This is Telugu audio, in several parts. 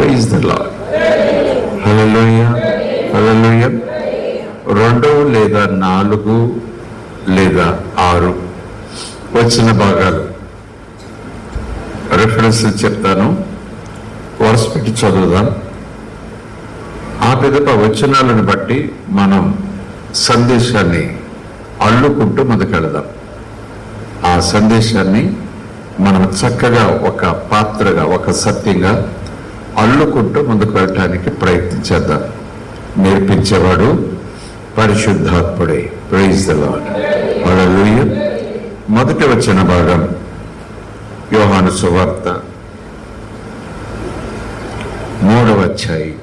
Praise the lord. Hallelujah, hallelujah. 2 లేదా 4 లేదా 6 వచ్చిన భాగాలు రెఫరెన్స్ చెప్తాను, వరుస పెట్టి చదువుదాం. ఆ పిదప వచనాలను బట్టి మనం సందేశాన్ని అల్లుకుంటూ ముందుకెళదాం. ఆ సందేశాన్ని మనం చక్కగా ఒక పాత్రగా, ఒక సత్యంగా అల్లుకుంటూ ముందుకు వెళ్ళటానికి ప్రయత్నించేద్దాం. నేర్పించేవాడు పరిశుద్ధాత్ముడే. Praise the lord. హల్లెలూయా. మొదటి వచ్చిన భాగం యోహాను సువార్త 3వ అధ్యాయం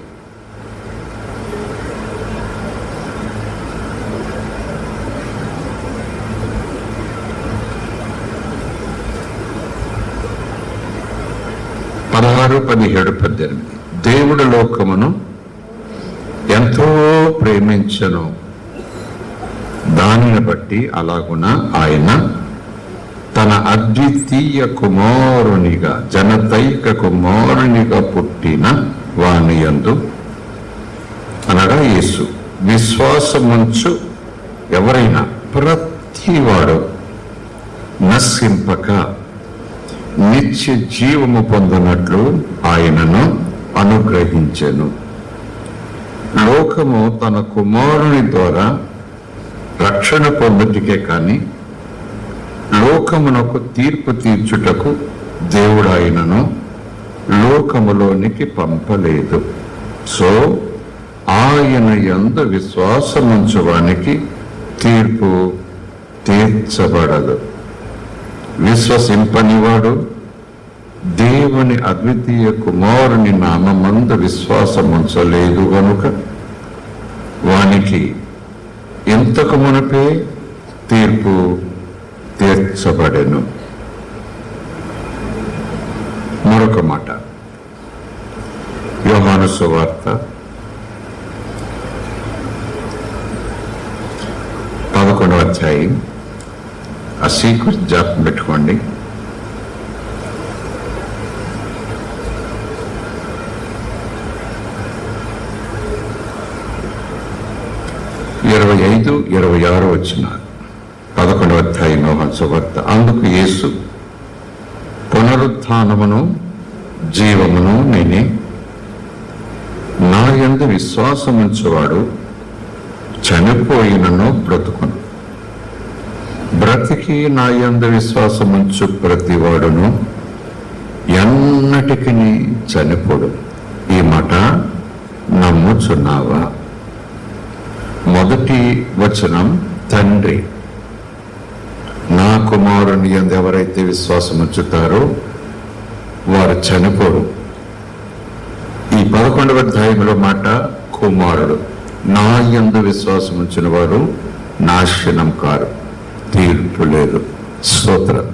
16, 17, 18. దేవుడు లోకమును ఎంతో ప్రేమించను, దానిని బట్టి అలాగున ఆయన తన అద్వితీయ కుమారునిగా, జనతైక కుమారునిగా పుట్టిన వాని యందు, అనగా యేసు, విశ్వాసముంచు ఎవరైనా ప్రతివాడు నశింపక నిత్య జీవము పొందినట్లు ఆయనను అనుగ్రహించెను. లోకము తన కుమారుని ద్వారా రక్షణ పొందుటికే కాని లోకమునకు తీర్పు తీర్చుటకు దేవుడు ఆయనను లోకములోనికి పంపలేదు. సో ఆయన యందు విశ్వాసముంచువానికి తీర్పు తీర్చబడదు. విశ్వసింపనివాడు దేవుని అద్వితీయ కుమారుని నామమందు విశ్వాసముంచలేదు గనుక వానికి ఇంతకు మునిపే తీర్పు తీర్చబడెను. మరొక మాట, యోహాను సువార్త 11వ అధ్యాయం. ఆ సీక్రెట్ జ్ఞాపకం పెట్టుకోండి. 25, 26 వచనాలు. 11వ అధ్యాయం యోహాను సువార్త. అందుకు యేసు, పునరుత్థానమును జీవమును నేనే, నా యందు విశ్వాసముంచువాడు చనిపోయినను బ్రతుకును, బ్రతికి నా యందు విశ్వాసముంచు ప్రతివాడును ఎన్నటికి చనిపోడు. ఈ మాట నమ్ముచున్నావా? మొదటి వచనం, తండ్రి నా కుమారుని యందు ఎవరైతే విశ్వాసం ఉంచుతారో వారు చనిపోరు. ఈ 11వ అధ్యాయంలో మాట కుమారుడు, నా యందు విశ్వాసం ఉంచిన వారు నాశనం కారు, తీర్పు లేదు. స్తోత్రం.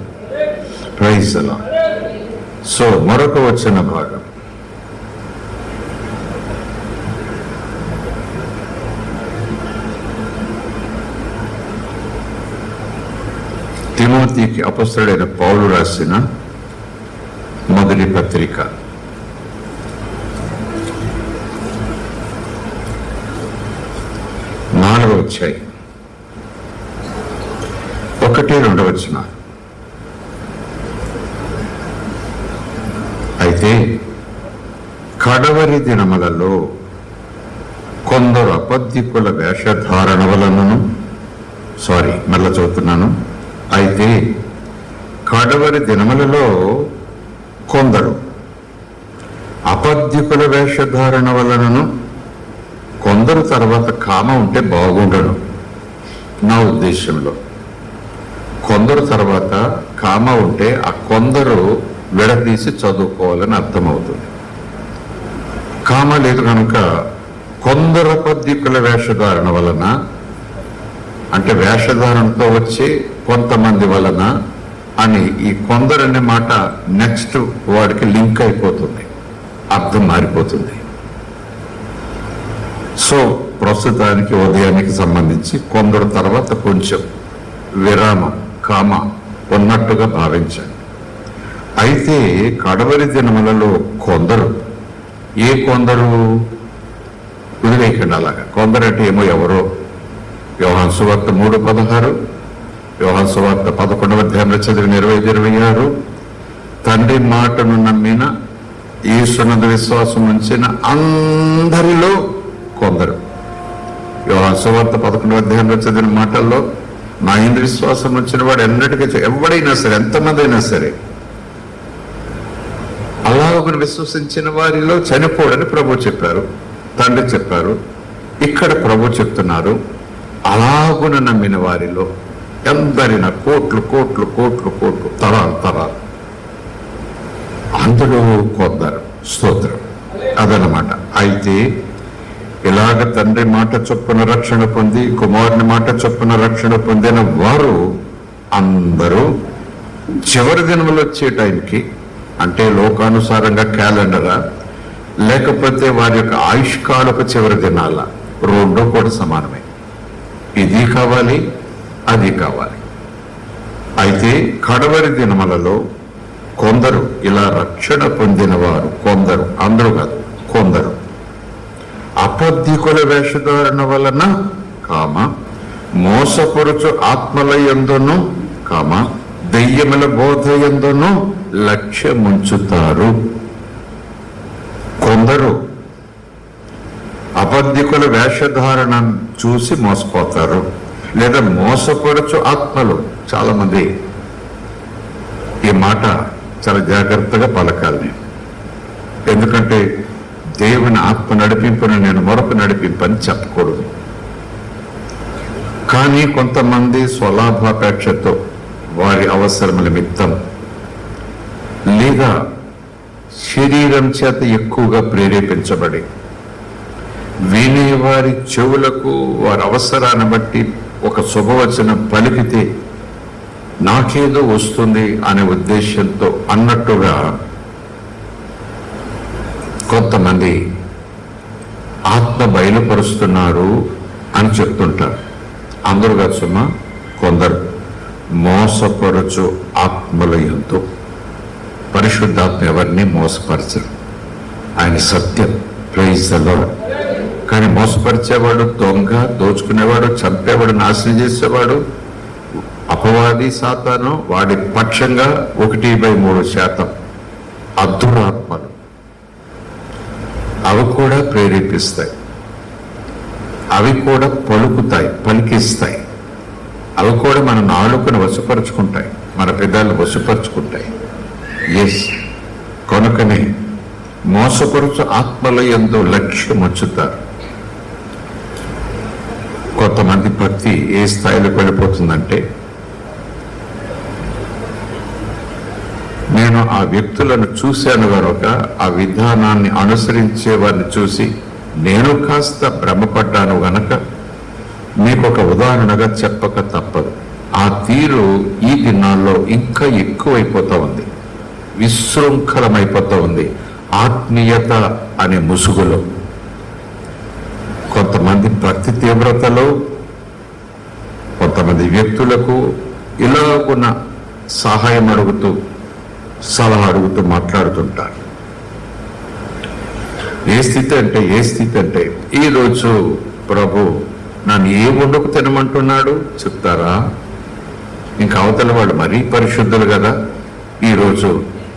Praise the lord. సో మరొక వచన భాగం, తిమోతికి అపొస్తలుడైన పౌలు రాసిన మొదటి పత్రిక 4వ అధ్యాయం 1, 2 వచనాలు. అయితే కడవరి దినములలో కొందరు అబద్ధికుల వేషధారణ వలనను, మళ్ళా చదువుతున్నాను. అయితే కడవరి దినములలో కొందరు అబద్ధికుల వేషధారణ వలనను, కొందరు తర్వాత కామ ఉంటే బాగుండను. నా ఉద్దేశంలో కొందరు తర్వాత కామ ఉంటే ఆ కొందరు విడదీసి చదువుకోవాలని అర్థమవుతుంది. కామ లేదు కనుక కొందరు అబద్ధికుల వేషధారణ వలన, అంటే వేషధారణతో వచ్చి కొంతమంది వలన అని ఈ కొందరనే మాట నెక్స్ట్ వాడికి లింక్ అయిపోతుంది, అర్థం మారిపోతుంది. సో ప్రస్తుతానికి ఉదయానికి సంబంధించి కొందరు తర్వాత కొంచెం విరామం, కామ ఉన్నట్టుగా భావించండి. అయితే కడవరి దినములలో కొందరు కొందరు వదిలేయకండి అలాగా. కొందరు అంటే ఏమో ఎవరో. యోహాను సువార్త 3:16, యోహాను సువార్త 11వ అధ్యాయంలో చదివిన 25-26, తండ్రి మాటను నమ్మిన యేసునందు విశ్వాసం ఉంచిన అందరిలో కొందరు. యోహాను సువార్త 11వ అధ్యాయంలో చదివిన మాటల్లో నా యందు విశ్వాసం ఉంచిన వాడు ఎన్నటికీ ఎవడైనా సరే, ఎంతమంది అయినా సరే, అలాగున విశ్వసించిన వారిలో చనిపోడని ప్రభు చెప్పారు, తండ్రి చెప్పారు. ఇక్కడ ప్రభు చెప్తున్నారు, అలాగున నమ్మిన వారిలో ఎందరైనా కోట్లు కోట్లు కోట్లు కోట్లు తరాలు అందులో కొందరు. స్తోత్రం. అదనమాట. అయితే ఇలాగ తండ్రి మాట చొప్పున రక్షణ పొంది, కుమారుని మాట చొప్పున రక్షణ పొందిన వారు అందరూ చివరి దినములు వచ్చే టైంకి, అంటే లోకానుసారంగా క్యాలెండరా లేకపోతే వారి యొక్క ఆయుష్కాలపు చివరి దినాల, రెండో కూడా సమానమే. ఇది కావాలి, అది కావాలి. అయితే కడవరి దినములలో కొందరు, ఇలా రక్షణ పొందిన వారు కొందరు, అందరూ కాదు, కొందరు అబద్ధికుల వేషధారణ వలన మోసపరుచు ఆత్మల యందును దెయ్యముల బోధ యందును లక్ష్యముంచుతారు. కొందరు అబద్ధికుల వేషధారణ చూసి మోసపోతారు, లేదా మోసపరచు ఆత్మలు. చాలా మంది ఈ మాట చాలా జాగ్రత్తగా పలకాలి. ఎందుకంటే దేవుని ఆత్మ నడిపింపుని నేను మరొక నడిపింపని చెప్పకూడదు. కానీ కొంతమంది స్వలాభాపేక్షతో వారి అవసరం నిమిత్తం లేదా శరీరం చేత ఎక్కువగా ప్రేరేపించబడి వినేవారి చెవులకు వారి అవసరాన్ని బట్టి ఒక శుభవచనం పలికితే నాకేదో వస్తుంది అనే ఉద్దేశంతో అన్నట్టుగా కొంతమంది ఆత్మ బయలుపరుస్తున్నారు అని చెప్తుంటారు. అందరూ కాదు సుమా, కొందరు మోసపరచు ఆత్మల యందు. పరిశుద్ధాత్మ ఎవరిని మోసపరచరు, ఆయన సత్యం. Praise the lord. కానీ మోసపరిచేవాడు దొంగ, దోచుకునేవాడు, చంపేవాడు, నాశనం చేసేవాడు, అపవాది సాతాను, వాడి పక్షంగా 1/3% అద్దురాత్మలు. అవి కూడా ప్రేరేపిస్తాయి, అవి కూడా పలికిస్తాయి, అవి కూడా మన నాలుకను వశపరుచుకుంటాయి, మన పెదాలను వశపరుచుకుంటాయి. ఎస్, కనుకనే మోసపరుచు ఆత్మల యందు లక్ష్యం ఉంచుతారు. కొంతమంది భక్తి ఏ స్థాయిలోకి వెళ్ళిపోతుందంటే, నేను ఆ వ్యక్తులను చూశాను కనుక ఆ విధానాన్ని అనుసరించే వారిని చూసి నేను కాస్త భ్రమపడ్డాను గనక మీకు ఒక ఉదాహరణగా చెప్పక తప్పదు. ఆ తీరు ఈ దినాల్లో ఇంకా ఎక్కువైపోతా ఉంది, విశృంఖలమైపోతా ఉంది. ఆత్మీయత అనే ముసుగులో కొంతమంది భక్తి తీవ్రతలో, కొంతమంది వ్యక్తులకు ఇలాగున్న సహాయం అడుగుతూ, సలహా అడుగుతూ మాట్లాడుతుంటారు. ఏ స్థితి అంటే ఈరోజు ప్రభు నన్ను ఏ వండుకు తినమంటున్నాడు చెప్తారా? ఇంకా అవతల వాళ్ళు మరీ పరిశుద్ధులు కదా, ఈరోజు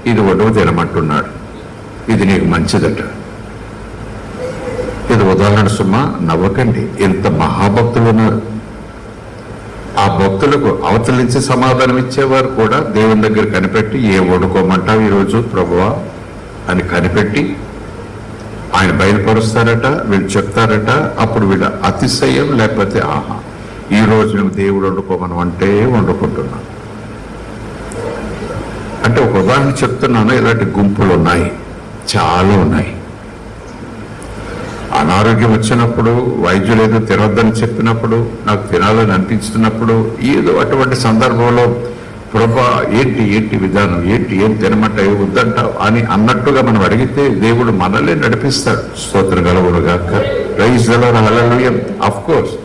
ఇది వండుకు తినమంటున్నాడు, ఇది నీకు మంచిదట. ఇది ఉదాహరణ సుమా, నవ్వకండి. ఎంత మహాభక్తులు ఉన్నారు. ఆ భక్తులకు అవతలించి సమాధానం ఇచ్చేవారు కూడా దేవుని దగ్గర కనిపెట్టి, ఏ వండుకోమంటావు ఈరోజు ప్రభువా అని కనిపెట్టి ఆయన బయలుపరుస్తారట, వీళ్ళు చెప్తారట. అప్పుడు వీళ్ళ అతిశయం, లేకపోతే ఆహా ఈ రోజు మేము దేవుడు వండుకోమను అంటే వండుకుంటున్నాం. అంటే ఒక ఉదాహరణ చెప్తున్నాను. ఇలాంటి గుంపులు ఉన్నాయి, చాలా ఉన్నాయి. అనారోగ్యం వచ్చినప్పుడు, వైద్యులు ఏదో తినొద్దని చెప్పినప్పుడు, నాకు తినాలని అనిపించుతున్నప్పుడు, ఏదో అటువంటి సందర్భంలో ప్రభా ఏంటి విధానం, ఏం తినమంటావు, వద్దంటావు అని అన్నట్టుగా మనం అడిగితే దేవుడు మనల్ని నడిపిస్తాడు. స్తోత్రం కలుగునుగాక. Praise the lord. Hallelujah. Of course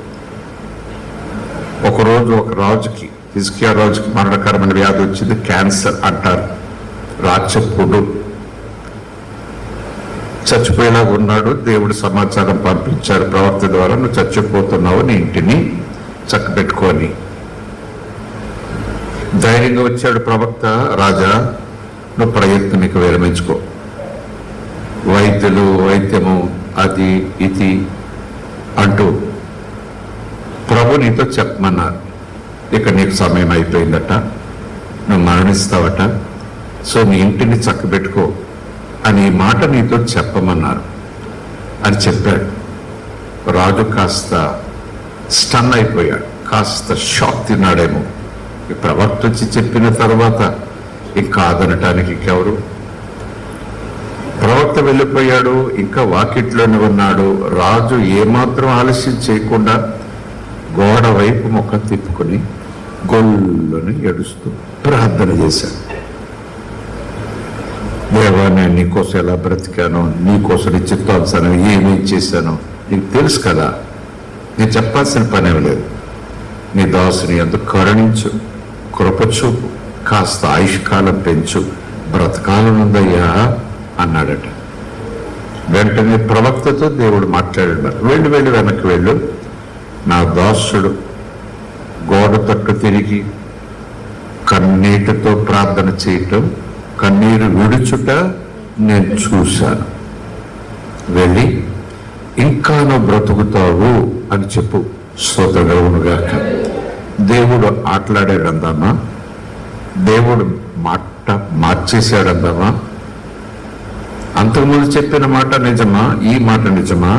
ఒకరోజు ఒక రాజుకి, హిజ్కియా రాజుకి మరణకరమైన వ్యాధి వచ్చింది. క్యాన్సర్ అంటారు, రాచపుడు. చచ్చిపోయేలాగా ఉన్నాడు. దేవుడు సమాచారం పంపించాడు ప్రవక్త ద్వారా, నువ్వు చచ్చిపోతున్నావు, నీ ఇంటిని చక్కబెట్టుకొని. ధైర్యంగా వచ్చాడు ప్రవక్త, రాజా నువ్వు ప్రయత్నం ఇక విరమించుకో, వైద్యము అది ఇది అంటూ ప్రభు నీతో చెప్పమన్నారు. ఇక నీకు సమయం అయిపోయిందట, నువ్వు మరణిస్తావట, సో నీ ఇంటిని చక్కబెట్టుకో అని మాట నీతో చెప్పమన్నారు అని చెప్పాడు. రాజు కాస్త స్టన్ అయిపోయాడు, కాస్త షాక్ తిన్నాడేమో. ఈ ప్రవక్త వచ్చి చెప్పిన తర్వాత ఇంకా ఆదనటానికి ఇంకెవరు? ప్రవక్త వెళ్ళిపోయాడు, ఇంకా వాకిట్లోనే ఉన్నాడు. రాజు ఏమాత్రం ఆలస్యం చేయకుండా గోడ వైపు ముఖం తిప్పుకొని గొల్లుని ఏడుస్తూ ప్రార్థన చేశాడు. దేవా, నేను నీకోసం ఎలా బ్రతికానో, నీకోసం నీ చిత్తానుసారం ఏమేం చేశానో నీకు తెలుసు కదా, నేను చెప్పాల్సిన పనేం లేదు. నీ దాసుని ఎందుకు కరుణించు, కృపచూపు, కాస్త ఆయుష్కాలం పెంచు, బ్రతకాలనుందయ్యా అన్నాడట. వెంటనే ప్రవక్తతో దేవుడు మాట్లాడాడు, వెళ్ళి వెనక్కి వెళ్ళు, నా దాసుడు గోడ తట్టు తిరిగి కన్నీటితో ప్రార్థన చేయటం, కన్నీరు విడుచుట నేను చూశాను. వెళ్ళి ఇంకా నువ్వు బ్రతుకుతావు అని చెప్పు. స్తోత్రముగాక. దేవుడు ఆటలాడాడందామా? దేవుడు మాట మార్చేశాడందామా? అంతకుముందు చెప్పిన మాట నిజమా, ఈ మాట నిజమా?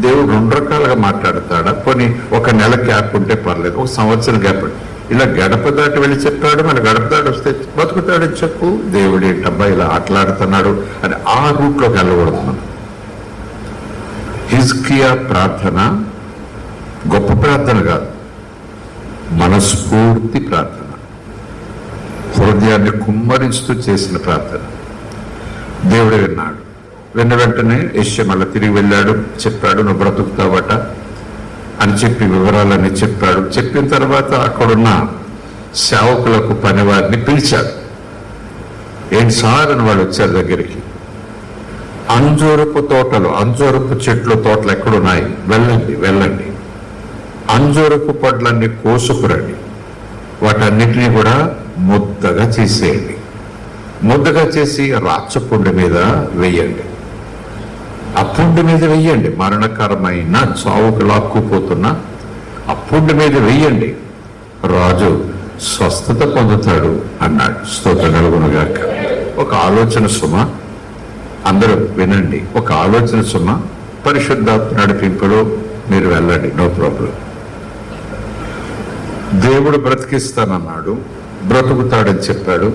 దేవుడు రెండు రకాలుగా మాట్లాడతాడా? పోనీ ఒక నెల గ్యాప్ ఉంటే పర్లేదు, ఒక సంవత్సరం గ్యాప్, ఇలా గడప దాటి వెళ్ళి చెప్పాడు, మన గడప దాటి వస్తే బతుకుతాడని చెప్పు. దేవుడు ఏంటబ్బా ఇలా ఆటలాడుతున్నాడు అని ఆ రూట్లోకి వెళ్ళకూడదు. హిజ్కియా ప్రార్థన గొప్ప ప్రార్థన కాదు, మనస్ఫూర్తి ప్రార్థన, హృదయాన్ని కుమ్మరించుతూ చేసిన ప్రార్థన. దేవుడు విన్నాడు. విన్న వెంటనే యెషయా మళ్ళీ తిరిగి వెళ్ళాడు, చెప్పాడు నువ్వు బ్రతుకుతావట అని చెప్పి వివరాలన్నీ చెప్పాడు. చెప్పిన తర్వాత అక్కడున్న సేవకులకు పనివారిని పిలిచాడు. ఏంటి సార్ అని వాళ్ళు వచ్చారు దగ్గరికి. అంజూరపు చెట్లు తోటలు ఎక్కడున్నాయి, వెళ్ళండి, అంజూరపు పండ్లన్నీ కోసుకురండి, వాటన్నిటినీ కూడా ముద్దగా చేసేయండి, ముద్దగా చేసి రాచపుండు మీద వెయ్యండి, ఆ పుండు మీద వెయ్యండి, మరణకరమైన చావుకు లాక్కుపోతున్న ఆ పుండు మీద వెయ్యండి, రాజు స్వస్థత పొందుతాడు అన్నాడు. స్తోత్రం కలుగునుగాక. ఒక ఆలోచన సుమ, అందరూ వినండి, ఒక ఆలోచన సుమ, పరిశుద్ధాత్మ నడిపింపులో మీరు వెళ్ళండి, నో ప్రాబ్లం. దేవుడు బ్రతికిస్తానన్నాడు, బ్రతుకుతాడని చెప్పాడు.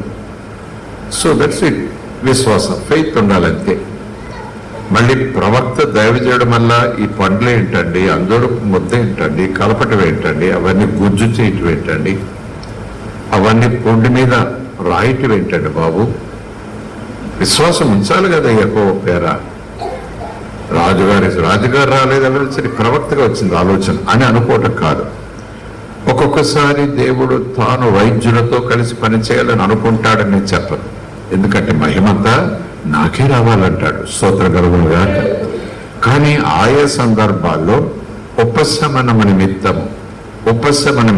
So that's it. విశ్వాసం, ఫెయిత్ ఉండాలంతే. మళ్ళీ ప్రవక్త దైవ చేయడం వల్ల ఈ పండ్లు ఏంటండి, అందరూ ముద్ద ఏంటండి, కలపటం ఏంటండి, అవన్నీ గుజ్జు చేయటం ఏంటండి, అవన్నీ పొండి మీద రాయటం ఏంటండి బాబు? విశ్వాసం ఉంచాలి కదా. ఎక్కువ పేర రాజుగారు రాలేదు, సరే ప్రవక్తగా వచ్చింది ఆలోచన అని అనుకోవటం కాదు. ఒక్కొక్కసారి దేవుడు తాను వైద్యులతో కలిసి పనిచేయాలని అనుకుంటాడని నేను చెప్పను, ఎందుకంటే మహిమంతా నాకే రావాలంటాడు. స్తోత్రం కలుగునుగా. కానీ ఆయా సందర్భాల్లో ఉపశమన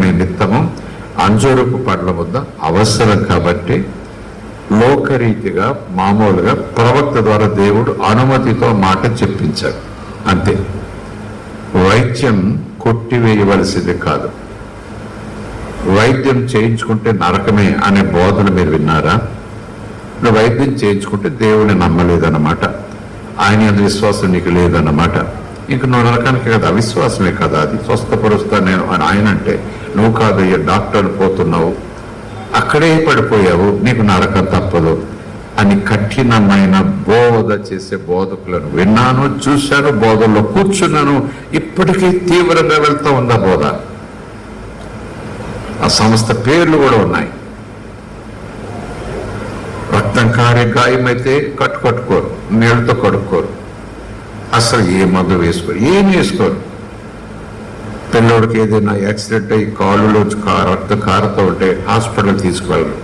నిమిత్తము అంజూరపు పండ్ల ముద్ద అవసరం కాబట్టి లోకరీతిగా మామూలుగా ప్రవక్త ద్వారా దేవుడు అనుమతితో మాట చెప్పించాడు అంతే. వైద్యం కొట్టివేయవలసింది కాదు. వైద్యం చేయించుకుంటే నరకమే అనే బోధన మీరు విన్నారా? నువ్వు వైద్యం చేయించుకుంటే దేవుని నమ్మలేదన్నమాట, ఆయన యందు విశ్వాసం నీకు లేదన్నమాట. ఇంక నువ్వు నరకానికి కదా, అవిశ్వాసమే కదా అది. స్వస్థపరుస్తా నేను అని ఆయన అంటే నువ్వు కాదయ్యా డాక్టర్ పోతున్నావు, అక్కడే పడిపోయావు, నీకు నరకం తప్పదు అని కఠినమైన బోధ చేసే బోధకులను విన్నాను, చూశాను, బోధల్లో కూర్చున్నాను. ఇప్పటికీ తీవ్రంగా వెళ్తూ ఉందా బోధ? ఆ సంస్థ పేర్లు కూడా ఉన్నాయి. రక్తం కారే గాయమైతే కట్టుకోరు, నీళ్ళతో కడుక్కోరు, అసలు ఏ మందు వేసుకోరు, ఏం వేసుకోరు. పిల్లోడికి ఏదైనా యాక్సిడెంట్ అయ్యి కాళ్ళలో రక్త కారుతూ ఉంటే హాస్పిటల్ తీసుకువెళ్ళరు.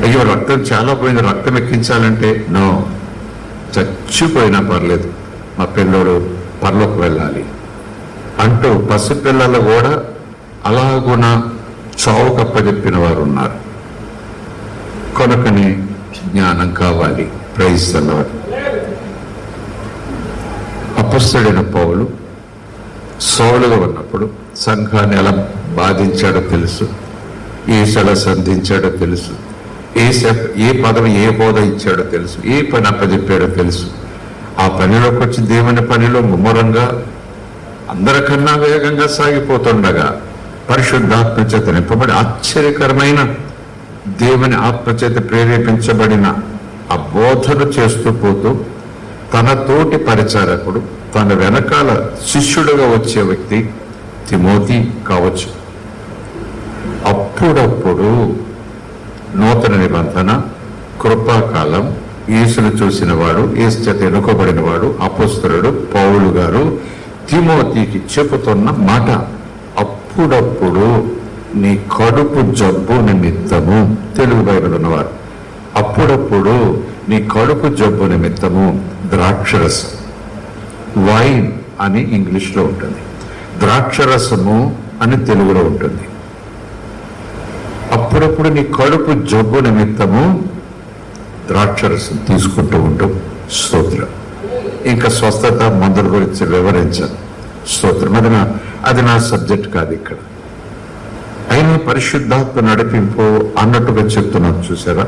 అయ్యో రక్తం చాలా పోయింది, రక్తం ఎక్కించాలంటే నో, చచ్చిపోయినా పర్లేదు, మా పిల్లోడు పరలోకి వెళ్ళాలి అంటూ పసిపిల్లలు కూడా అలాగున చావు కప్పజెప్పిన వారు ఉన్నారు. కనుకని జ్ఞానం కావాలి. Praise the lord. అపొస్తలుడైన పౌలు సౌలుగా ఉన్నప్పుడు సంఘాన్ని ఎలా బాధించాడో తెలుసు, ఎలా సంధించాడో తెలుసు, ఏ పదవి ఏ హోదా ఇచ్చాడో తెలుసు, ఏ పని అప్పచెప్పాడో తెలుసు. ఆ పనిలోకి వచ్చి దేవుని పనిలో ముమ్మరంగా అందరికన్నా వేగంగా సాగిపోతుండగా పరిశుద్ధాత్మ చేత నింపబడి ఆశ్చర్యకరమైన దేవుని ఆత్మచేత ప్రేరేపించబడిన ఆ బోధన చేస్తూ పోతూ తన తోటి పరిచారకుడు, తన వెనకాల శిష్యుడుగా వచ్చే వ్యక్తి తిమోతి కావచ్చు. అప్పుడప్పుడు నూతన నిబంధన కృపాకాలం యేసును చూసిన వాడు, యేసు చేత ఎన్నుకోబడిన వాడు అపొస్తలుడు పౌలు గారు తిమోతికి చెబుతున్న మాట, అప్పుడప్పుడు నీ కడుపు జబ్బు నిమిత్తము, తెలుగు బైబిల్ ఉన్నవారు, అప్పుడప్పుడు నీ కడుపు జబ్బు నిమిత్తము ద్రాక్షరసం, వైన్ అని ఇంగ్లీష్లో ఉంటుంది, ద్రాక్షరసము అని తెలుగులో ఉంటుంది. అప్పుడప్పుడు నీ కడుపు జబ్బు నిమిత్తము ద్రాక్షరసం తీసుకుంటూ ఉంటాం. స్తోత్రం. ఇంకా స్వస్థత మందుల గురించి వివరించాను. స్తోత్రం. అది నా సబ్జెక్ట్ కాదు ఇక్కడ. అయినా పరిశుద్ధాత్మ నడిపింపు అన్నట్టుగా చెప్తున్నాను. చూసారా?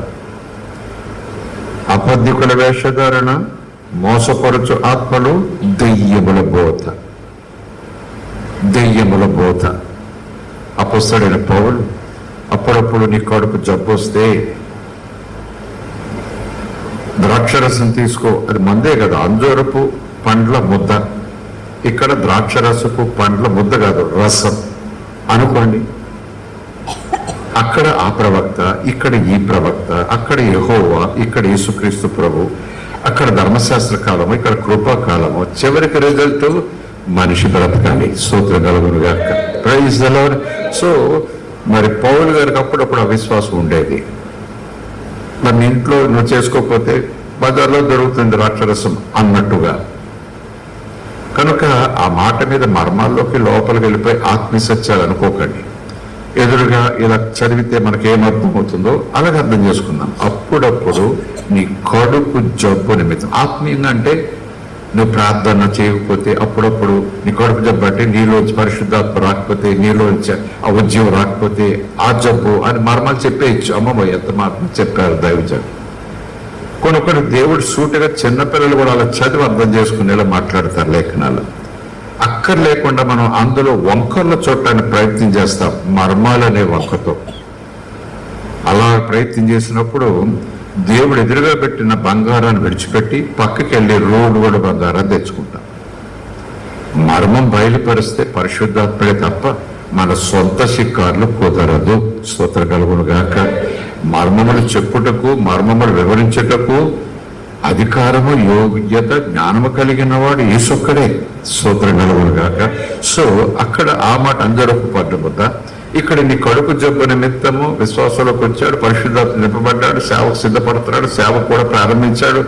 అబద్ధికుల వేషధారణ, మోసపరచు ఆత్మలు, దెయ్యముల బోధ. అపొస్తలుడైన పౌలు అప్పుడప్పుడు నీ కడుపు జబ్బు వస్తే ద్రాక్షరసం తీసుకో. అది మందే కదా, అంజూరపు పండ్ల ముద్ద. ఇక్కడ ద్రాక్షరసపు పండ్ల ముద్ద కాదు, రసం అనుకోండి. అక్కడ ఆ ప్రవక్త, ఇక్కడ ఈ ప్రవక్త, అక్కడ యెహోవా, ఇక్కడ యేసుక్రీస్తు ప్రభు, అక్కడ ధర్మశాస్త్ర కాలము, ఇక్కడ కృపాకాలము. చివరికి రిజల్ట్ మనిషి బ్రతకాలి. స్తోత్రం కలుగును గాక. Praise the lord. సో మరి పౌలు గారికి అప్పుడప్పుడు అవిశ్వాసం ఉండేది. మరి ఇంట్లో నువ్వు చేసుకోకపోతే బజార్లో దొరుకుతుంది ద్రాక్షరసం అన్నట్టుగా. కనుక ఆ మాట మీద మర్మాల్లోకి లోపలికి వెళ్ళిపోయి ఆత్మీయసత్యాలు అనుకోకండి. ఎదురుగా ఇలా చదివితే మనకేమర్థం అవుతుందో అలాగే అర్థం చేసుకుందాం. అప్పుడప్పుడు నీ కడుపు జబ్బు నిమిత్తం, ఆత్మీయంగా అంటే నువ్వు ప్రార్థన చేయకపోతే, అప్పుడప్పుడు నీ కడుపు జబ్బు అంటే నీలోంచి పరిశుద్ధాత్మ రాకపోతే, నీలోంచి ఆ ఉద్యోగం రాకపోతే ఆ జబ్బు అని మర్మాలు చెప్పేయచ్చు. అమ్మమ్మ ఎంత మాత్రం చెప్పారు దైవజన్. కొన్ని దేవుడు సూటిగా చిన్నపిల్లలు కూడా అలా చదివి అర్థం చేసుకునేలా మాట్లాడతారు లేఖనాలు. అక్కర్ లేకుండా మనం అందులో వంకర్లు చూడటానికి ప్రయత్నం చేస్తాం, మర్మాలనే వంకతో. అలా ప్రయత్నం చేసినప్పుడు దేవుడు ఎదురుగా పెట్టిన బంగారాన్ని విడిచిపెట్టి పక్కకి వెళ్ళి రోడ్డు కూడా బంగారాన్ని తెచ్చుకుంటాం. మర్మం బయలుపరిస్తే పరిశుద్ధాత్మడే తప్ప మన సొంత శిఖార్లు కుదరదు. స్తోత్రం కలుగును గాక. మర్మములు చెప్పుటకు, మర్మములు వివరించుటకు అధికారము, యోగ్యత, జ్ఞానము కలిగిన వాడు యేసొక్కడే. స్తోత్రం కలుగును గాక. సో అక్కడ ఆ మాట అంజరపు పండు ముద్ద. ఇక్కడ నీ కడుపు జబ్బు నిమిత్తము విశ్వాసంలోకి వచ్చాడు, పరిశుద్ధాత్మ నింపబడ్డాడు, సేవకు సిద్ధపడుతున్నాడు, సేవ కూడా ప్రారంభించాడు.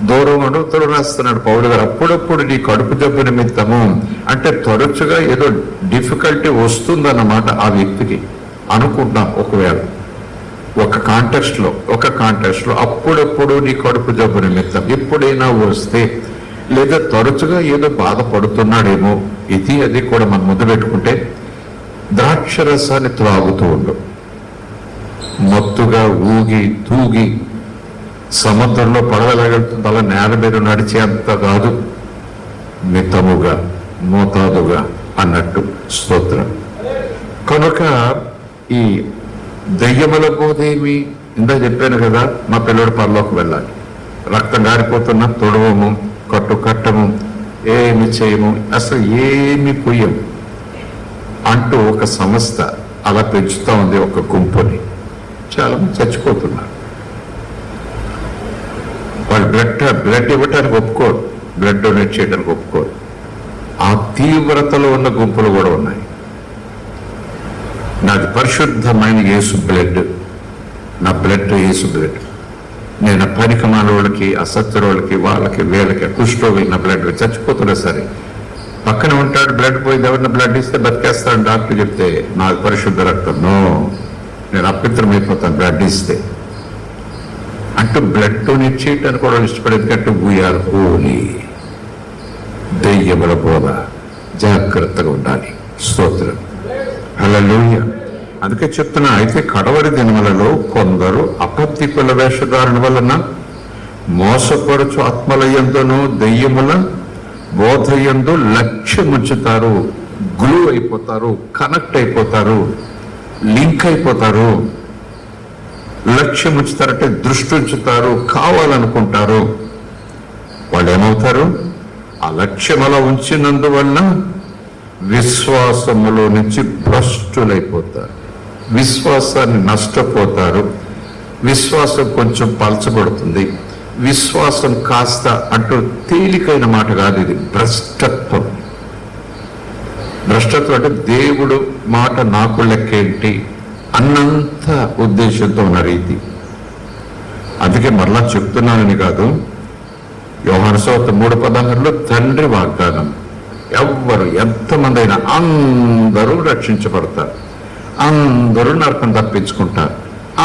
దూరం అడుగుతూ రాస్తున్నాడు పౌలు గారు. అప్పుడప్పుడు నీ కడుపు జబ్బు నిమిత్తము అంటే తరచుగా ఏదో డిఫికల్టీ వస్తుందన్నమాట ఆ వ్యక్తికి అనుకుంటున్నాం. ఒకవేళ ఒక కాంటెక్స్ట్ లో అప్పుడప్పుడు నీ కడుపు జబ్బు నిమిత్తం ఎప్పుడైనా వస్తే, లేదా తరచుగా ఏదో బాధపడుతున్నాడేమో, అది కూడా మనం ముందు పెట్టుకుంటే ద్రాక్షరసాన్ని త్రాగుతూ ఉండు. మత్తుగా ఊగి తూగి సముద్రంలో పడవలాగెళ్తుంది అలా నేల మీద నడిచేంత కాదు, మితముగా మోతాదుగా అన్నట్టు. స్తోత్రం. కనుక ఈ దెయ్యముల బోధేమి ఇందా చెప్పాను కదా, మా పిల్లడు పరలోకి వెళ్ళాలి, రక్తం గారిపోతున్నా తొడవము, కట్టము, ఏమి చేయము, అసలు ఏమి పొయ్యము అంటూ ఒక సంస్థ అలా పెంచుతా ఉంది ఒక గుంపుని. చాలా మంది చచ్చిపోతున్నారు. వాళ్ళు బ్లడ్ ఇవ్వటానికి ఒప్పుకోరు, బ్లడ్ డొనేట్ చేయడానికి ఒప్పుకోరు. ఆ తీవ్రతలో ఉన్న గుంపులు కూడా ఉన్నాయి. నాది పరిశుద్ధమైన యేసు బ్లడ్, నా బ్లడ్ యేసు బ్లడ్. నేను పనికిమాల వాళ్ళకి, అసత్తురోళ్ళకి, వాళ్ళకి, వీళ్ళకి కుష్ఠరోగులు నా బ్లడ్ చచ్చిపోతున్నా సరే పక్కన ఉంటాడు, బ్లడ్ పోయి ఎవరిన బ్లడ్ ఇస్తే బతికేస్తాడు డాక్టర్ చెప్తే, నాకు పరిశుద్ధ రక్తం నో, నేను అపవిత్రమైపోతాను బ్లడ్ ఇస్తే అంటూ బ్లడ్ నిచ్చేయటానికి కూడా ఇష్టపడేది కట్టు వీఆర్ హోలీ. దెయ్యముల బోధ జాగ్రత్తగా ఉండాలి. స్తోత్రం, హల్లెలూయా. అందుకే చెప్తున్నా, అయితే కడవరి దినములలో కొందరు అబద్ధికుల వేషధారణ వలన మోసపరచు ఆత్మలయందును దెయ్యముల బోధయందు లక్ష్యముంచుతారు, గ్లూ అయిపోతారు, కనెక్ట్ అయిపోతారు, లింక్ అయిపోతారు. లక్ష్యం ఉంచుతారంటే దృష్టి ఉంచుతారు, కావాలనుకుంటారు. వాళ్ళు ఏమవుతారు? ఆ లక్ష్యం అలా ఉంచినందువల్ల విశ్వాసములో నుంచి భ్రష్టులైపోతారు, విశ్వాసాన్ని నష్టపోతారు. విశ్వాసం కొంచెం పలచబడుతుంది. విశ్వాసం కాస్త అంటూ తేలికైన మాట కాదు ఇది, భ్రష్టత్వం. భ్రష్టత్వం అంటే దేవుడు మాట నాకు లెక్కేంటి అన్నంత ఉద్దేశంతో ఉన్న రీతి. అందుకే మరలా చెప్తున్నానని కాదు, యోహాను సువార్త 3:16 తండ్రి వాగ్దానం, ఎవ్వరు ఎంతమంది అయినా అందరూ రక్షించబడతారు, అందరూ నరకం తప్పించుకుంటారు,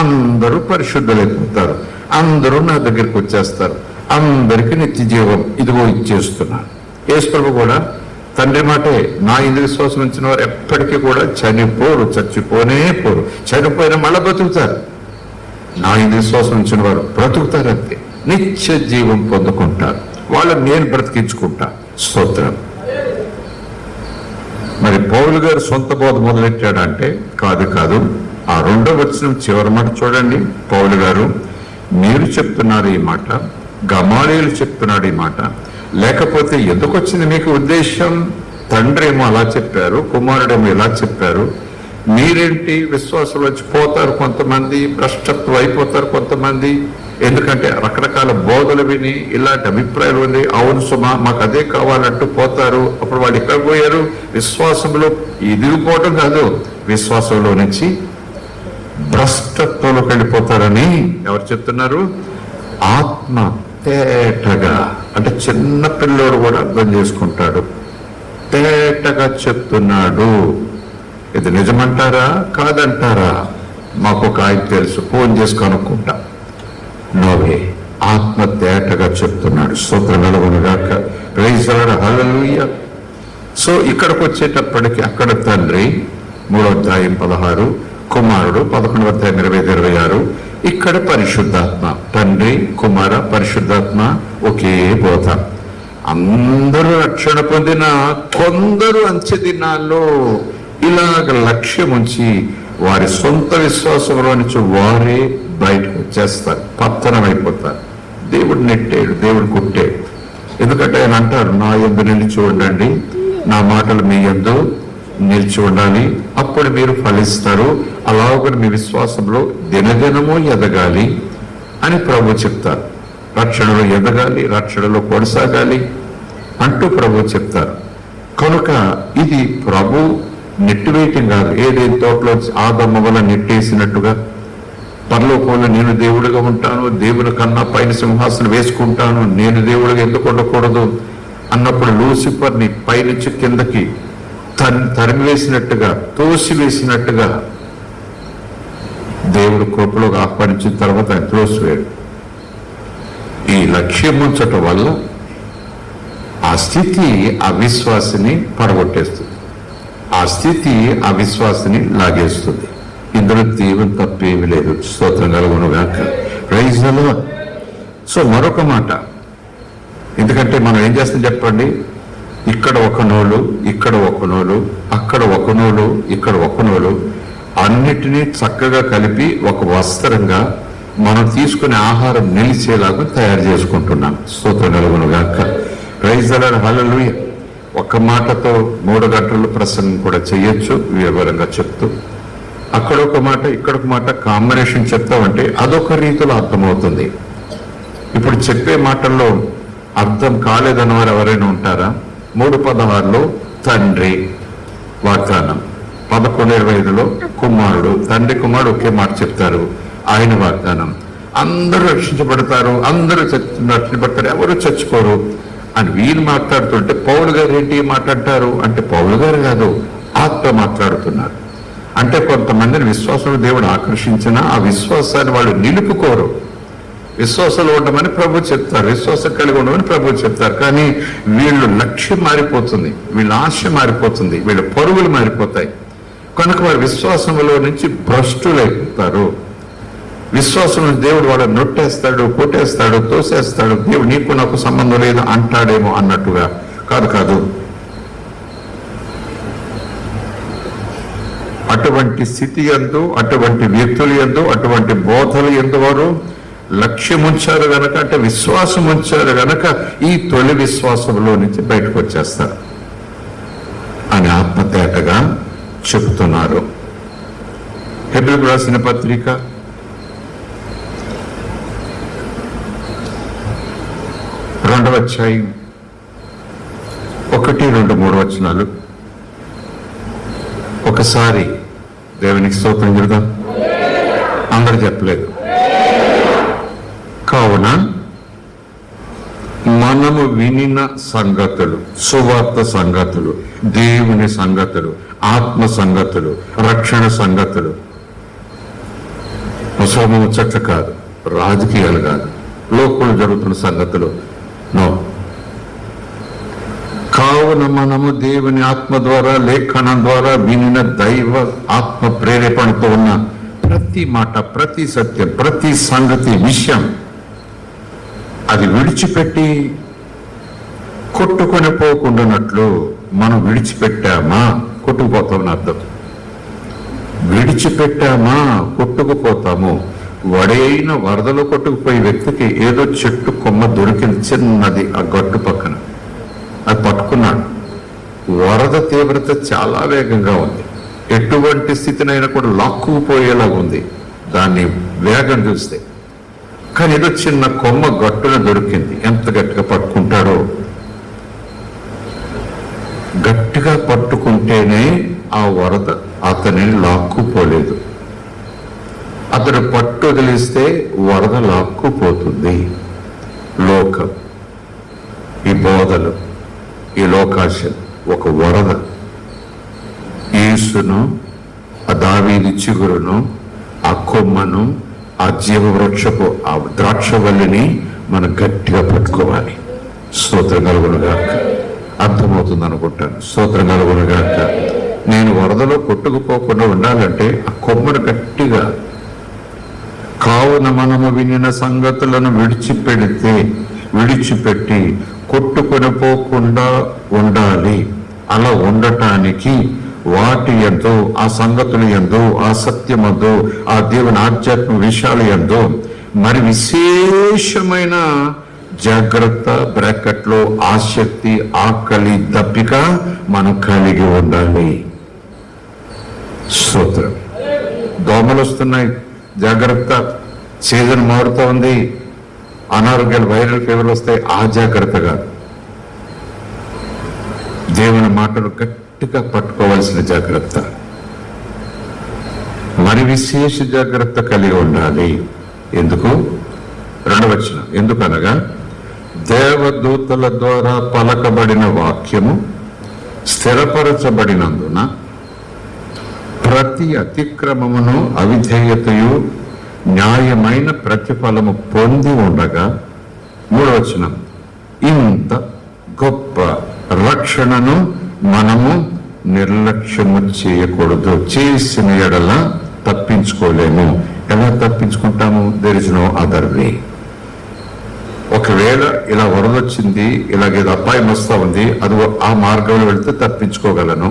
అందరూ పరిశుద్ధులైపోతారు, అందరూ నా దగ్గరికి వచ్చేస్తారు, అందరికీ నిత్య జీవం ఇదిగో ఇచ్చేస్తున్నాను. యేసు ప్రభు కూడా తండ్రి మాటే, నా ఇందు విశ్వాసం ఉంచిన వారు ఎప్పటికీ కూడా చనిపోరు, చచ్చిపోనే పోరు, చనిపోయిన మళ్ళా బ్రతుకుతారు. నా ఇందు విశ్వాసం ఉంచిన వారు బ్రతుకుతారు, అంతే, నిత్య జీవం పొందుకుంటారు. వాళ్ళని నేను బ్రతికించుకుంటా. స్తోత్రం. మరి పౌలు గారు సొంత బోధ మొదలెట్టాడంటే కాదు. ఆ 2వ వచనం చివరి మాట చూడండి. పౌలు గారు, మీరు చెప్తున్నారు ఈ మాట, గమాలీయులు చెప్తున్నాడు ఈ మాట, లేకపోతే ఎందుకు వచ్చింది మీకు ఉద్దేశం? తండ్రి ఏమో అలా చెప్పారు, కుమారుడేమో ఇలా చెప్పారు, మీరేంటి విశ్వాసం వచ్చి పోతారు కొంతమంది, భ్రష్టత్వం అయిపోతారు కొంతమంది. ఎందుకంటే రకరకాల బోధలు విని ఇలాంటి అభిప్రాయాలు ఉంది, అవును సుమా మాకు అదే కావాలంటూ పోతారు. అప్పుడు వాళ్ళు ఎక్కడ పోయారు? విశ్వాసంలో ఎదిగిపోవటం కాదు, విశ్వాసంలో నుంచి భ్రష్టత్వంలోకి వెళ్ళిపోతారని ఎవరు చెప్తున్నారు? ఆత్మ తేటగా, అంటే చిన్న పిల్లోడు కూడా అర్థం చేసుకుంటాడు, తేటగా చెప్తున్నాడు. ఇది నిజమంటారా కాదంటారా? మాకు ఒక ఆయన తెలుసు, ఫోన్ చేసి కనుక్కుంటా. నోవే, ఆత్మ తేటగా చెప్తున్నాడు. స్తోత్రం కలుగునుగాక. Praise the lord, hallelujah. So ఇక్కడికి వచ్చేటప్పటికి అక్కడ తండ్రి 3వ అధ్యాయం 16, కుమారుడు 11వ అధ్యాయం 25-26. ఇక్కడ పరిశుద్ధాత్మ, తండ్రి కుమార పరిశుద్ధాత్మ ఒకే బోధ. అందరూ రక్షణ పొందిన కొందరు అంచె దినాల్లో ఇలాగ లక్ష్యం ఉంచి వారి సొంత విశ్వాసంలో నుంచి వారే బయటకు వచ్చేస్తారు, పతనం అయిపోతారు. దేవుడు నెట్టాడు, దేవుడు కుట్టాడు. ఎందుకంటే ఆయన అంటారు, నా యందు నిలిచి ఉండండి, నా మాటలు మీ యందు నిలిచి ఉండాలి, అప్పుడు మీరు ఫలిస్తారు, అలాగే మీ విశ్వాసంలో దినదినమో ఎదగాలి అని ప్రభు చెప్తారు. రక్షణలో ఎదగాలి, రక్షణలో కొనసాగాలి అంటూ ప్రభు చెప్తారు. కనుక ఇది ప్రభు నెట్టివేయటం కాదు. ఏదేని తోటలో ఆదమ్మ వల్ల నెట్టేసినట్టుగా పరలోకంలో నేను దేవుడిగా ఉంటాను, దేవుని కన్నా పైన సింహాసనం వేసుకుంటాను, నేను దేవుడిగా ఎందుకు ఉండకూడదు అన్నప్పుడు లూసిఫర్ని పైనుంచి కిందకి తరిమివేసినట్టుగా, తోసివేసినట్టుగా దేవుడు కృపలోకి ఆహ్వానించిన తర్వాత ఆయన త్రోసివేడు. ఈ లక్ష్యం ఉంచటం వల్ల ఆ స్థితి అవిశ్వాసిని పడగొట్టేస్తుంది, ఆ స్థితి అవిశ్వాసిని లాగేస్తుంది. ఇందులో దేవుని తప్పేమీ లేదు. స్తోత్రం కలుగునుగాక. Praise the lord. సో మరొక మాట, ఎందుకంటే మనం ఏం చేస్తాం చెప్పండి, ఇక్కడ ఒక నోలు, ఇక్కడ ఒక నోలు, అక్కడ ఒక నోలు, ఇక్కడ ఒక నోలు, అన్నిటినీ చక్కగా కలిపి ఒక వస్త్రంగా మనం తీసుకునే ఆహారం నిలిచేలాగా తయారు చేసుకుంటున్నాం. స్తోత్రం కలుగునుగాక. ప్రైజ్ ది లార్డ్, హల్లెలూయా. ఒక్క మాటతో 3 గంటలు ప్రసంగం కూడా చేయొచ్చు, వివరంగా చెప్తూ అక్కడ ఒక మాట ఇక్కడ ఒక మాట కాంబినేషన్ చెప్తామంటే అదొక రీతిలో అర్థమవుతుంది. ఇప్పుడు చెప్పే మాటల్లో అర్థం కాలేదని వారు ఎవరైనా ఉంటారా? 3:16 తండ్రి వాగ్దానం, 11:25 కుమారుడు, తండ్రి కుమారుడు ఒకే మాట చెప్తారు, ఆయన వాగ్దానం. అందరూ రక్షించబడతారు, అందరూ రక్షించబడతారు, ఎవరు చచ్చిపోరు అని వీళ్ళు మాట్లాడుతుంటే పౌలు గారు ఏంటి మాట్లాడతారు అంటే పౌలు గారు కాదు, ఆత్మ మాట్లాడుతున్నారు. అంటే కొంతమందిని విశ్వాసం దేవుడు ఆకర్షించిన ఆ విశ్వాసాన్ని వాళ్ళు నిలుపుకోరు. విశ్వాసాలు ఉండమని ప్రభు చెప్తారు, విశ్వాసం కలిగి ఉండమని ప్రభు చెప్తారు. కానీ వీళ్ళు లక్ష్యం మారిపోతుంది, వీళ్ళ ఆశ మారిపోతుంది, వీళ్ళ పరుగులు మారిపోతాయి. కనుక వారి విశ్వాసంలో నుంచి భ్రష్టులైపోతారు. విశ్వాసం దేవుడు వాళ్ళని నొట్టేస్తాడు, కొట్టేస్తాడు, తోసేస్తాడు. దేవుడు నీకు నాకు సంబంధం లేదు అంటాడేమో అన్నట్టుగా. కాదు. అటువంటి స్థితి యందు, అటువంటి వ్యక్తులు యందు, అటువంటి బోధలు యందు వారు లక్ష్యం ఉంచారు గనక, అంటే విశ్వాసం ఉంచారు గనక ఈ తొలి విశ్వాసంలో నుంచి బయటకు వచ్చేస్తారు అని ఆత్మతేటగా చెబుతున్నారు. హెబ్రీయులకు రాసిన పత్రిక 2వ అధ్యాయం 1, 2, 3 వచనాలు. ఒకసారి దేవునికి స్తోత్రం చెబుదాం. అందరు చెప్పలేదు. కావున మనము వినిన సంగతులు, సువార్త సంగతులు, దేవుని సంగతులు, ఆత్మ సంగతులు, రక్షణ సంగతులు, ముసలముచ్చట కాదు, రాజకీయాలు కాదు, లోకంలో జరుగుతున్న సంగతులు నో. కావున మనము దేవుని ఆత్మ ద్వారా, లేఖనం ద్వారా వినిన దైవ ఆత్మ ప్రేరేపణతో ఉన్న ప్రతి మాట, ప్రతి సత్యం, ప్రతి సంగతి, విషయం అది విడిచిపెట్టి కొట్టుకొని పోకుండానట్లు మనం విడిచిపెట్టామా కొట్టుకుపోతామని అర్థం. విడిచిపెట్టామా కొట్టుకుపోతాము. వడైన వరదలో కొట్టుకుపోయే వ్యక్తికి ఏదో చెట్టు కొమ్మ దొరికింది చిన్నది ఆ గట్టు పక్కన, అది పట్టుకున్నాడు. వరద తీవ్రత చాలా వేగంగా ఉంది, ఎటువంటి స్థితినైనా కూడా లాక్కుపోయేలా ఉంది దాన్ని వేగం చూస్తే. కానీ ఏదో చిన్న కొమ్మ గట్టున దొరికింది. ఎంత గట్టిగా పట్టుకుంటాడో, గట్టిగా పట్టుకుంటేనే ఆ వరద అతనిని లాక్కుపోలేదు. అతడు పట్టు వదిలిస్తే వరద లాక్కుపోతుంది. లోకం, ఈ బోధలు, ఈ లోకాశలు ఒక వరద. యేసును, ఆ దావీదు చిగురును, ఆ కొమ్మను, ఆ జీవవృక్షపు ఆ ద్రాక్షవల్లిని మనం గట్టిగా పట్టుకోవాలి. స్తోత్రం కలుగునుగాక. అర్థమవుతుంది అనుకుంటాను. స్తోత్రం కలుగునుగాక. నేను వరదలో కొట్టుకుపోకుండా ఉండాలంటే ఆ కొమ్మను గట్టిగా. కావున మనము వినిన సంగతులను విడిచిపెట్టి కొట్టుకొని పోకుండా ఉండాలి. అలా ఉండటానికి వాటి యందు, ఆ సంగతులు యందు, ఆ సత్యమందు, ఆ దేవుని ఆధ్యాత్మిక విషయాలు యందు మరి విశేషమైన జాగ్రత్త, బ్రాకెట్లో ఆసక్తి, ఆకలి, దప్పిక మనం కలిగి ఉండాలి. స్తోత్రం. దోమలు వస్తున్నాయి, జాగ్రత్త. సీజన్ మారుతూ ఉంది, అనారోగ్యాలు, వైరల్ ఫీవర్ వస్తాయి, ఆ జాగ్రత్తగా. దేవుని మాటలు గట్టిగా పట్టుకోవాల్సిన జాగ్రత్త, మరి విశేష జాగ్రత్త కలిగి ఉండాలి. ఎందుకు? 2వ వచనం. ఎందుకనగా దేవదూతల ద్వారా పలకబడిన వాక్యము స్థిరపరచబడినందున ప్రతి అతిక్రమమును, అవిధేయతయు న్యాయమైన ప్రతిఫలము పొంది ఉండగా. 3వ వచనం. ఇంత గొప్ప రక్షణను మనము నిర్లక్ష్యము చేయకూడదు. చేసిన ఎడల తప్పించుకోలేము. ఎలా తప్పించుకుంటాము? There is no other way. ఒకవేళ ఇలా వరదొచ్చింది, ఇలాగేదో అపాయం వస్తా ఉంది, అది ఆ మార్గంలో వెళ్తే తప్పించుకోగలను,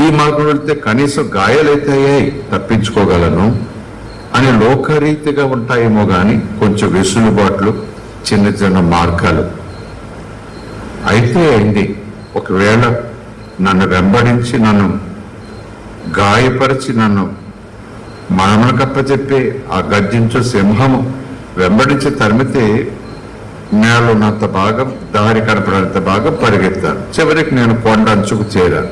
ఈ మార్గం వెళ్తే కనీసం గాయాలైతాయి తప్పించుకోగలను అని లోకరీతిగా ఉంటాయేమో కానీ కొంచెం వెసులుబాట్లు, చిన్న చిన్న మార్గాలు అయితే అయింది. ఒకవేళ నన్ను వెంబడించి, నన్ను గాయపరిచి, నన్ను మానకప్పచెప్పి ఆ గర్జించు సింహము వెంబడించి తరిమితే నేలున్నంత భాగం, దారి కనపడంత భాగం పరిగెత్తాను. చివరికి నేను కొండ అంచుకు చేరాను.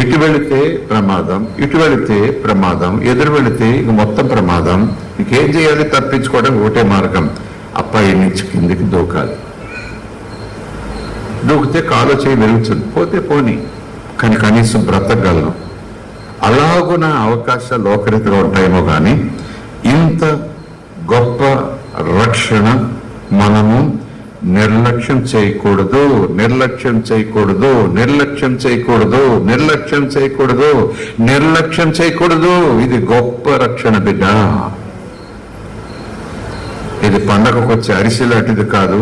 ఇటు వెళితే ప్రమాదం, ఇటు వెళితే ప్రమాదం, ఎదురు వెళితే ఇక మొత్తం ప్రమాదం. నీకేం చేయాలి? తప్పించుకోవడం ఒకటే మార్గం, అప్పై నుంచి కిందికి దూకాలి. దూకితే కాలు చేయి వెలుగుతుంది, పోతే పోని, కానీ కనీసం బ్రతకగలను. అలాగున అవకాశాలు లోకరీతిగా ఉంటాయేమో కానీ ఇంత గొప్ప రక్షణ మనము నిర్లక్ష్యం చేయకూడదు, నిర్లక్ష్యం చేయకూడదు, నిర్లక్ష్యం చేయకూడదు, నిర్లక్ష్యం చేయకూడదు, నిర్లక్ష్యం చేయకూడదు. ఇది గొప్ప రక్షణ బిడ్డ. ఇది పండగకు వచ్చే అరిసి లాంటిది కాదు.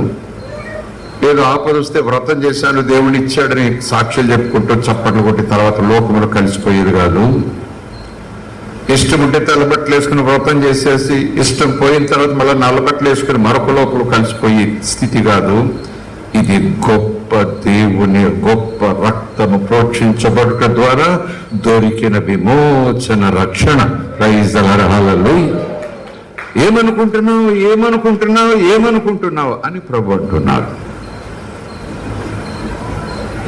ఏదో ఆపద వస్తే వ్రతం చేశాను దేవుడు ఇచ్చాడని సాక్ష్యాలు చెప్పుకుంటూ చప్పట్లు కొట్టి తర్వాత లోకములు కలిసిపోయేది కాదు. ఇష్టం ఉంటే తెల్లబట్టలు వేసుకుని వ్రతం చేసేసి ఇష్టం పోయిన తర్వాత మళ్ళీ నల్లబట్టలు వేసుకుని మరొక లోపల కలిసిపోయే స్థితి కాదు. ఇది గొప్ప దేవుని గొప్ప రక్తము ప్రోక్షించబడుట ద్వారా దొరికిన విమోచన రక్షణ. ప్రైజ్ ది లార్డ్, హల్లెలూయా. ఏమనుకుంటున్నావు, ఏమనుకుంటున్నావు, ఏమనుకుంటున్నావు అని ప్రభు అంటున్నారు.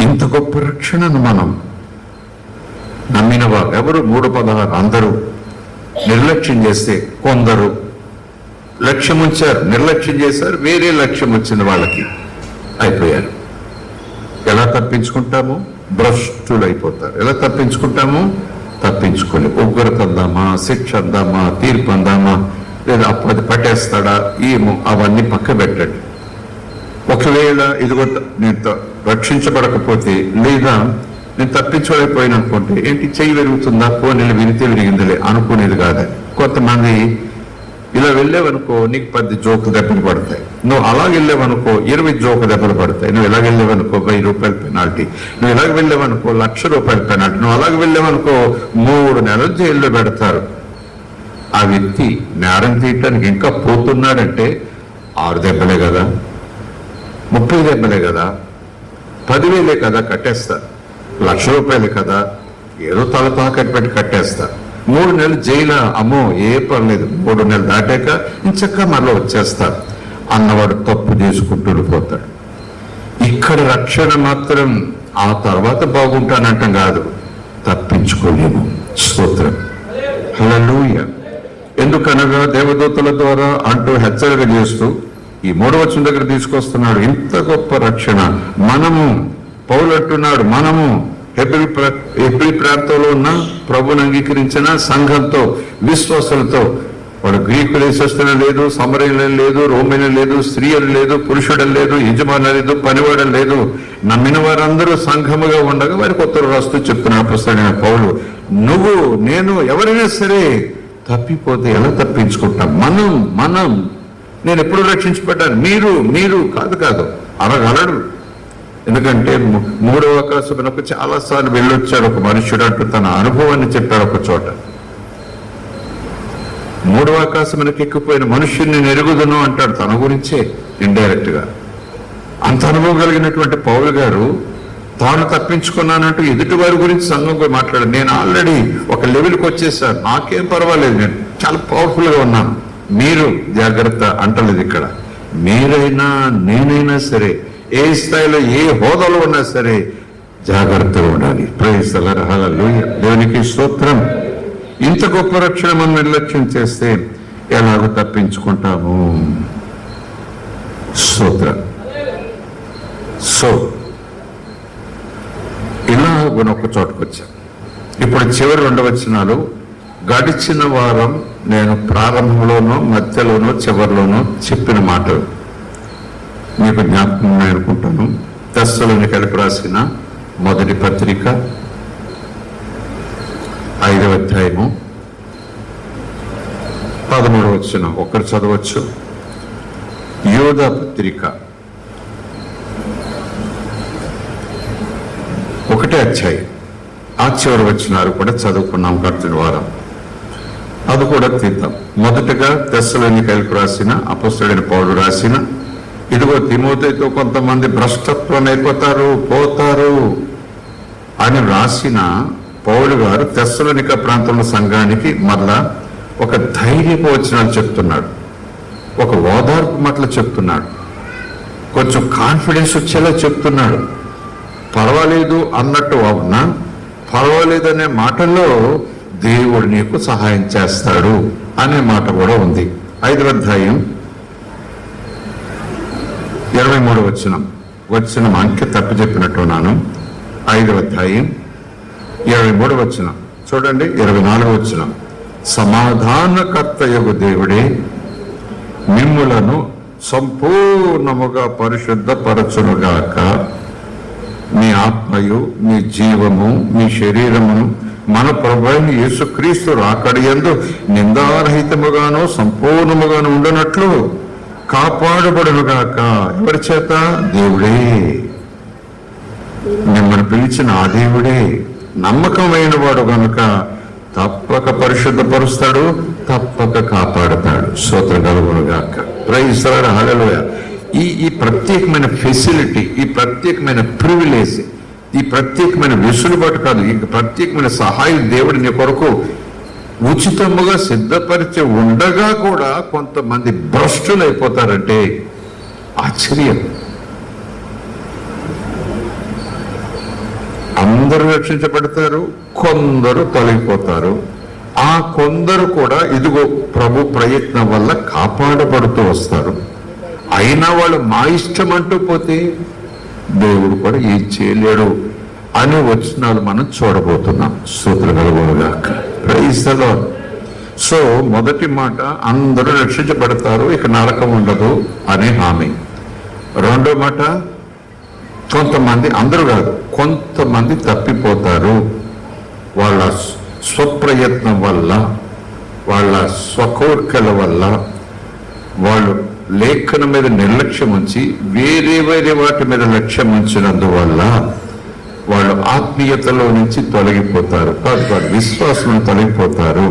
ఇంత గొప్ప రక్షణను మనం నమ్మిన వారు ఎవరు? 3:16 అందరూ నిర్లక్ష్యం చేస్తే కొందరు లక్ష్యం ఉంచారు, నిర్లక్ష్యం చేశారు, వేరే లక్ష్యం వచ్చింది వాళ్ళకి, అయిపోయారు. ఎలా తప్పించుకుంటాము? భ్రష్టులు అయిపోతారు. ఎలా తప్పించుకుంటాము? తప్పించుకొని ఉగ్రత అందామా, శిక్ష అందామా, తీర్పు అందామా, లేదా అప్పది పట్టేస్తాడా, ఏమో అవన్నీ పక్క పెట్టండి. ఒకవేళ ఇదిగో నేను రక్షించబడకపోతే లేదా నేను తప్పించలేకపోయిన అనుకుంటే ఏంటి, చెయ్యి విరుగుతుందా, పోనీ విరితే విరిగిందిలే అనుకునేది కాదు. కొంతమంది ఇలా వెళ్ళావనుకో నీకు 10 జోకులు దెబ్బలు పడతాయి, నువ్వు అలాగ వెళ్ళావనుకో 20 జోకు దెబ్బలు పడతాయి, నువ్వు ఎలాగ వెళ్ళావనుకో 1000 రూపాయల పెనాల్టీ, నువ్వు ఎలాగ వెళ్ళావనుకో 1,00,000 రూపాయల పెనాల్టీ, నువ్వు అలాగ వెళ్ళావనుకో 3 నెలలు జైల్లో పెడతారు. ఆ వ్యక్తి నేరం తీయటానికి ఇంకా పోతున్నాడంటే 6 దెబ్బలే కదా, 30 దెబ్బలే కదా, 10,000 కదా కట్టేస్తారు, 1,00,000 రూపాయలు కదా, ఏదో తల తాకట్టు పెట్టి కట్టేస్తారు. 3 నెలలు జైలు, అమ్మో ఏ పర్లేదు, 3 నెలలు దాటాక ఇంచక్క మళ్ళీ వచ్చేస్తారు అన్నవాడు తప్పు చేసుకుంటూ పోతాడు. ఇక్కడ రక్షణ మాత్రం ఆ తర్వాత బాగుంటానంటాం కాదు, తప్పించుకోలేము. స్తోత్రం, హల్లెలూయా. ఎందుకనగా దేవదూతల ద్వారా అంటూ హెచ్చరిక చేస్తూ ఈ 3వ వచనం దగ్గర తీసుకొస్తున్నాడు. ఇంత గొప్ప రక్షణ మనము, పౌలు అంటున్నాడు, మనము హెబ్రీ ప్రాంతంలో ఉన్న ప్రభుని అంగీకరించిన సంఘంతో, విశ్వాసులతో, వాడు గ్రీకు దేశస్తులు లేదు, సమరయులు లేదు, రోమిలు లేదు, స్త్రీలు లేదు, పురుషుడు లేదు, యజమాని లేదు, పనివాడు లేదు, నమ్మిన వారందరూ సంఘముగా ఉండగా వారికి ఉత్తరం రాస్తూ చెప్తున్న పుస్తకమైన పౌలు, నువ్వు నేను ఎవరైనా సరే తప్పిపోతే ఎలా తప్పించుకుంటాం? మనం నేను ఎప్పుడు రక్షించబడ్డాను, మీరు కాదు అనగలడు. ఎందుకంటే 3వ ఆకాశమునకు చాలా సార్లు వెళ్ళొచ్చాడు ఒక మనుష్యుడు అంటూ తన అనుభవాన్ని చెప్పాడు ఒక చోట. 3వ ఆకాశమునకు ఎక్కిపోయిన మనుష్యుని ఎరుగుదును అంటాడు తన గురించే ఇండైరెక్ట్ గా. అంత అనుభవం కలిగినటువంటి పౌలు గారు తాను తప్పించుకున్నానంటూ ఎదుటి వారి గురించి సంఘంతో మాట్లాడాడు. నేను ఆల్రెడీ ఒక లెవెల్కి వచ్చేసాను, నాకేం పర్వాలేదు, నేను చాలా పవర్ఫుల్ గా ఉన్నాను, మీరు జాగ్రత్త అంటలేదు. ఇక్కడ మీరైనా నేనైనా సరే, ఏ స్థాయిలో ఏ హోదాలో ఉన్నా సరే జాగ్రత్తగా ఉండాలి. ప్రైజ్ ది లార్డ్, హల్లెలూయా. దేవునికి స్తోత్రం. ఇంత గొప్ప రక్షణ మనం నిర్లక్ష్యం చేస్తే ఎలాగో తప్పించుకుంటాము. స్తోత్రం. ఇలా ఒక చోటుకు వచ్చాం. ఇప్పుడు చివరి 2 వచనాలు. గడిచిన వారం నేను ప్రారంభంలోనూ మధ్యలోనూ చివరిలోనూ చెప్పిన మాటలు మీకు జ్ఞాపకం అనుకుంటాను. తెస్సలోనికైలకు రాసిన మొదటి పత్రిక 5వ అధ్యాయము 13వ వచనం ఒకరు చదవచ్చు. యోధా పత్రిక 1వ అధ్యాయం ఆ చివరి వచనాలు కూడా చదువుకున్నాం గడిచిన వారం. అది కూడా తీద్దాం. మొదటగా తెస్సలోనికైలకు రాసిన అపొస్తలుడైన పౌలు రాసిన, ఇదిగో తిమోతితో కొంతమంది భ్రష్టత్వం అయిపోతారు, పోతారు అని రాసిన పౌలు గారు తెస్సలోనిక ప్రాంతంలో సంఘానికి మళ్ళా ఒక ధైర్యపు వచనాలు చెప్తున్నాడు, ఒక ఓదార్పు మాటలు చెప్తున్నాడు, కొంచెం కాన్ఫిడెన్స్ వచ్చేలా చెప్తున్నాడు. పర్వాలేదు అన్నట్టు అవునా, పర్వాలేదనే మాటల్లో దేవుడు నీకు సహాయం చేస్తాడు అనే మాట కూడా ఉంది. 5వ అధ్యాయం 23వ వచనం అంకె తప్పు చెప్పినట్టున్నాను. 5వ అధ్యాయం 23వ వచనం చూడండి. 24వ వచనం, సమాధానకర్తయగు దేవుడే మిమ్ములను సంపూర్ణముగా పరిశుద్ధపరచునుగాక, మీ ఆత్మయు మీ జీవము మీ శరీరమును మన ప్రభువైన యేసుక్రీస్తు రాకడియందు నిందారహితముగాను సంపూర్ణముగాను ఉండనట్లు కాపాడబడునుగాక. ఎవరి చేత? దేవుడే. మిమ్మల్ని పిలిచిన ఆ దేవుడే నమ్మకమైన వాడు గనుక తప్పక పరిశుద్ధపరుస్తాడు, తప్పక కాపాడతాడు. స్తోత్రం కలుగునుగాక. Praise the lord. హల్లెలూయా. ఈ ప్రత్యేకమైన ఫెసిలిటీ, ఈ ప్రత్యేకమైన ప్రివిలేజ్, ఈ ప్రత్యేకమైన వెసులుబాటు కాదు, ఈ ప్రత్యేకమైన సహాయం దేవుడి నీ కొరకు ఉచితముగా సిద్ధపరిచి ఉండగా కూడా కొంతమంది భ్రష్టులు అయిపోతారంటే ఆశ్చర్యం. అందరూ రక్షించబడతారు, కొందరు తొలగిపోతారు. ఆ కొందరు కూడా ఇదిగో ప్రభు ప్రయత్నం వల్ల కాపాడబడుతూ వస్తారు. అయినా వాళ్ళు మా ఇష్టం అంటూ పోతే దేవుడు కూడా ఏం చేయలేడు అనే వచనాలు మనం చూడబోతున్నాం. స్తోత్రం కలుగునుగాక. Praise the lord. సో మొదటి మాట, అందరూ రక్షించబడతారు, ఇక నరకం ఉండదు అనే హామీ. రెండో మాట, కొంతమంది, అందరూ కాదు, కొంతమంది తప్పిపోతారు. వాళ్ళ స్వప్రయత్నం వల్ల, వాళ్ళ స్వకోరికల వల్ల, వాళ్ళు లేఖనం మీద నిర్లక్ష్యం ఉంచి వేరే వాటి మీద లక్ష్యం ఉంచినందువల్ల వాళ్ళు ఆత్మీయతలో నుంచి తొలగిపోతారు. కాదు, విశ్వాసం తొలగిపోతారు.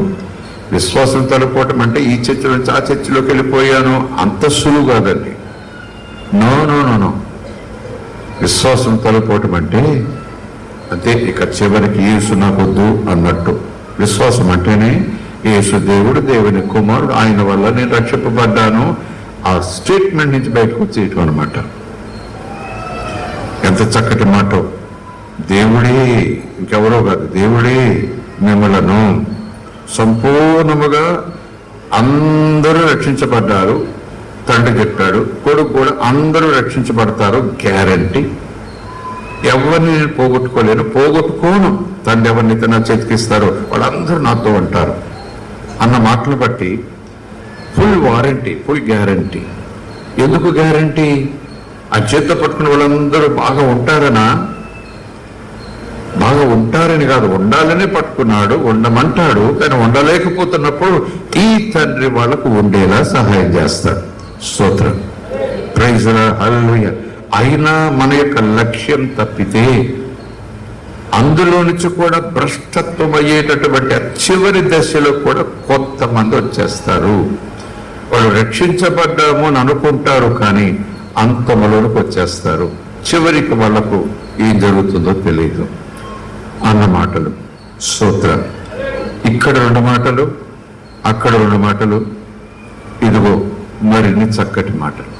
విశ్వాసం తొలగిపోవటం అంటే ఈ చర్చ నుంచి ఆ చర్చలోకి వెళ్ళిపోయాను అంత సులువు కాదండి. No no no no. విశ్వాసం తొలగిపోవటం అంటే అంతే, ఇక చివరికి యేసు నాకొద్దు అన్నట్టు. విశ్వాసం అంటేనే యేసు దేవుడు, దేవుని కుమారుడు, ఆయన వల్ల నేను రక్షింపబడ్డాను, ఆ స్టేట్మెంట్ నుంచి బయటకు వచ్చేయటం అనమాట. ఎంత చక్కటి మాట. దేవుడే, ఇంకెవరో కాదు, దేవుడే మిమ్మలను సంపూర్ణముగా అందరూ రక్షించబడ్డారు. తండ్రి చెప్పాడు, కొడుకు కూడా అందరూ రక్షించబడతారు, గ్యారంటీ. ఎవరిని నేను పోగొట్టుకోలేను, పోగొట్టుకోను. తండ్రి ఎవరినైతే నా చేతికిస్తారో వాళ్ళందరూ నాతో ఉంటారు అన్న మాటలు బట్టి ఫుల్ వారంటీ, ఫుల్ గ్యారంటీ. ఎందుకు గ్యారంటీ? ఆ చేత పట్టుకున్న వాళ్ళందరూ బాగా ఉంటారనా? బాగా ఉంటారని కాదు, ఉండాలనే పట్టుకున్నాడు, ఉండమంటాడు. కానీ ఉండలేకపోతున్నప్పుడు ఈ తండ్రి వాళ్ళకు ఉండేలా సహాయం చేస్తాడు. స్తోత్రం. Praise the lord. హల్లెలూయా. అయినా మన యొక్క లక్ష్యం తప్పితే అందులో నుంచి కూడా భ్రష్టత్వం అయ్యేటటువంటి చివరి దశలో కూడా కొంతమంది వచ్చేస్తారు. వాళ్ళు రక్షించబడ్డాము అని అనుకుంటారు, కానీ అంతములోకి వచ్చేస్తారు. చివరికి వాళ్లకు ఏం జరుగుతుందో తెలియదు అన్న మాటలు. స్తోత్రం. ఇక్కడ 2 మాటలు, అక్కడ 2 మాటలు, ఇదిగో మరిన్ని చక్కటి మాటలు.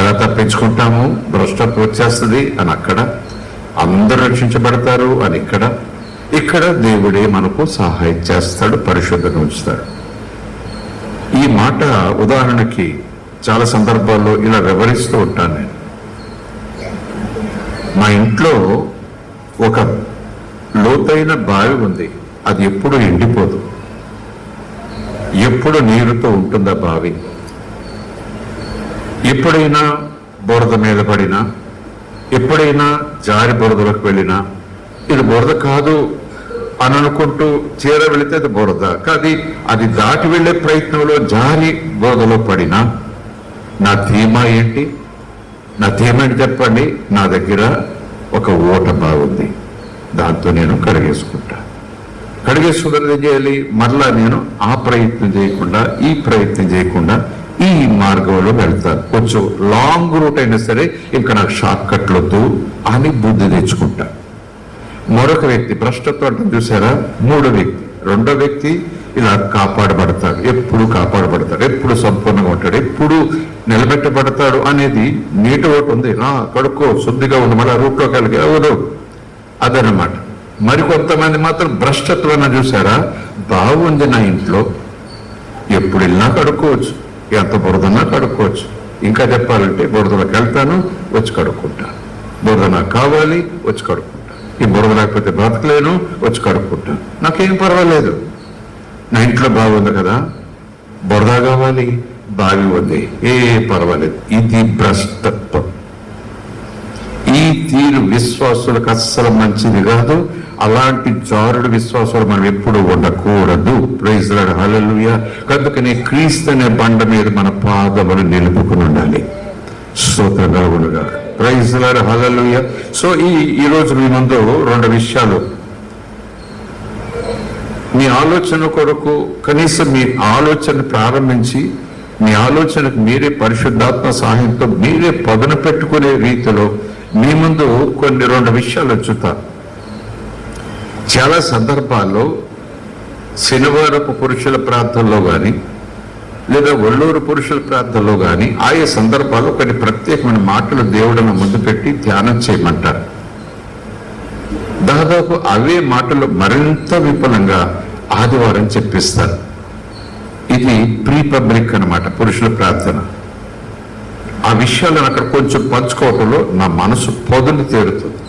ఎలా తప్పించుకుంటాము, భ్రష్టత్వం వచ్చేస్తుంది అని అక్కడ, అందరూ రక్షించబడతారు అని ఇక్కడ దేవుడే మనకు సహాయం చేస్తాడు, పరిశుద్ధంగా ఉంచుతాడు. ఈ మాట ఉదాహరణకి చాలా సందర్భాల్లో ఇలా వివరిస్తూ ఉంటాను నేను. మా ఇంట్లో ఒక లోతైన బావి ఉంది, అది ఎప్పుడు ఎండిపోదు, ఎప్పుడు నీరుతో ఉంటుంది ఆ బావి. ఎప్పుడైనా బురద మీద పడినా, ఎప్పుడైనా జారి బురదలోకి వెళ్ళినా, ఇది బురద కాదు అని అనుకుంటూ చీర వెళితే అది బురద, కానీ అది దాటి వెళ్లే ప్రయత్నంలో జారి బురదలో పడినా నా ధీమా ఏంటి? నా ధీమా ఏంటి చెప్పండి? నా దగ్గర ఒక ఓట బాగుంది, దాంతో నేను కడిగేసుకుంటా. కడిగేసుకుంటే ఏం చేయాలి? మరలా నేను ఆ ప్రయత్నం చేయకుండా, ఈ ప్రయత్నం చేయకుండా ఈ మార్గంలో వెళ్తాను. కొంచెం లాంగ్ రూట్ అయినా సరే ఇంకా నాకు షార్ట్ కట్లొద్దు అని బుద్ధి తెచ్చుకుంటా. మరొక వ్యక్తి భ్రష్టత్వం అంటే చూసారా? రెండో వ్యక్తి ఇలా కాపాడబడతాడు, ఎప్పుడు కాపాడబడతాడు, ఎప్పుడు సంపూర్ణంగా ఉంటాడు, ఎప్పుడు నిలబెట్టబడతాడు అనేది నీటి ఒకటి ఉంది. కడుక్కో, శుద్ధిగా ఉంది, మళ్ళీ రూట్లోకి వెళ్ళి అవదు, అదనమాట. మరికొంతమంది మాత్రం భ్రష్టత్వం చూసారా? బాగుంది నా ఇంట్లో, ఎప్పుడు వెళ్ళినా కడుక్కోవచ్చు, ఎంత బురదన్నా కడుక్కోవచ్చు. ఇంకా చెప్పాలంటే బురదలోకి వెళ్తాను, వచ్చి కడుక్కుంటాను. బురద నాకు కావాలి, వచ్చి కడుక్కుంటాను. ఈ బురద లేకపోతే బ్రతకలేను, వచ్చి కడుక్కుంటాను. నాకేం పర్వాలేదు, నా ఇంట్లో బాగుంది కదా. బురద కావాలి, బావి ఉంది, ఏ పర్వాలేదు. ఇది భ్రష్టత్వం. ఈ తీరు విశ్వాసులకు అస్సలు మంచిది కాదు. అలాంటి జారుడు విశ్వాసాలు మనం ఎప్పుడు ఉండకూడదు. ప్రైజ్ లార్డ్, హల్లెలూయా. కనుకనే క్రీస్తు అనే బండ మీద మన పాదములు నిలుపుకుని ఉండాలి. స్తోత్రం కలుగునుగా. Praise lord, hallelujah. సో ఈ రోజు మీ ముందు 2 విషయాలు. మీ ఆలోచన కొరకు కనీసం మీ ఆలోచన ప్రారంభించి మీ ఆలోచనకు మీరే పరిశుద్ధాత్మ సహాయంతో మీరే పదును పెట్టుకునే రీతిలో మీ ముందు కొన్ని 2 విషయాలు వచ్చుతా. చాలా సందర్భాల్లో శనివారపు పురుషుల ప్రార్థనలో కానీ లేదా ఒళ్ళూరు పురుషుల ప్రార్థనలో కానీ ఆయా సందర్భాల్లో కొన్ని ప్రత్యేకమైన మాటలు దేవుడిని ముందు పెట్టి ధ్యానం చేయమంటారు. దాదాపు అవే మాటలు మరింత విపులంగా ఆదివారం చెప్పిస్తారు. ఇది ప్రీ పబ్లిక్ అన్నమాట, పురుషుల ప్రార్థన. ఆ విషయాలను అక్కడ కొంచెం పంచుకోవటంలో నా మనసు పొదులు తేరుతుంది.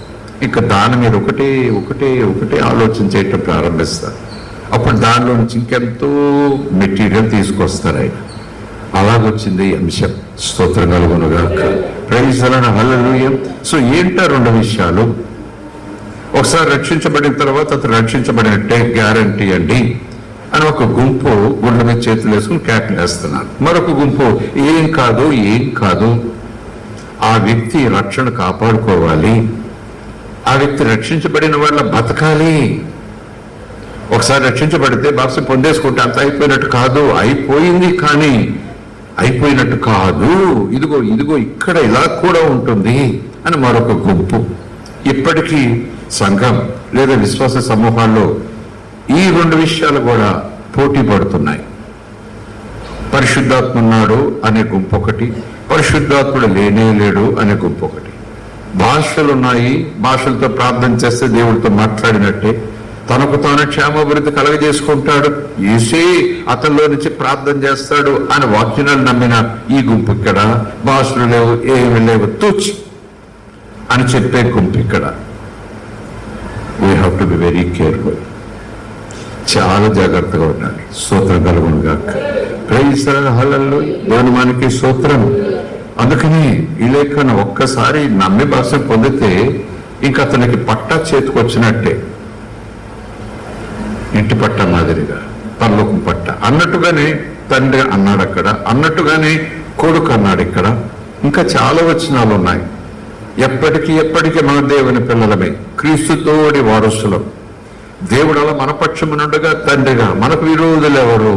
ఇంకా దాని మీద ఒకటే ఆలోచన చేయటం ప్రారంభిస్తారు. అప్పుడు దానిలో నుంచి ఇంకెంతో మెటీరియల్ తీసుకొస్తారు ఆయన. అలాగొచ్చింది ఈ అంశం. స్తోత్రం కలుగునుగా. Praise lord, hallelujah. సో ఏంటో 2 విషయాలు. ఒకసారి రక్షించబడిన తర్వాత అతను రక్షించబడినట్టే గ్యారంటీ అండి అని ఒక గుంపు గుండె మీద చేతులు వేసుకుని కేకలు వేస్తున్నారు. మరొక గుంపు ఏం కాదు, ఆ వ్యక్తి రక్షణ కాపాడుకోవాలి, ఆ వ్యక్తి రక్షించబడిన వాళ్ళ బతకాలి. ఒకసారి రక్షించబడితే బాప్సం పొందేసుకుంటే అంత అయిపోయినట్టు కాదు, అయిపోయింది కానీ అయిపోయినట్టు కాదు, ఇదిగో ఇక్కడ ఇలా కూడా ఉంటుంది అని మరొక గుంపు. ఇప్పటికీ సంఘం లేదా విశ్వాస సమూహాల్లో ఈ 2 విషయాలు కూడా పోటీ పడుతున్నాయి. పరిశుద్ధాత్మ ఉన్నాడు అనే గుంపు ఒకటి, పరిశుద్ధాత్ముడు లేడు అనే గుంపు ఒకటి. భాషలున్నాయి, భాషలతో ప్రార్థన చేస్తే దేవుడితో మాట్లాడినట్టే, తనకు తాను క్షేమాభివృద్ధి కలగజేసుకుంటాడు, యేసే అతనిలో నుంచి ప్రార్థన చేస్తాడు అని వాక్యాలను నమ్మిన ఈ గుంపు ఇక్కడ. భాషలు లేవు, ఏమి లేవు, తుచ్ అని చెప్పే గుంపు ఇక్కడ. We have to be very careful. చాలా జాగ్రత్తగా ఉండాలి. స్తోత్రం కలుగునుగా. ప్రైజ్ లార్డ్, హల్లెలూయా. దేవుని మనకి స్తోత్రం. అందుకని ఈ లేఖను ఒక్కసారి నమ్మి భాష పొందితే ఇంక అతనికి పట్టా చేతికి వచ్చినట్టే. ఇంటి పట్ట మాదిరిగా పరలోకం పట్ట అన్నట్టుగానే తండ్రి అన్నాడు అక్కడ, అన్నట్టుగానే కొడుకు అన్నాడు ఇక్కడ. ఇంకా చాలా వచనాలు ఉన్నాయి. ఎప్పటికీ మన దేవుని పిల్లలమే, క్రీస్తుతోడి వారసులం. దేవుడు అలా మన పక్షమునుండగా తండ్రిగా మనకు విరోధులు ఎవరు?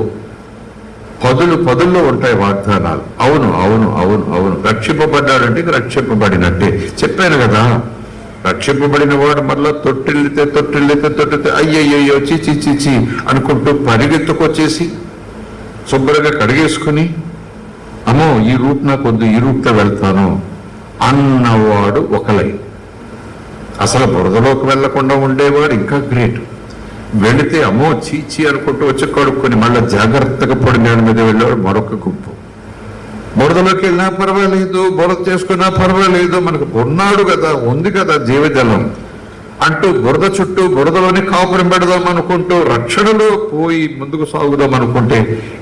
పదుల్లో ఉంటాయి వాగ్దానాలు. అవును రక్షింపబడ్డాడంటే రక్షింపబడినట్టే చెప్పాను కదా. రక్షింపబడిన వాడు మళ్ళా తొట్టిల్లితే అయ్యయ్యో చీచి అనుకుంటూ పరిగెత్తుకొచ్చేసి శుభ్రంగా కడిగేసుకుని అమ్మో ఈ రూట్ నాకు వద్దు, ఈ రూట్తో వెళ్తాను అన్నవాడు ఒకలై. అసలు బురదలోకి వెళ్లకుండా ఉండేవాడు ఇంకా గ్రేట్. వెళితే అమ్మో చీచి అనుకుంటూ వచ్చి కడుక్కొని మళ్ళీ జాగ్రత్తగా పొడి నీళ్ళ మీద వెళ్ళేవాడు మరొక గుంపు. బురదలోకి వెళ్ళినా పర్వాలేదు, బురద చేసుకున్నా పర్వాలేదు, మనకు ఉన్నాడు కదా, ఉంది కదా జీవజలం అంటూ బురద చుట్టూ బురదలోనే కాపురం పెడదాం అనుకుంటూ రక్షణలో పోయి ముందుకు సాగుదాం అనుకుంటే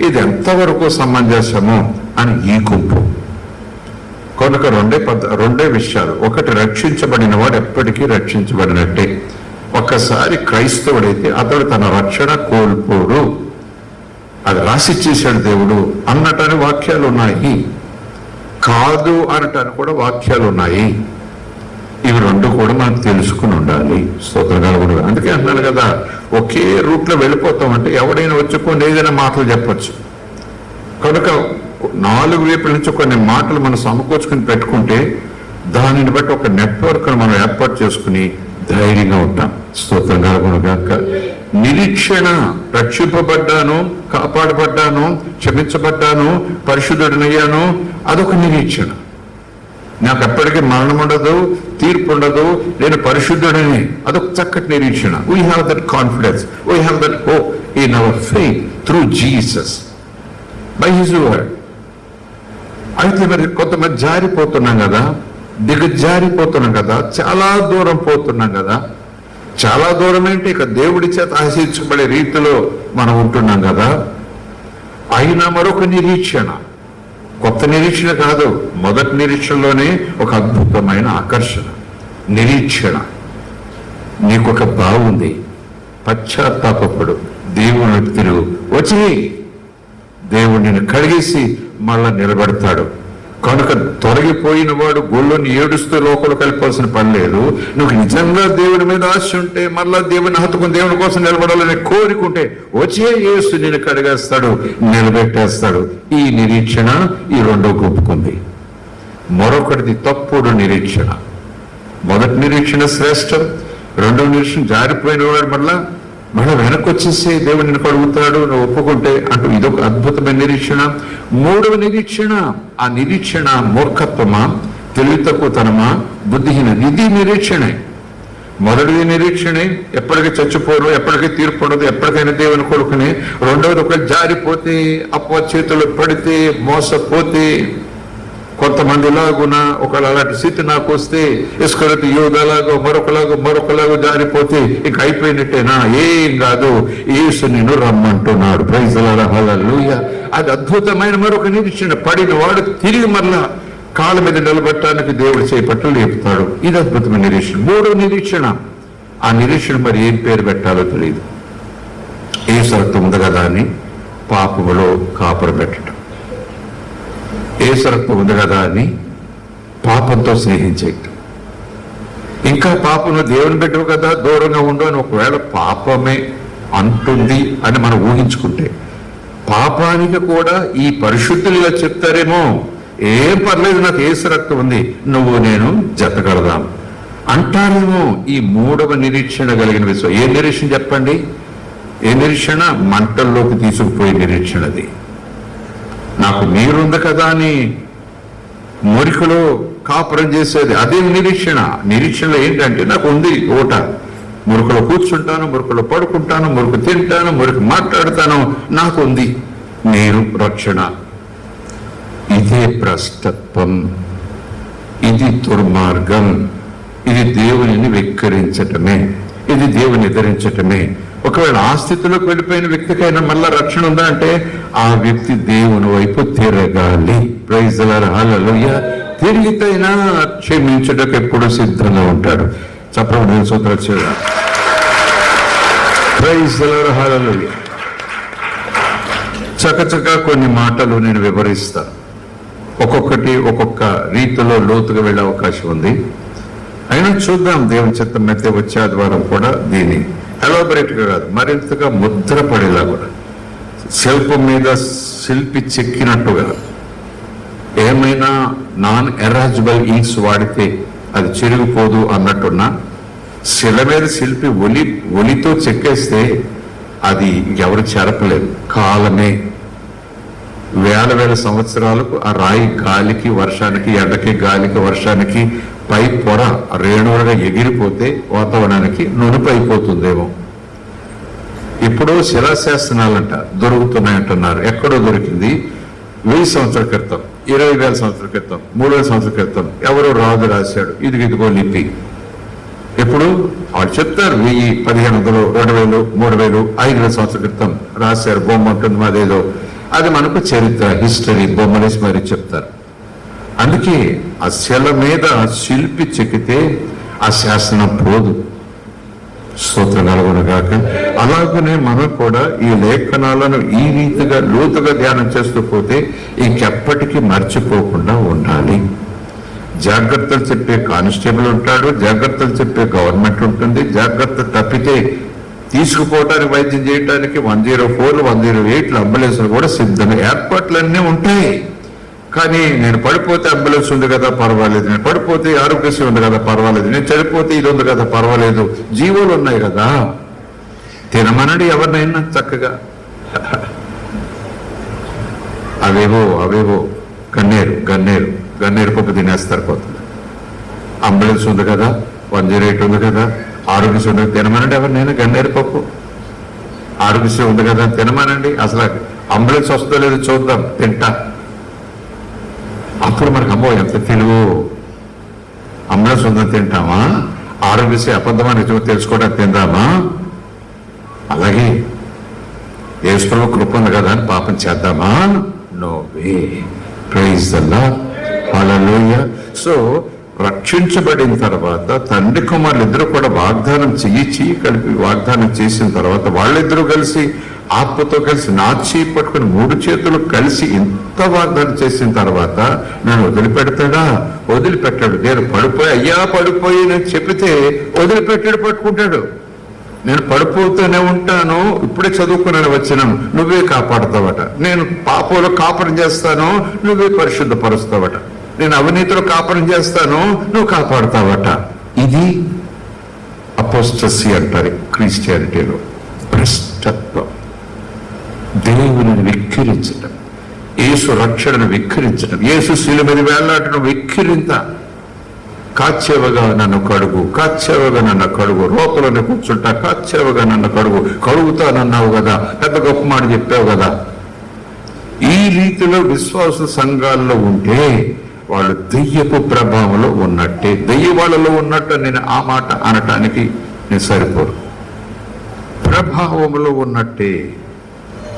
ఇది ఎంతవరకు సమంజసము అని ఈ గుంపు. కనుక రెండే విషయాలు. ఒకటి, రక్షించబడిన వాడు ఎప్పటికీ రక్షించబడినట్టే. ఒక్కసారి క్రైస్తవుడైతే అతడు తన రక్షణ కోల్పోడు, అది రాసిచ్చేశాడు దేవుడు అన్నటని వాక్యాలు ఉన్నాయి. కాదు అనటానికి కూడా వాక్యాలు ఉన్నాయి. ఇవి 2 కూడా మనకు తెలుసుకుని ఉండాలి. స్తోత్రం. అందుకే అంటున్నాను కదా, ఒకే రూట్లో వెళ్ళిపోతామంటే ఎవడైనా వచ్చి కొన్ని ఏదైనా మాటలు చెప్పచ్చు. కనుక 4 వైపుల నుంచి కొన్ని మాటలు మనం సమకూర్చుకుని పెట్టుకుంటే దానిని బట్టి ఒక నెట్వర్క్ మనం ఏర్పాటు చేసుకుని ధైర్యంగా ఉంటాం. స్తోత్రం కలుగునుగాక. నిరీక్షణ, రక్షింపబడ్డాను, కాపాడబడ్డాను, క్షమించబడ్డాను, పరిశుద్ధుడినయ్యాను, అదొక నిరీక్షణ. నాకు ఎప్పటికీ మరణం ఉండదు, తీర్పు ఉండదు, నేను పరిశుద్ధుడని, అదొక చక్కటి నిరీక్షణ. We have that confidence, we have that hope in our faith through Jesus. By his word. అయితే మరి కొంతమంది జారిపోతున్నాం కదా, దిగజారిపోతున్నాం కదా, చాలా దూరం పోతున్నాం కదా. చాలా దూరం ఏంటి, ఇక దేవుడి చేత ఆశించబడే రీతిలో మనం ఉంటున్నాం కదా. అయినా మరొక నిరీక్షణ, కొత్త నిరీక్షణ కాదు, మొదటి నిరీక్షణలోనే ఒక అద్భుతమైన ఆకర్షణ. నిరీక్షణ, నీకొక బాగుంది, పశ్చాత్తాపడు, దేవుని తిరుగు, వచ్చి దేవుడిని కడిగేసి మళ్ళా నిలబెడతాడు. కనుక తొలగిపోయిన వాడు గొల్లుని ఏడుస్తూ లోపల కలిపాల్సిన పని లేదు. నువ్వు నిజంగా దేవుని మీద ఆశ ఉంటే, మళ్ళా దేవుని హత్తుకుని దేవుని కోసం నిలబడాలని కోరుకుంటే, వచ్చే యేసు నిన్ను కడిగేస్తాడు, నిలబెట్టేస్తాడు. ఈ నిరీక్షణ ఈ రెండో గుంపుకుంది. మరొకటిది తప్పుడు నిరీక్షణ. మొదటి నిరీక్షణ శ్రేష్టం, రెండవ నిరీక్షణ జారిపోయిన వాడు మళ్ళా వెనక్కి వచ్చేసి దేవుడిని కడుగుతాడు నువ్వు ఒప్పుకుంటే అంటూ ఇదొక అద్భుతమైన నిరీక్షణ. మూడవ నిరీక్షణ, ఆ నిరీక్షణ మూర్ఖత్వమా, తెలివి తక్కువతనమా, బుద్ధిహీన, ఇది నిరీక్షణే. మొదటిది నిరీక్షణే, ఎప్పటికీ చచ్చిపోరు, ఎప్పటికీ తీర్పు ఉండదు, ఎప్పటికైనా దేవుని కొడుకుని. రెండవది ఒక జారిపోతే, అపవ చేతులు పడితే, మోసపోతే, కొంతమంది ఇలాగున ఒకవేళ అలాంటి స్థితి నాకు వస్తే, ఇస్కరియోతు యూదాలాగో మరొకలాగో జారిపోతే ఇక అయిపోయినట్టేనా? ఏం కాదు, యేసు నిన్ను రమ్మంటున్నాడు. ప్రైజ్ ది లార్డ్, హల్లెలూయా. అది అద్భుతమైన మరొక నిరీక్షణ. పడిన వాడు తిరిగి మరలా కాళ్ళ మీద నిలబెట్టడానికి దేవుడు చేపట్టు లేపుతాడు. ఇది అద్భుతమైన నిరీక్షణ. మూడో నిరీక్షణ, ఆ నిరీక్షణ మరి ఏం పేరు పెట్టాలో తెలియదు. యేసు రక్తం ఉంది కదా అని పాపములో కాపురం పెట్టడం, యేసు రక్తం ఉంది కదా అని పాపంతో స్నేహించేయటం, ఇంకా పాపను దేవుని బిడ్డవు కదా దూరంగా ఉండు అని ఒకవేళ పాపమే అంటుంది అని మనం ఊహించుకుంటే, పాపానికి కూడా ఈ పరిశుద్ధులుగా చెప్తారేమో, ఏం పర్లేదు నాకు యేసు రక్తం ఉంది, నువ్వు నేను జతగలదాం అంటారేమో. ఈ మూడవ నిరీక్షణ కలిగిన విశ్వాసం. ఏ నిరీక్షణ చెప్పండి? ఏ నిరీక్షణ? మంటల్లోకి తీసుకుపోయే నిరీక్షణది. నాకు నీరుంది కదా అని మురికలో కాపురం చేసేది, అదే నిరీక్షణ. నిరీక్షణలో ఏంటంటే నాకు ఉంది ఓట, మురుకులో కూర్చుంటాను, మురుకులో పడుకుంటాను, మురుకు తింటాను, మురుకు మాట్లాడతాను, నాకు ఉంది నీరు, రక్షణ. ఇదే భ్రష్టత్వం, ఇది దుర్మార్గం, ఇది దేవునిని వెక్కిరించటమే, ఇది దేవుని ఎదిరించటమే. ఒకవేళ ఆ స్థితిలోకి వెళ్ళిపోయిన వ్యక్తికైనా మళ్ళా రక్షణ ఉందా అంటే, ఆ వ్యక్తి దేవుని వైపు తిరగాలి. ప్రైజ్ ది లార్డ్, హల్లెలూయా. తిరిగితేనా క్షమించడానికి ఎప్పుడు సిద్ధంగా ఉంటాడు. చెప్పండి సూత్రాలు చేయాలి. ప్రైజ్ ది లార్డ్, హల్లెలూయా. చకచకా కొన్ని మాటలు నేను వివరిస్తాను. ఒక్కొక్కటి ఒక్కొక్క రీతిలో లోతుగా వెళ్ళే అవకాశం ఉంది. అయినా చూద్దాం, దేవుని చిత్తం అయితే వచ్చే ఆదివారం కూడా దీన్ని ఎలాబరేట్ గా కాదు, మరింతగా ముద్రపడేలా కూడా, శిల్పం మీద శిల్పి చెక్కినట్టుగా. ఏమైనా నాన్ ఎరాజబుల్ ఇంక్స్ వాడితే అది చిరిగిపోదు అన్నట్టున్నా, శిల మీద శిల్పి ఒలితో చెక్కేస్తే అది ఎవరు చెరపలేదు. కాలమే వేల సంవత్సరాలకు ఆ రాయి గాలికి వర్షానికి, ఎండకి గాలికి వర్షానికి పై పొర రేణువులుగా ఎగిరిపోతే వాతావరణానికి నునుపు అయిపోతుందేమో. ఇప్పుడు శిలాశాసనాలంట దొరుకుతున్నాయంటున్నారు. ఎక్కడో దొరికింది 1000 సంవత్సరాల క్రితం, 20,000 సంవత్సరాల క్రితం, 3,000 సంవత్సరాల క్రితం ఎవరో రాజు రాశాడు, ఇదిగో లిపి. ఇప్పుడు వాళ్ళు చెప్తారు 1000, 1500, 2000, 3000, 5000 సంవత్సరాల క్రితం రాశారు, బొమ్మ ఉంటుంది అదేదో. అది మనకు చరిత్ర, హిస్టరీ, బొమ్మలేసి మరి చెప్తారు. అందుకే ఆ శిల మీద శిల్పి చెక్కితే ఆ శాసనం పోదు. స్తోత్రం కలుగునుగాక. అలాగనే మనం కూడా ఈ లేఖనాలను ఈ రీతిగా లోతుగా ధ్యానం చేస్తూ పోతే ఇంకెప్పటికీ మర్చిపోకుండా ఉండాలి. జాగ్రత్తలు చెప్పే కానిస్టేబుల్ ఉంటాడు, జాగ్రత్తలు చెప్పే గవర్నమెంట్ ఉంటుంది. జాగ్రత్త తప్పితే తీసుకుపోవడానికి, వైద్యం చేయడానికి 104, 108 అంబులెన్స్లు కూడా సిద్ధంగా ఏర్పాట్లన్నీ ఉంటాయి. కానీ నేను పడిపోతే అంబులెన్స్ ఉంది కదా పర్వాలేదు, నేను పడిపోతే ఆరోగ్యశ్రీ ఉంది కదా పర్వాలేదు, నేను చనిపోతే ఇది ఉంది కదా పర్వాలేదు, జీవోలు ఉన్నాయి కదా. తినమనండి ఎవరినైనా చక్కగా. అవేవో గన్నేరు పప్పు తినేస్తారు పోతుంది. అంబులెన్స్ ఉంది కదా, 108 ఉంది కదా, ఆరోగ్యశ్రీ ఉంది, తినమనండి ఎవరినైనా గన్నేరు పప్పు. ఆరోగ్యశ్రీ ఉంది కదా తినమనండి. అసలు అంబులెన్స్ వస్తుందో లేదో చూద్దాం, తింటా. అప్పుడు మనకు అమ్మో ఎంత తెలుగు, అంబులెన్స్ ఉందని తింటామా? ఆరోగ్యశ్రీ అబద్ధమని తెలుసుకోవడానికి తిందామా? అలాగే యేసు కృప ఉంది కదా అని పాపం చేద్దామా? No way. Praise the lord, hallelujah. So రక్షించబడిన తర్వాత తండ్రి కుమారులు ఇద్దరు కూడా వాగ్దానం చెయ్యి కలిపి వాగ్దానం చేసిన తర్వాత వాళ్ళిద్దరూ కలిసి ఆత్మతో కలిసి నా చేయి పట్టుకుని 3 చేతులు కలిసి ఇంత వాగ్దానం చేసిన తర్వాత నన్ను వదిలిపెడతాడా? వదిలిపెట్టాడు. నేను పడిపోయి అయ్యా పడిపోయి నేను చెప్పితే వదిలిపెట్టాడు, పట్టుకుంటాడు. నేను పడిపోతూనే ఉంటాను, ఇప్పుడే చదువుకున్నాను వచ్చినాను, నువ్వే కాపాడుతావట. నేను పాపంలో కాపురం చేస్తాను, నువ్వే పరిశుద్ధపరుస్తావట. నేను అవినీతిలో కాపురం చేస్తాను, నువ్వు కాపాడుతావట. ఇది అపోస్టసీ అంటారు క్రిస్టియానిటీలో. భ్రష్టత్వం, దేవుని వెక్కిరించడం, యేసు రక్షణను వెక్కిరించడం, యేసు శిలువ మీద వేలాడటం వెక్కిరింత. కాచేవగా నన్ను కడుగు, కాచేవగా నన్ను కడుగు, రోతలోనే కూర్చుంటా, కాచేవగా నన్ను కడుగు, కడుగుతానన్నావు కదా, పెద్ద గొప్ప మాట చెప్పావు కదా. ఈ రీతిలో విశ్వాస సంఘాల్లో ఉంటే వాళ్ళు దెయ్యపు ప్రభావంలో ఉన్నట్టే. దెయ్య వాళ్ళలో ఉన్నట్టు నేను ఆ మాట అనటానికి నేను సరిపోరు. ప్రభావంలో ఉన్నట్టే.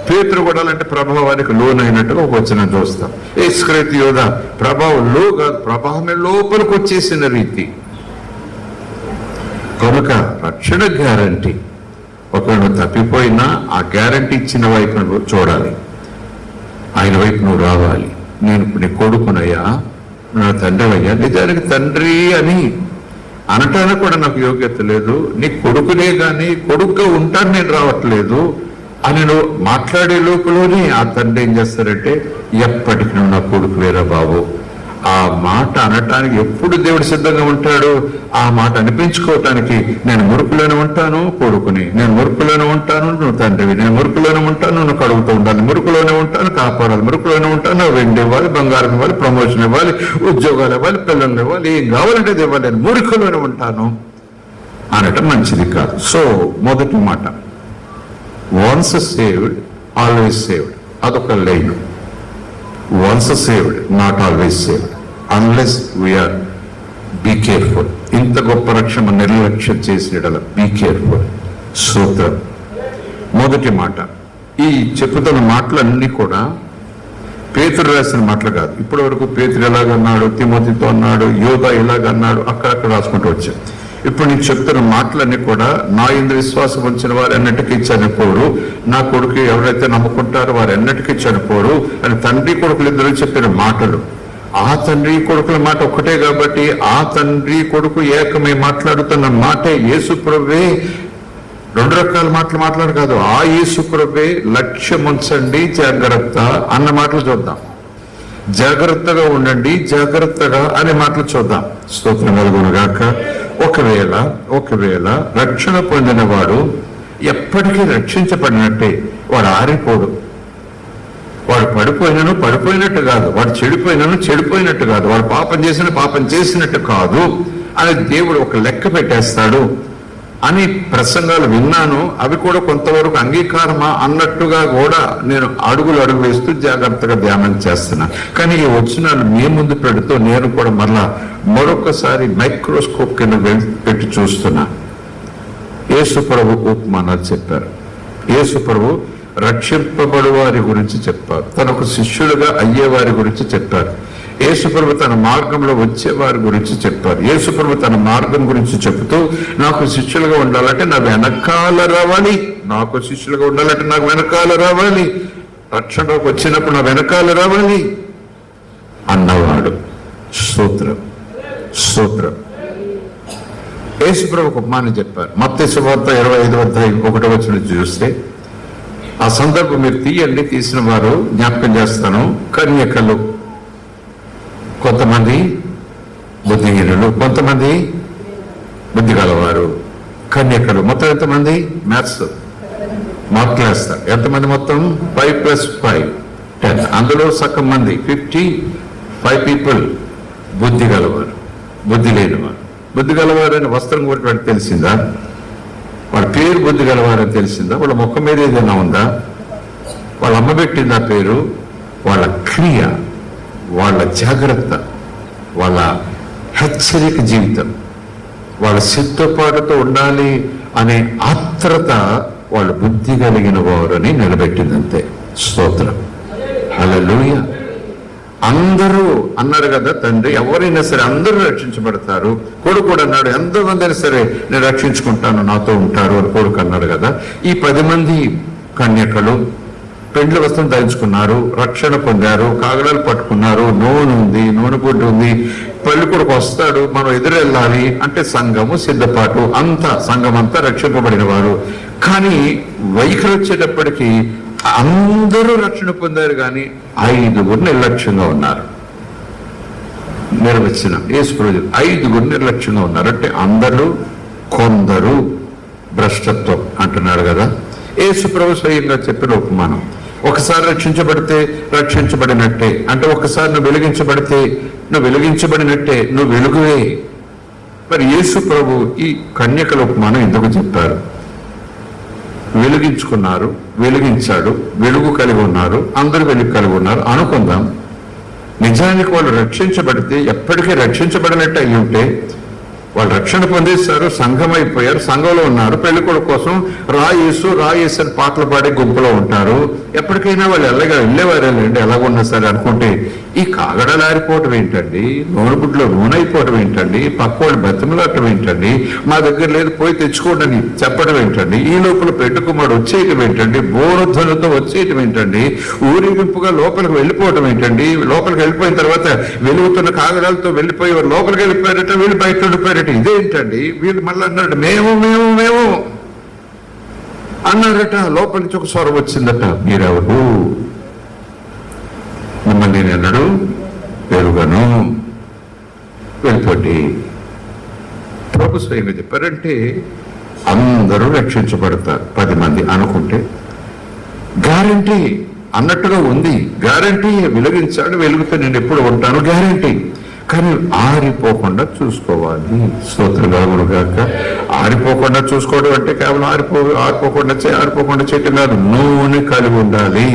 పేతురు కూడా అలాంటి ప్రభావానికి లోనైనట్టుగా ఒక వచనం చూస్తాం. ఇస్కరియోతు యోధ ప్రభావంలో కాదు, ప్రభావమే లోపలికి వచ్చేసిన రీతి. కనుక రక్షణ గ్యారంటీ. ఒకవేళ తప్పిపోయినా ఆ గ్యారంటీ ఇచ్చిన వైపు నువ్వు చూడాలి, ఆయన వైపు నువ్వు రావాలి. నేను నీ కొడుకునయ్యా, నా తండ్రి అయ్యా, నిజానికి తండ్రి అని అనటానికి కూడా నాకు యోగ్యత లేదు, నీ కొడుకునే కానీ కొడుకుగా ఉంటాను నేను రావట్లేదు అని నువ్వు మాట్లాడే లోపలనే ఆ తండ్రి ఏం చేస్తారంటే, ఎప్పటికీ నువ్వు నా కొడుకు వేరా బాబు. ఆ మాట అనటానికి ఎప్పుడు దేవుడు సిద్ధంగా ఉంటాడు. ఆ మాట అనిపించుకోవటానికి నేను మురుకులోనే ఉంటాను కొడుకుని, నేను మురుకులోనే ఉంటాను నువ్వు తండ్రివి, నేను మురుకులోనే ఉంటాను నువ్వు కడుగుతూ ఉండాలి, మురుకులోనే ఉంటాను కాపాడాలి, మురుకులోనే ఉంటాను వెండి ఇవ్వాలి, బంగారం ఇవ్వాలి, ప్రమోషన్ ఇవ్వాలి, ఉద్యోగాలు ఇవ్వాలి, పిల్లలు ఇవ్వాలి, ఏం కావాలంటే ఇవ్వాలి, నేను మురుకులోనే ఉంటాను అనటం మంచిది కాదు. సో మొదటి మాట, వన్స్ సేవ్డ్ ఆల్వేస్ సేవ్డ్, అదొక line. Once saved, not always saved, unless we are be careful. ఇంత గొప్ప రక్షణ నిర్లక్ష్యం చేసిన బీ కేర్ఫుల్. సూత్రం మొదటి మాట. ఈ చెప్పుతున్న మాటలన్నీ కూడా పేతురు రాసిన మాటలు కాదు. ఇప్పటి వరకు పేతురు ఎలాగన్నాడు, తిమోతితో అన్నాడు, యోధ ఎలాగన్నాడు, అక్కడక్కడ రాసుకుంటూ వచ్చాడు. ఇప్పుడు నేను చెప్తున్న మాటలన్నీ కూడా నా యందు విశ్వాసం ఉంచిన వారు ఎన్నటికీ చనిపోరు, నా కొడుకు ఎవరైతే నమ్ముకుంటారో వారు ఎన్నటికీ చనిపోరు అని తండ్రి కొడుకులు ఇద్దరు చెప్పిన మాటలు. ఆ తండ్రి కొడుకుల మాట ఒక్కటే కాబట్టి ఆ తండ్రి కొడుకు ఏకమై మాట్లాడుతున్న మాటే యేసు ప్రభువే. 2 రకాల మాటలు మాట్లాడు కాదు, ఆ యేసు ప్రభువే లక్ష్యం ఉంచండి జాగ్రత్త అన్న మాటలు చూద్దాం. జాగ్రత్తగా ఉండండి, జాగ్రత్తగా అనే మాటలు చూద్దాం. స్తోత్రం కలుగునుగాక. ఒకవేళ రక్షణ పొందిన వాడు ఎప్పటికీ రక్షించబడినట్టే. వాడు ఆరిపోడు. వాడు పడిపోయినట్టు కాదు, వాడు చెడిపోయినట్టు కాదు, వాడు పాపం చేసినట్టు కాదు అని దేవుడు ఒక లెక్క పెట్టేస్తాడు అని ప్రసంగాలు విన్నాను. అవి కూడా కొంతవరకు అంగీకారమా అన్నట్టుగా కూడా నేను అడుగు వేస్తూ జాగ్రత్తగా ధ్యానం చేస్తున్నా. కానీ ఈ వచనాలు మీ ముందు పెడుతూ నేను కూడా మరొకసారి మైక్రోస్కోప్ కింద పెట్టి చూస్తున్నా. యేసు ప్రభు ఉపమానాలు చెప్పారు. యేసు ప్రభు రక్షింపబడు వారి గురించి చెప్పారు, తనకు శిష్యులుగా అయ్యేవారి గురించి చెప్పారు. యేసుప్రభు తన మార్గంలో వచ్చే వారి గురించి చెప్పారు. యేసుప్రభు తన మార్గం గురించి చెబుతూ నాకు శిష్యులుగా ఉండాలంటే నా వెనకాల రావాలి, నాకు శిష్యులుగా ఉండాలంటే నాకు వెనకాల రావాలి, రక్షణలోకి వచ్చినప్పుడు నా వెనకాల రావాలి అన్నవాడు. స్తోత్రం. యేసుప్రభు ఉపమానం చెప్పారు. మత్తయి సువార్త 25:1 చూస్తే ఆ సందర్భం మీరు తీయండి, తీసిన వారు జ్ఞాపకం చేస్తాను. కన్యకలు, కొంతమంది బుద్ధిహీనులు, కొంతమంది బుద్ధి గలవారు. కన్యకలు మొత్తం ఎంతమంది? మ్యాథ్స్ మార్కులు వేస్తారు. ఎంతమంది మొత్తం? 5 + 5 10. అందులో సగం మంది 55 పీపుల్ బుద్ధి గలవారు, బుద్ధి లేనివారు. బుద్ధి గలవారు అని వస్త్రం కూడా వాడికి తెలిసిందా? వాడి పేరు బుద్ధి గలవారని తెలిసిందా? వాళ్ళ ముఖం మీద ఏదైనా ఉందా? వాళ్ళ అమ్మ పెట్టింది ఆ పేరు. వాళ్ళ క్రియ, వాళ్ళ జాగ్రత్త, వాళ్ళ హెచ్చరిక జీవితం, వాళ్ళ సిద్ధపాటుతో ఉండాలి అనే ఆత్రత వాళ్ళు బుద్ధి కలిగిన వారని నిలబెట్టిందంతే. స్తోత్రం, హల్లెలూయా. అందరూ అన్నారు కదా తండ్రి, ఎవరైనా సరే అందరూ రక్షించబడతారు. కొడుకు కూడా అన్నాడు, ఎంతమంది అయినా సరే నేను రక్షించుకుంటాను, నాతో ఉంటారు అని కొడుకు అన్నాడు కదా. ఈ 10 మంది కన్యకలు పెండ్లి వస్త్రం ధరించుకున్నారు, రక్షణ పొందారు, కాగడాలు పట్టుకున్నారు, నూనె ఉంది, నూనె గుడ్డు ఉంది. పెళ్లి కొడుకు వస్తాడు, మనం ఎదురెళ్ళాలి అంటే సంఘము సిద్ధపాటు, అంతా సంఘం అంతా రక్షింపబడిన వారు. కానీ వైఖరి వచ్చేటప్పటికీ అందరూ రక్షణ పొందారు, కానీ 5 నిర్లక్ష్యంగా ఉన్నారు. నిర్వచనం యేసు ప్రభు 5 నిర్లక్ష్యంగా ఉన్నారు అంటే అందరూ కొందరు భ్రష్టత్వం అంటున్నాడు కదా. యేసు ప్రభు స్వయంగా చెప్పిన ఉపమానం, ఒకసారి రక్షించబడితే రక్షించబడినట్టే, అంటే ఒకసారి నువ్వు వెలిగించబడితే నువ్వు వెలిగించబడినట్టే, నువ్వు వెలుగువే. మరి యేసు ప్రభు ఈ కన్యకల ఉపమానం ఎందుకు చెప్పారు? వెలిగించుకున్నారు, వెలిగించాడు, వెలుగు కలిగి ఉన్నారు, అందరూ వెలుగు కలిగి ఉన్నారు అనుకుందాం. నిజానికి వాళ్ళు రక్షించబడితే ఎప్పటికీ రక్షించబడినట్టు అయి ఉంటే వాళ్ళు రక్షణ పొందేశారు, సంఘం అయిపోయారు, సంఘంలో ఉన్నారు, పెళ్లి కొడుకు కోసం రాయేసు అని పాటలు పాడే గుంపులో ఉంటారు. ఎప్పటికైనా వాళ్ళు వెళ్ళేవారేంటి, ఎలాగున్నా సరే అనుకుంటే ఈ కాగడాలు ఆరిపోవటం ఏంటండి, నూనె గుడ్లో నూనె అయిపోవటం ఏంటండి, పక్క వాళ్ళు బతిమలాడటం ఏంటండి, మా దగ్గర లేదు పోయి తెచ్చుకోండి అని చెప్పడం ఏంటండి, ఈ లోపల పెట్టుకుమాడు వచ్చేయటం ఏంటండి, బోరుధ్వనులతో వచ్చేయటం ఏంటండి, ఊరేగింపుగా లోపలికి వెళ్ళిపోవటం ఏంటండి, లోపలికి వెళ్ళిపోయిన తర్వాత వెలుగుతున్న కాగడాలతో వెళ్ళిపోయి లోపలికి వెళ్ళిపోయారట, వీళ్ళు బయట వెళ్ళిపోయారట. ఇదేంటండి, వీళ్ళు మళ్ళీ అన్నాడు మేము మేము మేము అన్నారట. లోపలి నుంచి ఒక స్వరం వచ్చిందట, మీరెవరు, మిమ్మల్ని నేను ఎరుగను, వెళ్ళిపోండి. ప్రభు స్వయంగా చెప్పారంటే అందరూ రక్షించబడతారు 10 మంది అనుకుంటే గ్యారంటీ అన్నట్టుగా ఉంది. గ్యారంటీ వెలిగించాడు, వెలుగుతో నేను ఎప్పుడు ఉంటాను గ్యారంటీ. కానీ ఆరిపోకుండా చూసుకోవాలి. స్తోత్రగాములు గాక. ఆరిపోకుండా చూసుకోవడం అంటే కేవలం ఆరిపోకుండా చేయటం కాదు, నూనె కలిగి ఉండాలి.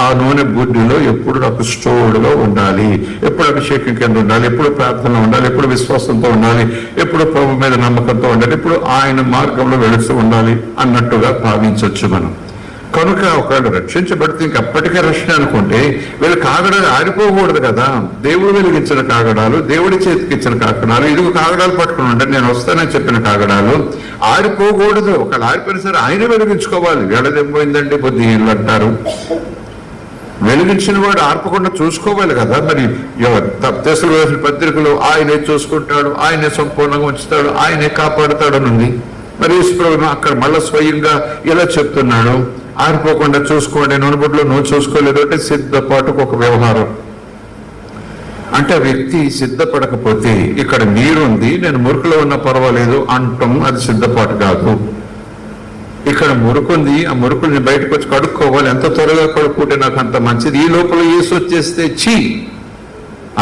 ఆ నూనె బుడ్డిలో ఎప్పుడు నాకు స్టోర్లో ఉండాలి, ఎప్పుడు అభిషేకం కింద ఉండాలి, ఎప్పుడు ప్రార్థన ఉండాలి, ఎప్పుడు విశ్వాసంతో ఉండాలి, ఎప్పుడు ప్రభు మీద నమ్మకంతో ఉండాలి, ఎప్పుడు ఆయన మార్గంలో వెళుతూ ఉండాలి అన్నట్టుగా భావించవచ్చు మనం. కనుక ఒకవేళ రక్షించబడితే ఇంకప్పటికే రక్షణ అనుకుంటే వీళ్ళు కాగడాలు ఆరిపోకూడదు కదా. దేవుడు వెలిగించిన కాగడాలు, దేవుడి చేతికి ఇచ్చిన కాగడాలు, ఇదిగో కాగడాలు పట్టుకుని ఉంటే నేను వస్తానని చెప్పిన కాగడాలు ఆరిపోకూడదు. ఒకవేళ ఆరిపోయిన సరే ఆయన వెలిగించుకోవాలి. వేళదేమైందండి బుద్ధి ఇల్లు అంటారు. వెలిగించిన వాడు ఆర్పకుండా చూసుకోవాలి కదా. మరి దశలు వేసిన పత్రికలు ఆయనే చూసుకుంటాడు, ఆయనే సంపూర్ణంగా ఉంచుతాడు, ఆయనే కాపాడుతాడు అని ఉంది. మరి యేసుప్రభు అక్కడ మళ్ళా స్వయంగా ఇలా చెప్తున్నాడు, ఆరిపోకుండా చూసుకోండి, నూనెబుడ్లో నువ్వు చూసుకోలేదు అంటే సిద్ధపాటుకు ఒక వ్యవహారం. అంటే ఆ వ్యక్తి సిద్ధపడకపోతే ఇక్కడ నీరుంది, నేను మురుకులో ఉన్నా పర్వాలేదు అంటాం, అది సిద్ధపాటు కాదు. ఇక్కడ మురుకుంది, ఆ మురుకుని బయటకు వచ్చి కడుక్కోవాలి, ఎంత త్వరగా కడుక్కుంటే నాకు అంత మంచిది, ఈ లోపల యేసు వచ్చేస్తే చీ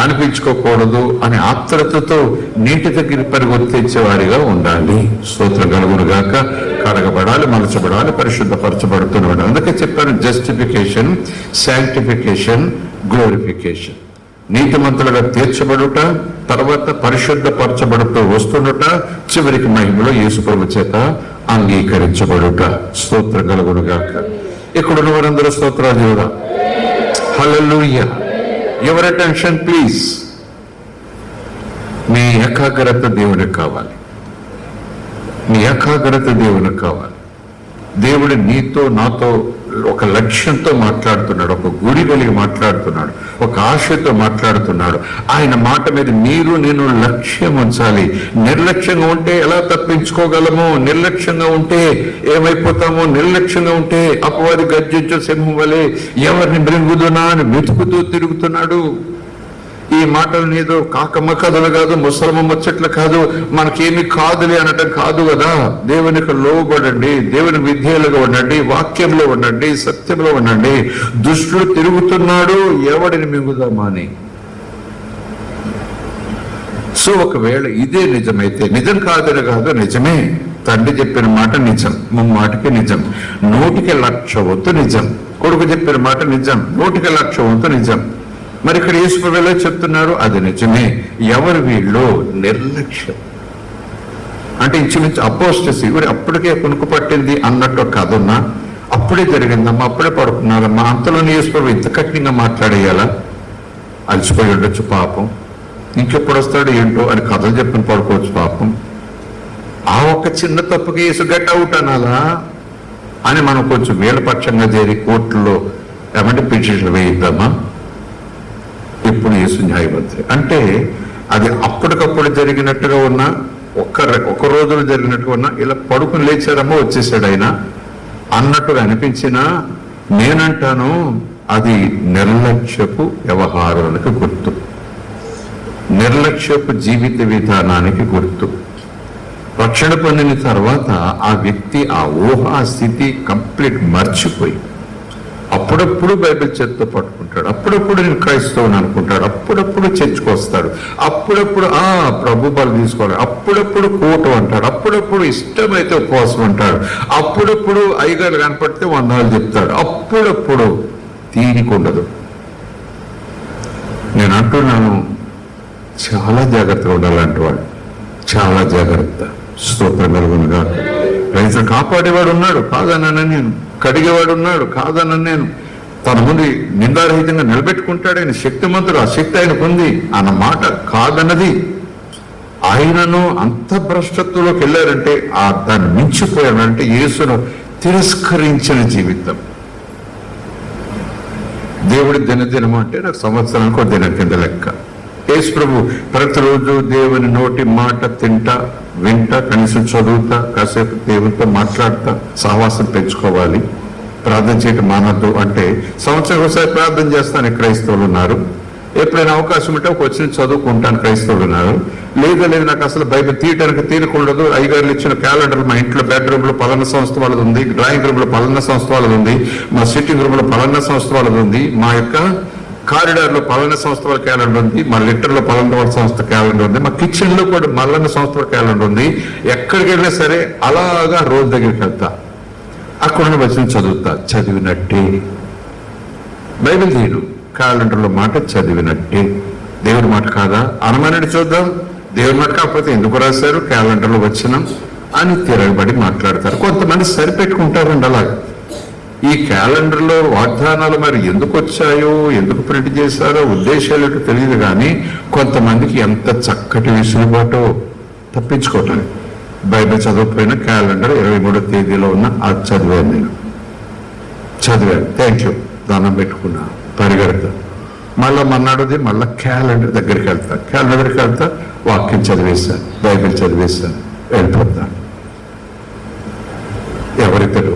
అనిపించుకోకూడదు అనే ఆత్రతతో నీటి దగ్గర పరిగెత్తేవారిగా ఉండాలి. స్తోత్రం కలుగును గాక. కడగబడాలి, మలచబడాలి, పరిశుద్ధపరచబడుతున్నాడు. అందుకే చెప్పాను, జస్టిఫికేషన్, శాంక్టిఫికేషన్, గ్లోరిఫికేషన్. నీతిమంతులుగా తీర్చబడుట, తర్వాత పరిశుద్ధపరచబడుతూ వస్తుండుట, చివరికి మహిమలో యేసుప్రభు చేత అంగీకరించబడుట. స్తోత్రం కలుగును గాక. ఇక్కడ వారందరూ స్తోత్రాలు చెబుదాం. హల్లెలూయా. Your attention please. మీ ఏకాగ్రత దేవునికి కావాలి, మీ ఏకాగ్రత దేవునికి కావాలి. దేవుడు నీతో నాతో ఒక లక్ష్యంతో మాట్లాడుతున్నాడు, ఒక గురి కలిగి మాట్లాడుతున్నాడు, ఒక ఆశతో మాట్లాడుతున్నాడు. ఆయన మాట మీద మీరు నేను లక్ష్యం ఉంచాలి. నిర్లక్ష్యంగా ఉంటే ఎలా తప్పించుకోగలము, నిర్లక్ష్యంగా ఉంటే ఏమైపోతామో, నిర్లక్ష్యంగా ఉంటే అపవాది గర్జించే సింహం వలె ఎవరిని మృంగుదునా అని వెతుకుతూ తిరుగుతున్నాడు. ఈ మాటలు ఏదో కాకమ్మ కథలు కాదు, ముసలమ్మ ముచ్చట్లు కాదు, మనకేమి కాదులే అనటం కాదు కదా. దేవునికి లోబడండి, దేవుని విధేయులుగా ఉండండి, వాక్యంలో ఉండండి, సత్యంలో ఉండండి. దుష్టుడు తిరుగుతున్నాడు, ఎవడిని మింగుదామా అని. సో ఒకవేళ ఇదే నిజమైతే, నిజం కాదని కాదు, నిజమే. తండ్రి చెప్పిన మాట నిజం, మాటకి నిజం, 100కి 1,00,000 నిజం. కొడుకు చెప్పిన మాట నిజం, 100% నిజం. మరి ఇక్కడ యేసు ప్రభువే చెప్తున్నారు, అది నిజమే. ఎవరు వీళ్ళు? నిర్లక్ష్యం. అంటే ఇంచుమించు అపోస్టసీ, అప్పటికే కునుకు పట్టింది అన్నట్టు కథన్నా, అప్పుడే జరిగిందమ్మా, అప్పుడే పడుకున్నారమ్మా, అంతలోనే యేసు ప్రభు ఇంత కఠినంగా మాట్లాడేయాలా? అలసిపోయి ఉండొచ్చు పాపం, ఇంకెప్పుడు వస్తాడు ఏంటో అని కథలు చెప్పని పడుకోవచ్చు పాపం. ఆ ఒక్క చిన్న తప్పుకి యేసు గట్ అవుట్ అనాలా అని మనం కొంచెం వేలపక్షంగా చేరి కోర్టులో ఏమంటే పిటిషన్ వేయిద్దామా? ఇప్పుడు యేసు న్యాయమంత్రి అంటే అది అప్పటికప్పుడు జరిగినట్టుగా ఉన్నా, ఒక రోజులో జరిగినట్టుగా ఉన్నా, ఇలా పడుకుని లేచారమ్మో వచ్చేసాడు ఆయన అన్నట్టుగా అనిపించినా, నేనంటాను అది నిర్లక్ష్యపు వ్యవహారాలకు గుర్తు, నిర్లక్ష్యపు జీవిత విధానానికి గుర్తు. రక్షణ పొందిన తర్వాత ఆ వ్యక్తి ఆ ఊహా స్థితి కంప్లీట్ మర్చిపోయి అప్పుడప్పుడు బైబిల్ చేత్తో పట్టుకుంటాడు, అప్పుడప్పుడు నేను క్రైస్తవుని అనుకుంటాడు, అప్పుడప్పుడు చర్చకు వస్తాడు, అప్పుడప్పుడు ప్రభు బలు తీసుకోవాలి, అప్పుడప్పుడు కూటం అంటాడు, అప్పుడప్పుడు ఇష్టమైతే ఉపవాసం అంటాడు, అప్పుడప్పుడు అయ్యగారు కనపడితే వందనాలు చెప్తాడు, అప్పుడప్పుడు తీరికుండదు. నేను అంటున్నాను, చాలా జాగ్రత్తగా ఉండాలంటే వాడు, చాలా జాగ్రత్త. స్తోత్రం కలుగునుగా. రైతులు కాపాడేవాడు ఉన్నాడు కాదనని నేను, కడిగేవాడు ఉన్నాడు కాదనని నేను, తన ముందు నిందారహితంగా నిలబెట్టుకుంటాడు ఆయన, శక్తిమంతుడు, ఆ శక్తి ఆయనకు ఉంది అన్న మాట కాదన్నది. ఆయనను అంత భ్రష్టత్వంలోకి వెళ్ళారంటే దాన్ని మించిపోయాడంటే యేసును తిరస్కరించిన జీవితం. దేవుడి దినదినము అంటే నాకు సంవత్సరానికి ఒక దినం కింద లెక్క. యేసు ప్రభు ప్రతిరోజు దేవుని నోటి మాట తింటా, వింటా, కనీసం చదువుతా, కాసేపు దేవునితో మాట్లాడతా, సహవాసం పెంచుకోవాలి, ప్రార్థన చేయటం మానద్దు. అంటే సంవత్సరం ఒకసారి ప్రార్థన చేస్తాను క్రైస్తవులు ఉన్నారు, ఎప్పుడైనా అవకాశం ఉంటే ఒక వచ్చిన చదువుకుంటాను క్రైస్తవులు ఉన్నారు. లేదు నాకు అసలు బైబిల్ తీయడానికి తీరకుండదు, అయ్యగారులు ఇచ్చిన క్యాలెండర్ మా ఇంట్లో బెడ్రూమ్ లో పలానా సంస్థ వాళ్ళది ఉంది, డ్రాయింగ్ రూమ్ లో పలానా సంస్థ వాళ్ళది ఉంది, మా సిట్టింగ్ రూమ్ లో పలానా సంస్థ వాళ్ళది ఉంది, మా యొక్క కారిడార్ లో పలానా సంస్థ వాళ్ళ క్యాలెండర్ ఉంది, మా లిటర్ లో పలానా వాళ్ళ సంస్థ క్యాలెండర్ ఉంది, మా కిచెన్ లో కూడా మల్లన్న సంస్థ క్యాలెండర్ ఉంది. ఎక్కడికి వెళ్ళినా సరే అలాగా రోజు దగ్గరికి వెళ్తా, అక్కడ వచ్చిన చదువుతా, చదివినట్టే. బైబిల్ తీయడు, క్యాలెండర్ లో మాట చదివినట్టే. దేవుడి మాట కాదా అనమని చూద్దాం. దేవుడి మాట కాకపోతే ఎందుకు రాశారు క్యాలెండర్ లో వచ్చిన అని తిరగబడి మాట్లాడతారు. కొంతమంది సరిపెట్టుకుంటారండి అలాగే. ఈ క్యాలెండర్ లో వాగ్దానాలు మరి ఎందుకు వచ్చాయో, ఎందుకు ప్రింట్ చేశారో, ఉద్దేశాలు ఏంటో తెలియదు, కానీ కొంతమందికి ఎంత చక్కటి విసులుబాటో తప్పించుకోవటానికి. బైబిల్ చదవకపోయినా క్యాలెండర్ 23వ తేదీలో ఉన్న అది చదివాను, నేను చదివాను, థ్యాంక్ యూ, దానం పెట్టుకున్నా, పరిగెడతా, మళ్ళా మన్నాడుది మళ్ళా క్యాలెండర్ దగ్గరికి వెళ్తా, క్యాలెండర్ దగ్గరికి వెళ్తా, వాక్యం చదివేశాను, బైబిల్ చదివేశాను, వెళ్ళిపోతాను. ఎవరిద్దరు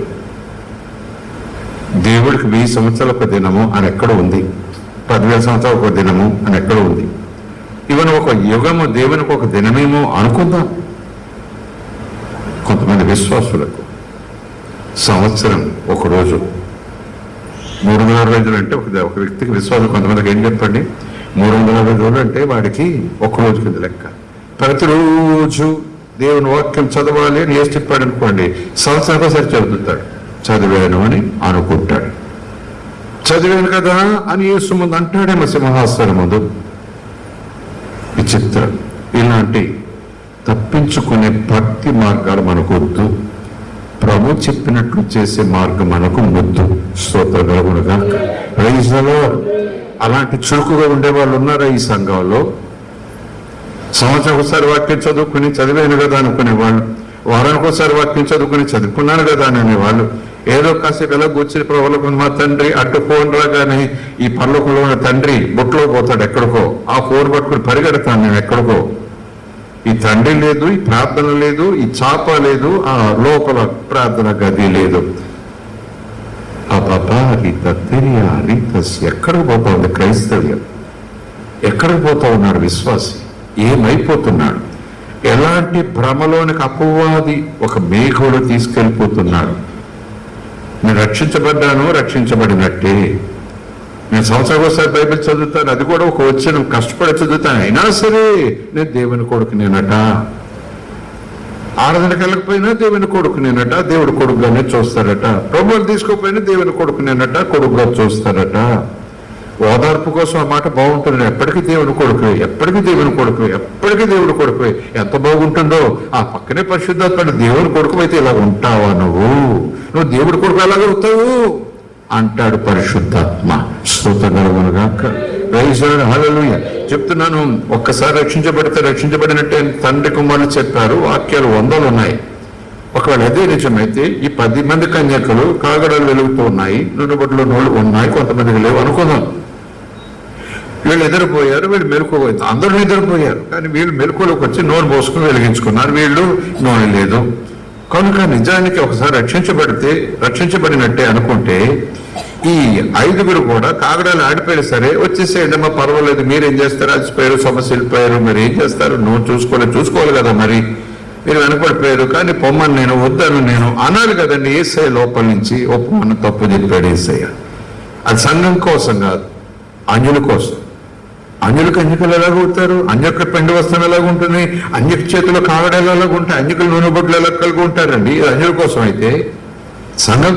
దేవుడికి 1000 సంవత్సరాలు ఒక దినము అని ఎక్కడ ఉంది, 10,000 సంవత్సరాలు ఒక దినము అని ఎక్కడ ఉంది? ఇవన్నీ ఒక యుగము దేవునికి ఒక దినమేమో అనుకుందాం. కొంతమంది విశ్వాసులకు సంవత్సరం ఒక రోజు, 360 రోజులు అంటే ఒక వ్యక్తికి విశ్వాసం. కొంతమందికి ఏం చెప్పండి, 360 రోజులు అంటే వాడికి ఒక రోజు కింద లెక్క. ప్రతిరోజు దేవుని వాక్యం చదవాలి అని ఏసి చెప్పాడు అనుకోండి, సంవత్సరానికి ఒకసారి చదువుతాడు, చదివాను అని అనుకుంటాడు. చదివాను కదా అని యేసు ముందు అంటాడేమో, సింహాసనం ముందు. విచిత్రం. ఇలాంటి తప్పించుకునే భక్తి మార్గాలు మనకు వద్దు, ప్రభు చెప్పినట్లు చేసే మార్గం మనకు ముద్దు. స్తోత్రగలుగునుగా. Praise the lord. అలాంటి చురుకుగా ఉండే వాళ్ళు ఉన్నారా ఈ సంఘంలో? సంవత్సరం ఒకసారి వాక్యం చదువుకుని చదివాను కదా అనుకునేవాళ్ళు, వారానికి ఒకసారి వాక్యం చదువుకుని చదువుకున్నాను కదా అని అనేవాళ్ళు, ఏదో కాసేపు ఎలా కూర్చుని ప్రభువులకు మా తండ్రి అటు ఫోన్ రాగానే ఈ పరలోకంలో ఉన్న తండ్రి బొట్లో పోతాడు ఎక్కడికో, ఆ ఫోన్ పట్టుకుని పరిగెడతాను నేను ఎక్కడికో. ఈ తండ్రి లేదు, ఈ ప్రార్థన లేదు, ఈ చాప లేదు, ఆ లోపల ప్రార్థన గది లేదు. ఎక్కడికి పోతా ఉంది క్రైస్తవ్యం? ఎక్కడికి పోతా ఉన్నాడు విశ్వాసి? ఏమైపోతున్నాడు? ఎలాంటి భ్రమలోనికి అపవాది ఒక మేఘుడు తీసుకెళ్ళిపోతున్నాడు? నేను రక్షించబడ్డాను, రక్షించబడినట్టే. నేను సంవత్సరం ఒకసారి బైబిల్ చదువుతాను, అది కూడా ఒక వచ్చిన కష్టపడి చదువుతాను, అయినా సరే నేను దేవుని కొడుకు నేనట. ఆరాధనకి వెళ్ళకపోయినా దేవుని కొడుకునేనట, దేవుడు కొడుకుగానే చూస్తారట. ప్రభువులు తీసుకోకపోయినా దేవుని కొడుకునేనట, కొడుకుగా చూస్తారట. ఓదార్పు కోసం ఆ మాట బాగుంటుంది. ఎప్పటికీ దేవుని కొడుకువే, ఎప్పటికీ దేవుని కొడుకువే, ఎప్పటికీ దేవుని కొడుకువే. ఎంత బాగుంటుందో. ఆ పక్కనే పరిశుద్ధాత్మ దేవుని కొడుకు అయితే ఇలా ఉంటావా నువ్వు దేవుడి కొడుకు ఎలాగవుతావు అంటాడు పరిశుద్ధాత్మ. స్తోత్రముగాక. హల్లెలూయా. చెప్తున్నాను, ఒక్కసారి రక్షించబడితే రక్షించబడినట్టే తండ్రి కుమారులు చెప్పారు. వాక్యాలు 100 ఉన్నాయి. ఒకవేళ అదే నిజమైతే ఈ 10 మంది కన్యకలు కాగడాలు వెలుగుతూ ఉన్నాయి, నూనెబొట్టులో నోళ్ళు ఉన్నాయి, కొంతమందికి లేవు అనుకుందాం. వీళ్ళు నిద్రపోయారు, వీళ్ళు మెలుకోవచ్చు. అందరూ నిద్రపోయారు, కానీ వీళ్ళు మెలుకోలోకి వచ్చి నూనె పోసుకుని వెలిగించుకున్నారు. వీళ్ళు నూనె లేదు. కనుక నిజానికి ఒకసారి రక్షించబడినట్టే అనుకుంటే ఈ 5గురు కూడా కాగడాలు ఆడిపోయినా సరే వచ్చేసేయండమ్మా, పర్వాలేదు, మీరేం చేస్తారు, అలసిపోయారు, సమస్య వెళ్ళిపోయారు, మీరు ఏం చేస్తారు, నువ్వు చూసుకోవాలి కదా, మరి మీరు వెనపడిపోయారు, కానీ పొమ్మని నేను వద్దను నేను అనాలి కదండి. ఏసయ్య లోపల నుంచి ఒప్పమన్న తప్పు చెప్పాడు ఏసయ్య. అది సంఘం కోసం కాదు, అన్యుల కోసం. అన్యులకు అన్యకులు ఎలాగవుతారు? అన్యక పెండు వస్త్రం ఎలాగుంటుంది? అన్యక చేతిలో కాగడాలు ఎలాగుంటాయి? అన్యకులు నూనె బొట్లు ఎలా కలిగి ఉంటారండి? ఇది అన్యుల కోసం అయితే సంఘం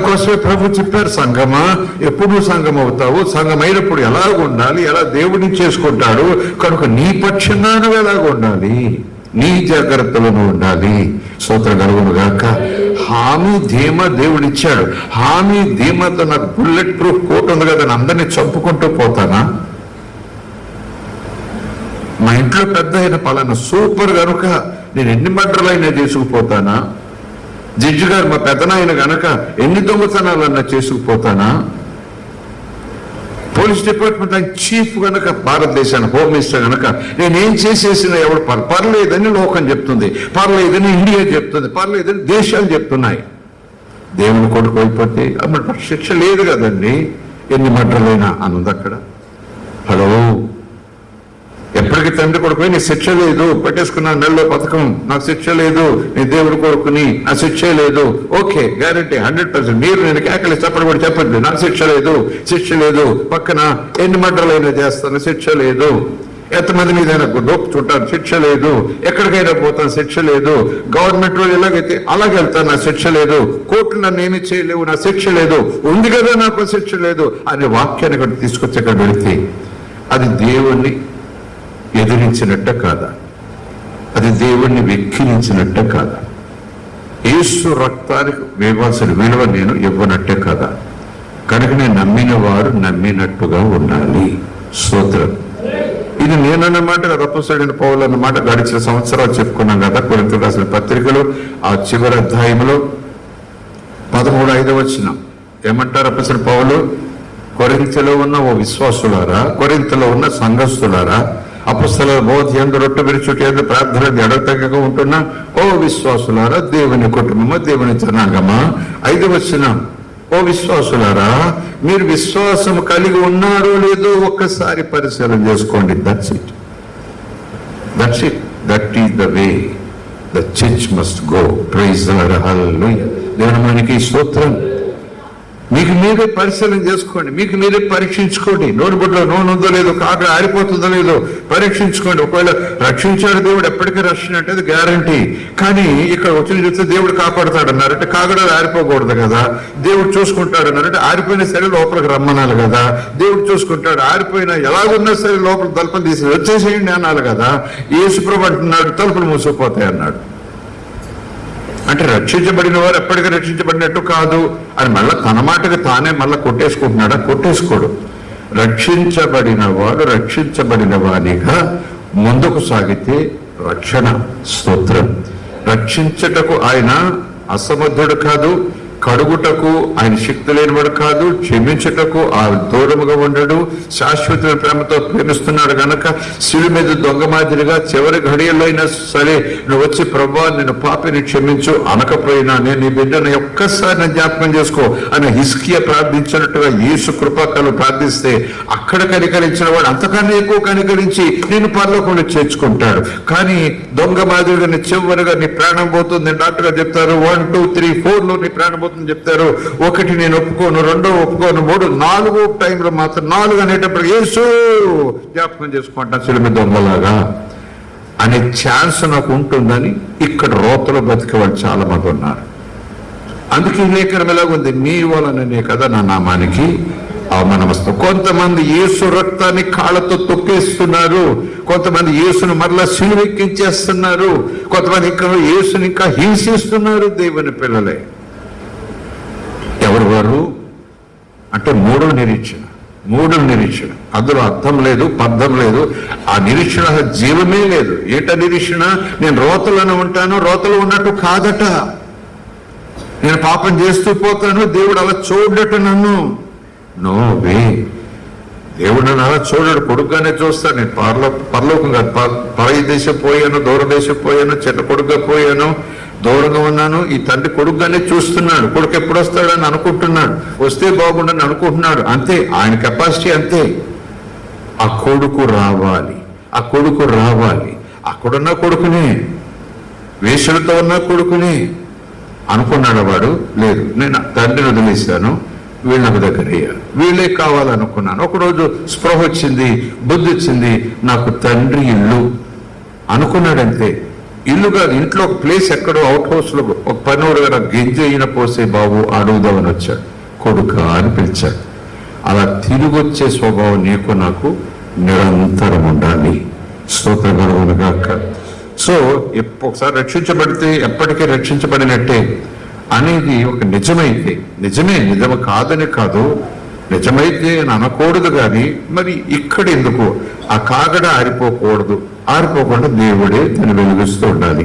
కోసమే ప్రభు చెప్పారు. సంఘమా, ఎప్పుడు సంఘం అవుతావు, సంఘం అయినప్పుడు ఎలాగ ఉండాలి, ఎలా దేవుడిని చేసుకుంటాడు, కనుక నీ పక్షంగా నువ్వు ఎలాగ ఉండాలి, నీ జాగ్రత్తలను ఉండాలి. స్తోత్రం కలుగును గాక. హామీ ధీమా దేవుడిచ్చాడు. హామీ ధీమాతో నాకు బుల్లెట్ ప్రూఫ్ కోట్ ఉంది కదా, అందరినీ చంపుకుంటూ పోతానా? మా ఇంట్లో పెద్ద అయిన పలానా సూపర్ కనుక నేను ఎన్ని మర్డర్లైనా చేసుకుపోతానా? జడ్జి గారు మా పెద్దనాయన గనక ఎన్ని దొంగతనాలన్నా చేసుకుపోతానా? పోలీస్ డిపార్ట్మెంట్ ఆయన చీఫ్ గనక, భారతదేశానికి హోమ్ మినిస్టర్ గనక నేనేం చేసేసినా ఎవడు పర్లేదని లోకం చెప్తుంది, పర్లేదని ఇండియా చెప్తుంది, పర్లేదని దేశాలు చెప్తున్నాయి. దేవుని కొడుకు అయిపోతే అప్పుడు శిక్ష లేదు కదండి. ఎన్ని మర్డర్లైనా అనుంది అక్కడ. హలో, ఎప్పటికీ తండ్రి కొడుకు నీ శిక్ష లేదు, పెట్టేసుకున్నాను నెలలో పథకం, నాకు శిక్ష లేదు, నీ దేవుడి కొడుకుని నా శిక్ష లేదు. Okay, guarantee 100%. మీరు నేను కేకలి చెప్పడం చెప్పండి, నాకు శిక్ష లేదు. పక్కన ఎన్ని మర్డర్లైనా చేస్తాను, శిక్ష లేదు. ఎంతమంది మీదైనా డోపు చుట్టాను, శిక్ష లేదు. ఎక్కడికైనా పోతాను, శిక్ష లేదు. గవర్నమెంట్ వాళ్ళు ఎలాగైతే అలాగే వెళ్తాను, నా శిక్ష లేదు. కోర్టు నన్ను ఏమీ చేయలేవు, నా శిక్ష లేదు. ఉంది కదా నాకు శిక్ష లేదు అనే వాక్యాన్ని ఇక్కడ తీసుకొచ్చి అక్కడ పెడితే అది దేవుణ్ణి ఎదిరించినట్ట కాదా? అది దేవుణ్ణి వెక్కిరించినట్ట కాదా? యేసు రక్తానికి వేయవలసిన విలువ నేను ఇవ్వనట్టే కదా? కనుక నేను నమ్మిన వారు నమ్మినట్టుగా ఉండాలి. స్తోత్రం. ఇది నేనన్నమాట కదా, అపోస్తలుడైన పౌలు అన్నమాట. గడిచిన సంవత్సరాలు చెప్పుకున్నాం కదా, కొరింథీయులకు రాసిన పత్రికలు ఆ చివరి అధ్యాయంలో 13:5 ఏమంటారు అపోస్తలుడైన పౌలు? కొరింథీలో ఉన్న ఓ విశ్వాసులారా, కొరింథీలో ఉన్న సంఘస్థులారా, అపొస్తలుల బోధ యందు రొట్టె విరుచుట యందు ప్రార్థన ఎడతెగక ఉంటున్న ఓ విశ్వాసులారా, దేవుని కుటుంబమా, దేవుని జనాంగమా. 5 ఓ విశ్వాసులారా, మీరు విశ్వాసం కలిగి ఉన్నారో లేదో ఒక్కసారి పరిశీలన చేసుకోండి. That's it. That is the way the church must go. Praise the lord. హల్లెలూయా. దేవునికి స్తోత్రం. మీకు మీరే పరిశీలన చేసుకోండి, మీకు మీరే పరీక్షించుకోండి. నోటిబొట్లో నూనె ఉందో లేదో, కాగా ఆరిపోతుందో లేదో పరీక్షించుకోండి. ఒకవేళ రక్షించాడు దేవుడు, ఎప్పటికీ రక్షణ అంటే అది గ్యారంటీ. కానీ ఇక్కడ వచ్చిన చూస్తే దేవుడు కాపాడుతాడు అన్నారంటే కాగడాలు ఆరిపోకూడదు కదా. దేవుడు చూసుకుంటాడు అన్నారంటే ఆరిపోయినా సరే లోపలికి రమ్మనాలి కదా. దేవుడు చూసుకుంటాడు, ఆరిపోయినా ఎలాగున్నా సరే లోపల తలుపులు తీసి వచ్చేసేయండి అనాలి కదా. యేసుప్రభు అంటున్నాడు తలుపులు మూసుకుపోతాయి అన్నాడు. అంటే రక్షించబడిన వారు ఎప్పటికీ రక్షించబడినట్టు కాదు అని మళ్ళీ తన మాటకి తానే మళ్ళీ కొట్టేసుకుంటున్నాడా? కొట్టేసుకోడు. రక్షించబడిన వాడు రక్షించబడిన వాడిగా ముందుకు సాగితే రక్షణ. స్తోత్రం. రక్షించటకు ఆయన అసమర్థుడు కాదు, కడుగుటకు ఆయన శక్తి లేనివాడు కాదు, క్షమించుటకు ఆ దూరముగా ఉండడు, శాశ్వత ప్రేమతో ప్రేమిస్తున్నాడు గనక శిలువ మీద దొంగ మాదిరిగా చివరి ఘడియల్లో అయినా సరే నువ్వు వచ్చి ప్రభువా నేను పాపిని క్షమించు అనకపోయినా నేను నీ బిడ్డను ఒక్కసారి జ్ఞాపకం చేసుకో అని హిజ్కియా ప్రార్థించినట్టుగా యేసు కృపకలు ప్రార్థిస్తే అక్కడ కనికరించిన వాడు అంతకన్నా ఎక్కువ కనికరించి నేను పరలోకంలో చేర్చుకుంటాడు. కానీ దొంగ మాదిరిగా నీ చివరిగా నీ ప్రాణం పోతుంది డాక్టర్ గారు చెప్తారు, 1 2 3 4లో నీ ప్రాణం చెప్తారు. 1 నేను ఒప్పుకోను, 2 ఒప్పుకోను, 3 4 టైంలో మాత్రం 4 అనేటప్పుడు యేసు జ్ఞాపకం చేసుకుంటా శిలువ దొంగలాగా. అనే ఛాన్స్ నాకు ఉంటుందని ఇక్కడ రోతలో బతికే వాళ్ళు చాలా మంది ఉన్నారు. అందుకే ఈ లేఖనం ఎలాగుంది, మీ వలననే కదా నా నామానికి అవమానం వస్తుంది. కొంతమంది యేసు రక్తాన్ని కాళ్ళతో తొక్కేస్తున్నారు, కొంతమంది యేసును మరలా సిలువెక్కించేస్తున్నారు, కొంతమంది ఇంకా యేసుని ఇంకా హింసిస్తున్నారు. దేవుని పిల్లలే ఎవరు వారు అంటే మూడో నిరీక్షణ. అందులో అర్థం లేదు, పర్థం లేదు. ఆ నిరీక్షణ జీవమే లేదు. ఏట నిరీక్షణ? నేను రోతలను ఉంటాను, రోతలు ఉన్నట్టు కాదట. నేను పాపం చేస్తూ పోతాను, దేవుడు అలా చూడట నన్ను. నో వే, దేవుడు నన్ను అలా చూడడు, కొడుకుగానే చూస్తాను. నేను పరలోకం కాదు, పరయ దేశం పోయాను, దూరదేశం పోయాను, చెట్ల కొడుకుగా పోయాను, దూరంగా ఉన్నాను. ఈ తండ్రి కొడుకుగానే చూస్తున్నాడు. కొడుకు ఎప్పుడు వస్తాడని అనుకుంటున్నాడు, వస్తే బాగుండని అనుకుంటున్నాడు. అంతే, ఆయన కెపాసిటీ అంతే. ఆ కొడుకు రావాలి. అక్కడున్న కొడుకునే, వేషలతో ఉన్న కొడుకునే అనుకున్నాడు వాడు. లేదు, నేను తండ్రిని వదిలేశాను, వీళ్ళకు దగ్గర అయ్యారు, వీళ్ళే కావాలనుకున్నాను. ఒకరోజు స్పృహ వచ్చింది, బుద్ధి వచ్చింది, నాకు తండ్రి ఇల్లు అనుకున్నాడంతే. ఇల్లు కాదు, ఇంట్లో ఒక ప్లేస్ ఎక్కడో అవుట్ హౌస్ లో ఒక పనోడు గారు గింజ అయిన పోసే బాబు అడుగుదామని వచ్చాడు, కొడుక అని పిలిచాడు. అలా తిరిగి వచ్చే స్వభావం నీకు నాకు నిరంతరం ఉండాలి. స్తోత్రగాక. సో ఒకసారి రక్షించబడితే ఎప్పటికీ రక్షించబడినట్టే అనేది ఒక నిజమైతే నిజము కాదని కాదు, నిజమైతే అని అనకూడదు. కానీ మరి ఇక్కడ ఎందుకు ఆ కాగడ ఆరిపోకుండా దేవుడే తను వెలుగుస్తూ ఉండాలి.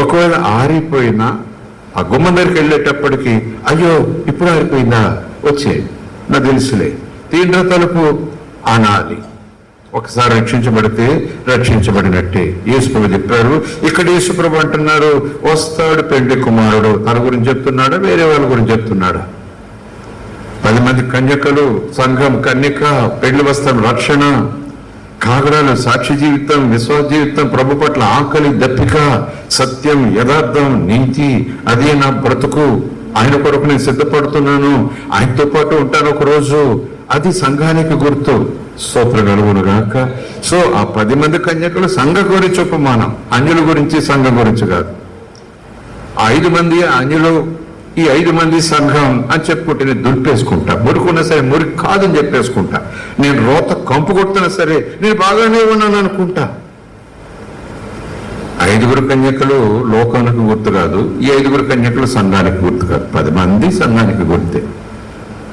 ఒకవేళ ఆరిపోయినా ఆ గుమ్మం దగ్గరికి వెళ్ళేటప్పటికి అయ్యో ఇప్పుడు ఆరిపోయిందా, వచ్చే నా తెలుసులే, తీండ్ర తలుపు అనాలి. ఒకసారి రక్షించబడితే రక్షించబడినట్టే. యేసుప్రభు చెప్పారు. ఇక్కడ యేసుప్రభు అంటున్నారు, వస్తాడు పెండ్లి కుమారుడు. తన గురించి చెప్తున్నాడా, వేరే వాళ్ళ గురించి చెప్తున్నాడా? 10 మంది కన్యకలు, సంఘం, కన్యక, పెళ్లి వస్త్రం, రక్షణ, కాగడాలు, సాక్షి జీవితం, విశ్వాస జీవితం, ప్రభు పట్ల ఆకలి, దప్పిక, సత్యం, యథార్థం, నీతి, అదే నా బ్రతుకు, ఆయన కొరకు నేను సిద్ధపడుతున్నాను, ఆయనతో పాటు ఉంటాను ఒక రోజు, అది సంఘానికి గుర్తు. స్తోత్రం కలుగునుగాక. సో ఆ 10 మంది కన్యకలు సంఘ గురించి ఉపమానం, అన్యుల గురించి, సంఘం గురించి కాదు. 5 మంది అన్యులు, ఈ 5 మంది సంఘం అని చెప్పుకుంటే నేను దులిపేసుకుంటా. మురుకున్నా సరే మురికి కాదని చెప్పేసుకుంటా. నేను రోత కంపు కొడుతున్నా సరే నేను బాగానే ఉన్నాను అనుకుంటా. 5 కన్యకలు లోకానికి గుర్తు కాదు, ఈ 5 కన్యకలు సంఘానికి గుర్తు కాదు. 10 మంది సంఘానికి గుర్తే,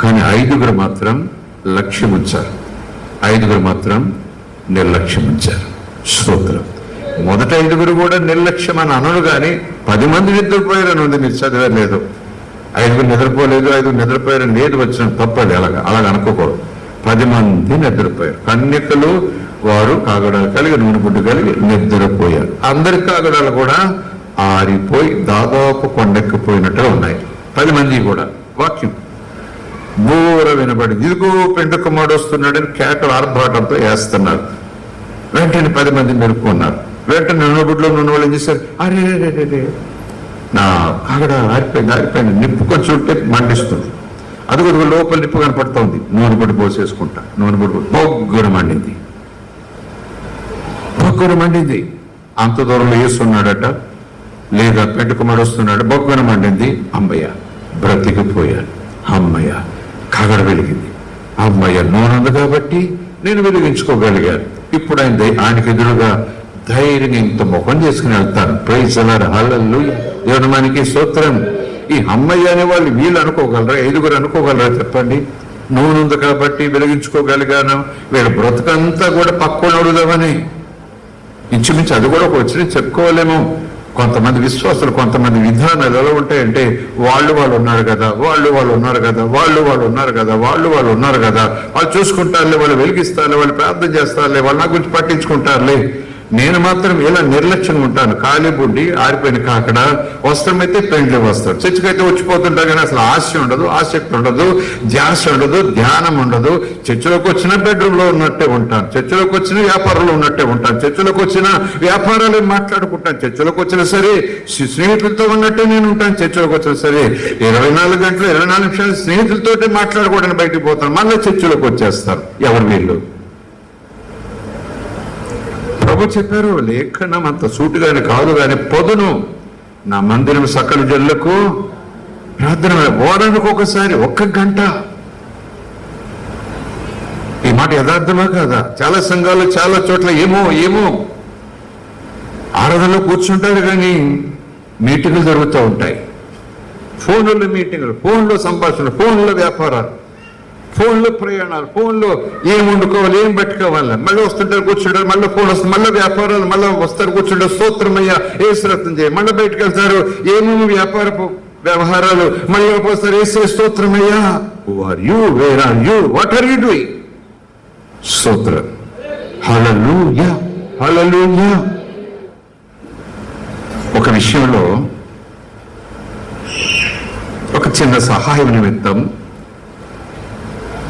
కానీ 5 మాత్రం లక్ష్యం ఉంచారు, 5 మాత్రం నిర్లక్ష్యం ఉంచారు. స్తోత్రం. మొదట 5 కూడా నిర్లక్ష్యం అని అనను, కానీ 10 మంది నిద్రపోయారని ఉంది. మీరు చదివలేదు, 5 నిద్రపోలేదు, 5 నిద్రపోయారని లేదు వచ్చిన తప్పది. అలాగ అనుకోకూడదు. 10 మంది నిద్రపోయారు. కన్యకలు వారు కాగడాలు కలిగి, నూనె బుడ్డు కలిగి నిద్రపోయారు. అందరి కాగడాలు కూడా ఆరిపోయి దాదాపు కొండెక్కిపోయినట్టుగా ఉన్నాయి. 10 మంది కూడా. వాక్యం బోర వినబడింది, ఇదిగో పెండ్లి కుమారుడు వస్తున్నాడని కేకలు ఆర్భాటంతో వేస్తున్నారు. వెంటనే 10 మంది మెరుక్కున్నారు. వెంటనే నూనె బుడ్లో నూనె వాళ్ళు ఏం చేశారు, అరే నా కాగడ ఆరిపోయింది, నిప్పు కొంచెం ఉంటే మండిస్తుంది. అది కూడా లోపల నిప్పు కనపడుతోంది. నూనె బుడ్డి పోసేసుకుంటా, నూనె బుడ్డి బొగ్గున మండింది. అంత దూరంలో వేస్తున్నాడట, లేదా పెండ్లి కుమారుడు వస్తున్నాడు, బొగ్గున మండింది. అమ్మయ్య బ్రతికిపోయాను, అమ్మయ్య కాగడ వెలిగింది, అమ్మయ్య నూనె ఉంది కాబట్టి నేను వెలిగించుకోగలిగాను. ఇప్పుడు ఆయనకి ఎదురుగా ధైర్యంగా ఇంత ముఖం చేసుకుని వెళ్తాను. ప్రైజ్ అలాడ్, హల్లెలూయా, దేవుని మనకి స్తోత్రం. ఈ అమ్మయ్య అనే వాళ్ళు వీళ్ళు అనుకోగలరా? 5 అనుకోగలరా చెప్పండి? నూనె ఉంది కాబట్టి వెలిగించుకోగలిగాను. వీళ్ళ బ్రతుకంతా కూడా పక్కన అడుగుదామని ఇంచుమించు అది కూడా ఒక వచ్చిన చెప్పుకోలేము. కొంతమంది విశ్వాసులు, కొంతమంది విధానాలు ఎలా ఉంటాయంటే, వాళ్ళు ఉన్నారు కదా, వాళ్ళు ఉన్నారు కదా, వాళ్ళు చూసుకుంటారులే, వాళ్ళు వెలిగిస్తారులే, వాళ్ళు ప్రార్థన చేస్తారులే, వాళ్ళు నా గురించి పట్టించుకుంటారులే. నేను మాత్రం ఇలా నిర్లక్ష్యంగా ఉంటాను. ఖాళీ బుడ్డి, ఆరిపోయిన కాకడ, వస్త్రమైతే పెండ్లి వస్త్రం. చర్చికైతే వచ్చిపోతుంటా, కానీ అసలు ఆశ ఉండదు, ఆసక్తి ఉండదు, ధ్యాస ఉండదు, ధ్యానం ఉండదు. చర్చిలోకి వచ్చిన బెడ్రూమ్ లో ఉన్నట్టే ఉంటాను, చర్చిలోకి వచ్చిన వ్యాపారంలో ఉన్నట్టే ఉంటాను, చర్చిలోకి వచ్చిన వ్యాపారాలు మాట్లాడుకుంటాను, చర్చిలోకి వచ్చినా సరే స్నేహితులతో ఉన్నట్టే నేను ఉంటాను, చర్చిలోకి వచ్చినా సరే 24 గంటలు 24 నిమిషాలు స్నేహితులతోటే మాట్లాడుకోవడానికి బయటికి పోతాను, మళ్ళీ చర్చిలోకి వచ్చేస్తారు. ఎవరు వీళ్ళు? ప్రభు చెప్పారు, లేఖనం అంత సూటుగానే కాదు కానీ పొదును నా మందిరం సకల జనులకు ప్రార్థన వారానికి ఒకసారి 1 గంట. ఈ మాట యథార్థమా కాదా? చాలా సంఘాలు చాలా చోట్ల ఏమో ఆరాధనలో కూర్చుంటారు కానీ మీటింగులు జరుగుతూ ఉంటాయి. ఫోన్లో మీటింగులు, ఫోన్లో సంభాషణ, ఫోన్లో వ్యాపారాలు, ఫోన్లో ప్రయాణాలు, ఫోన్లో ఏం వండుకోవాలి, ఏం పట్టుకోవాలి, మళ్ళీ వస్తుంటారు కూర్చుంటారు, మళ్ళీ ఫోన్ వస్తుంది, మళ్ళీ వ్యాపారాలు, మళ్ళీ వస్తారు కూర్చుంటారు, స్తోత్రమయ్యా ఏసురత్నం చేయ, మళ్ళీ బయటకు వెళ్తారు, ఏమేమి వ్యాపారపు వ్యవహారాలు, మళ్ళీ వస్తారు, ఏసే స్తోత్రమయ్యా. Who are you, where are you, what are you doing? స్తోత్రం. హల్లెలూయా, హల్లెలూయా. ఒక విషయంలో ఒక చిన్న సహాయం నిమిత్తం